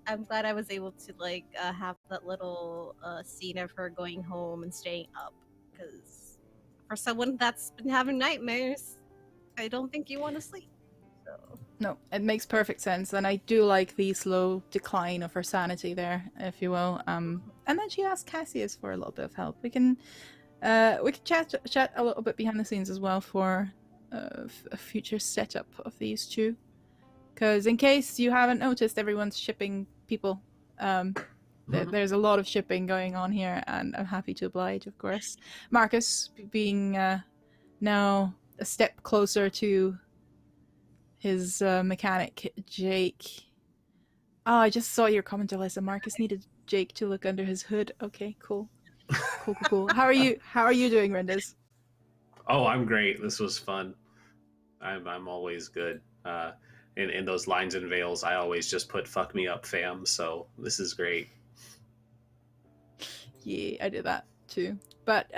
I'm glad I was able to like have that little scene of her going home and staying up, because for someone that's been having nightmares, I don't think you want to sleep. So No, it makes perfect sense, and I do like the slow decline of her sanity there, if you will. And then she asked Cassius for a little bit of help. We can chat a little bit behind the scenes as well for a future setup of these two. Because in case you haven't noticed, everyone's shipping people. There's a lot of shipping going on here, and I'm happy to oblige, of course. Marcus being now a step closer to his mechanic, Jake. Oh, I just saw your comment, Alyssa. Marcus needed Jake to look under his hood. Okay, cool. Cool. How are you? How are you doing, Rendez? Oh, I'm great. This was fun. I'm always good. In those lines and veils, I always just put "fuck me up, fam." So this is great. Yeah, I did that too. But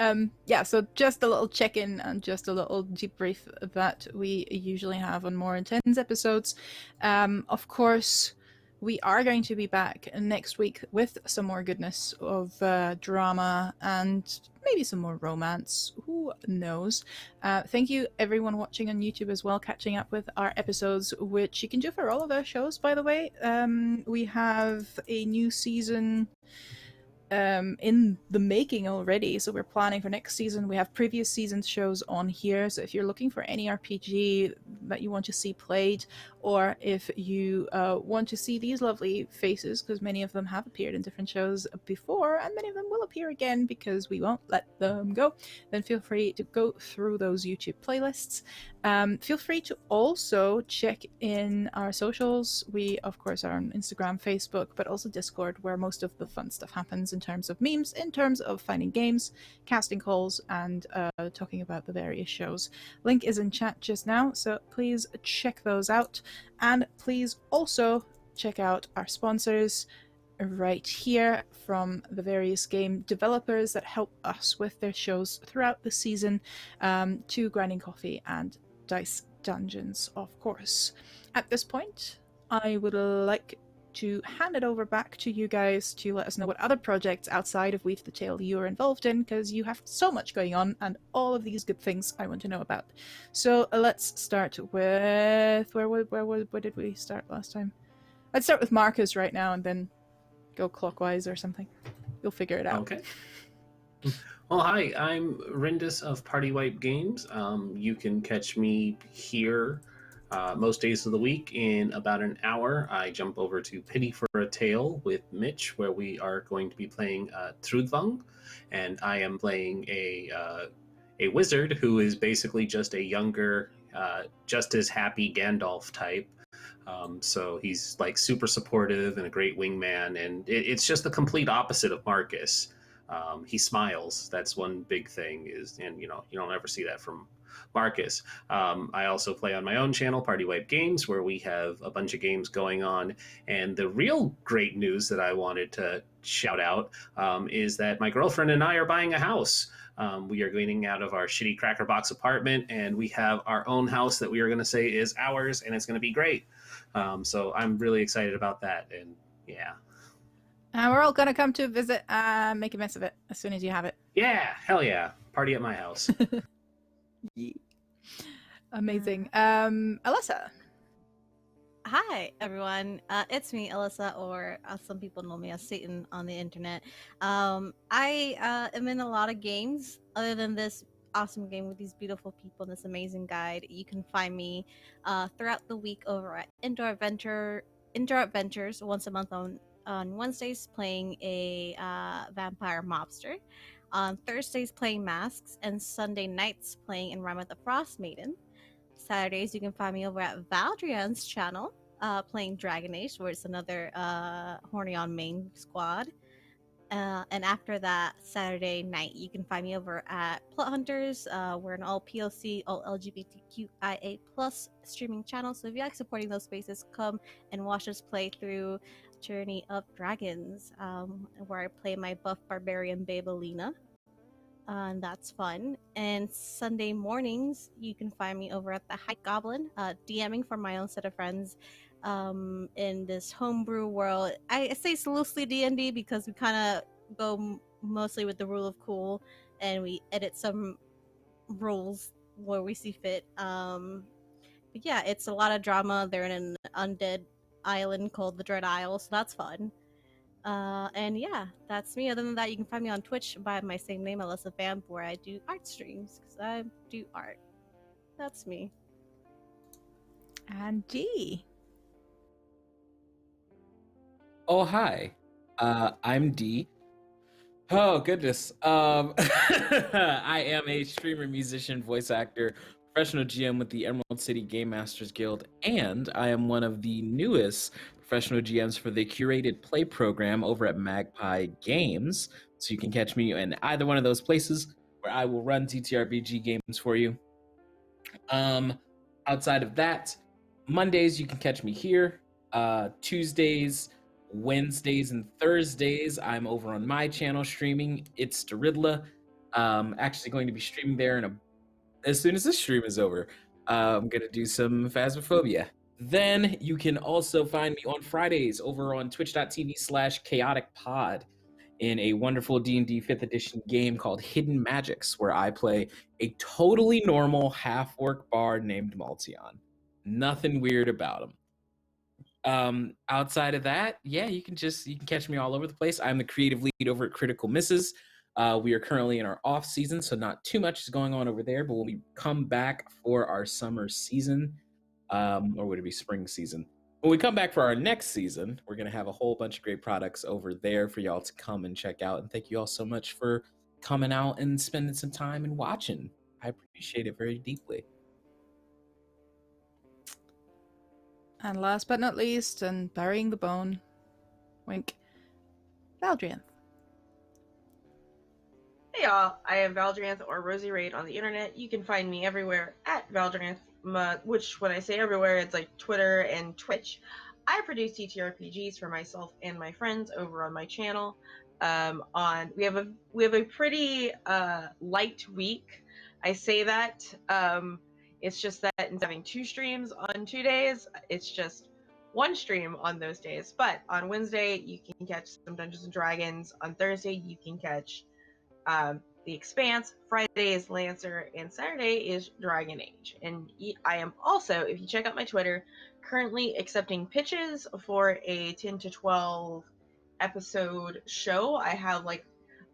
yeah, so just a little check-in and just a little debrief that we usually have on more intense episodes. Of course, we are going to be back next week with some more goodness of drama and maybe some more romance. Who knows? Thank you everyone watching on YouTube as well, catching up with our episodes, which you can do for all of our shows, by the way. We have a new season in the making already, so we're planning for next season. We have previous season shows on here, so if you're looking for any RPG that you want to see played, or if you want to see these lovely faces, because many of them have appeared in different shows before and many of them will appear again because we won't let them go, then feel free to go through those YouTube playlists. Feel free to also check in our socials. We of course are on Instagram, Facebook, but also Discord, where most of the fun stuff happens in terms of memes, in terms of finding games, casting calls, and talking about the various shows. Link is in chat just now, so please check those out. And please also check out our sponsors right here from the various game developers that help us with their shows throughout the season, to Grinding Coffee and Dice Dungeons, of course. At this point, I would like to hand it over back to you guys to let us know what other projects outside of Weave the Tale you are involved in, because you have so much going on and all of these good things I want to know about. So let's start with where did we start last time? Let's start with Marcus right now and then go clockwise or something. You'll figure it out. Okay. Well, hi, I'm Rendis of Party Wipe Games. You can catch me here most days of the week. In about an hour, I jump over to Pity for a Tale with Mitch, where we are going to be playing Trudvang, and I am playing a wizard who is basically just a younger, just as happy Gandalf type. So he's like super supportive and a great wingman, and it's just the complete opposite of Marcus. He smiles. That's one big thing and you don't ever see that from Marcus. I also play on my own channel, Party Wipe Games, where we have a bunch of games going on. And the real great news that I wanted to shout out is that my girlfriend and I are buying a house. We are getting out of our shitty cracker box apartment, and we have our own house that we are going to say is ours, and it's going to be great. So I'm really excited about that. And yeah. We're all going to come to visit and make a mess of it as soon as you have it. Yeah, hell yeah. Party at my house. Yeah. Amazing. Alyssa. Hi, everyone. It's me, Alyssa, or some people know me as Satan on the internet. I am in a lot of games other than this awesome game with these beautiful people and this amazing guide. You can find me throughout the week over at Indoor Adventures once a month on Wednesdays playing a vampire mobster, on Thursdays playing masks, and Sunday nights playing in Rime with the Frost Maiden. Saturdays you can find me over at Valdrian's channel playing Dragon Age, where it's another Horny on Main squad. And after that Saturday night you can find me over at Plot Hunters. We're an all POC, all LGBTQIA plus streaming channel, so if you like supporting those spaces, come and watch us play through Journey of Dragons, where I play my buff barbarian babe Alina. And that's fun. And Sunday mornings you can find me over at the High Goblin, DMing for my own set of friends in this homebrew world. I say it's loosely D&D because we kind of go mostly with the rule of cool, and we edit some rules where we see fit. But yeah, it's a lot of drama. They're in an undead island called the Dread Isle, so that's fun. And yeah, that's me. Other than that, you can find me on Twitch by my same name, Alyssa Vamp, where I do art streams because I do art. That's me. And G. Oh, hi. I'm D. Oh, goodness. I am a streamer, musician, voice actor, professional GM with the Emerald City Game Masters Guild, and I am one of the newest professional GMs for the curated play program over at Magpie Games. So you can catch me in either one of those places where I will run TTRPG games for you. Outside of that, Mondays you can catch me here. Tuesdays, Wednesdays, and Thursdays I'm over on my channel streaming. It's Doridla. Actually going to be streaming there as soon as this stream is over. I'm gonna do some Phasmophobia. Then you can also find me on Fridays over on twitch.tv/chaoticpod in a wonderful D&D 5th edition game called Hidden Magics, where I play a totally normal half-orc bard named Maltion. Nothing weird about him. Outside of that, yeah, you can catch me all over the place. I'm the creative lead over at Critical Misses. We are currently in our off season, so not too much is going on over there, but when we come back for our summer season, or would it be spring season? When we come back for our next season, we're going to have a whole bunch of great products over there for y'all to come and check out. And thank you all so much for coming out and spending some time and watching. I appreciate it very deeply. And last but not least, and burying the bone, wink, Valdrianth. Hey y'all, I am Valdrianth or Rosie Raid on the internet. You can find me everywhere at Valdrianth, which when I say everywhere, it's like Twitter and Twitch. I produce TTRPGs for myself and my friends over on my channel. We have a pretty light week. I say that. It's just that instead of having 2 streams on 2 days, it's just 1 stream on those days. But on Wednesday, you can catch some Dungeons and Dragons. On Thursday, you can catch The Expanse. Friday is Lancer, and Saturday is Dragon Age. And I am also, if you check out my Twitter, currently accepting pitches for a 10 to 12 episode show. I have like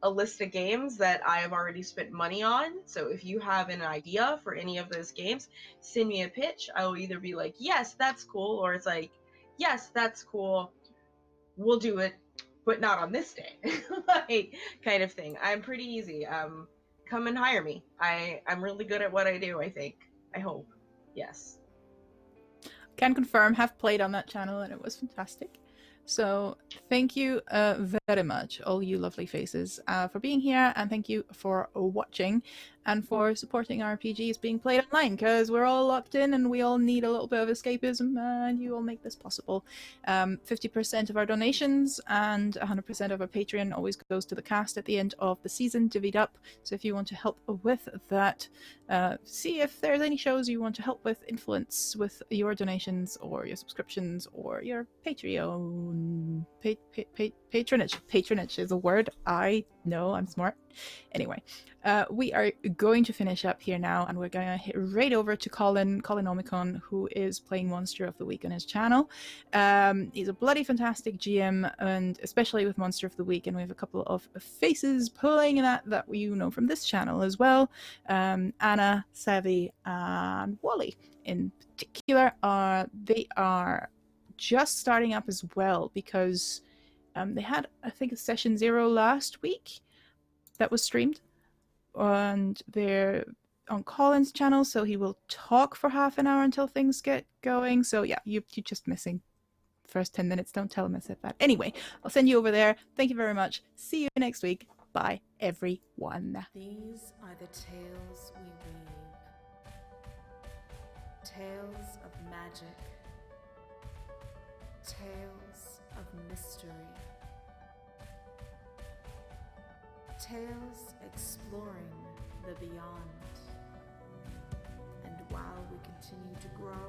a list of games that I have already spent money on. So if you have an idea for any of those games, send me a pitch. I will either be like, yes, that's cool, or it's like, yes, that's cool, we'll do it, but not on this day. Like, kind of thing. I'm pretty easy. Come and hire me. I'm really good at what I do, I think. I hope. Yes. Can confirm, have played on that channel and it was fantastic. So thank you very much, all you lovely faces, for being here, and thank you for watching and for supporting RPGs being played online, because we're all locked in and we all need a little bit of escapism, and you all make this possible. 50% of our donations and 100% of our Patreon always goes to the cast at the end of the season, divvied up. So if you want to help with that, see if there's any shows you want to help with, influence with your donations or your subscriptions or your Patreon. Patronage. Patronage is a word. I know, I'm smart. Anyway, we are going to finish up here now, and we're going to hit right over to Colin Omicron, who is playing Monster of the Week on his channel. He's a bloody fantastic GM, and especially with Monster of the Week, and we have a couple of faces playing in that you know from this channel as well. Anna, Savvy, and Wally in particular they are just starting up as well, because they had, I think, a session 0 last week that was streamed, and they're on Colin's channel, so he will talk for half an hour until things get going. So yeah, you're just missing first 10 minutes. Don't tell him I said that. Anyway, I'll send you over there. Thank you very much. See you next week. Bye, everyone. These are the tales we weave. Tales of magic. Tales of mystery. Tales exploring the beyond. And while we continue to grow,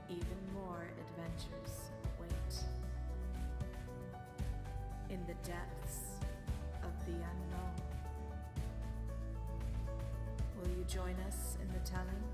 even more adventures await. In the depths of the unknown. Will you join us in the telling?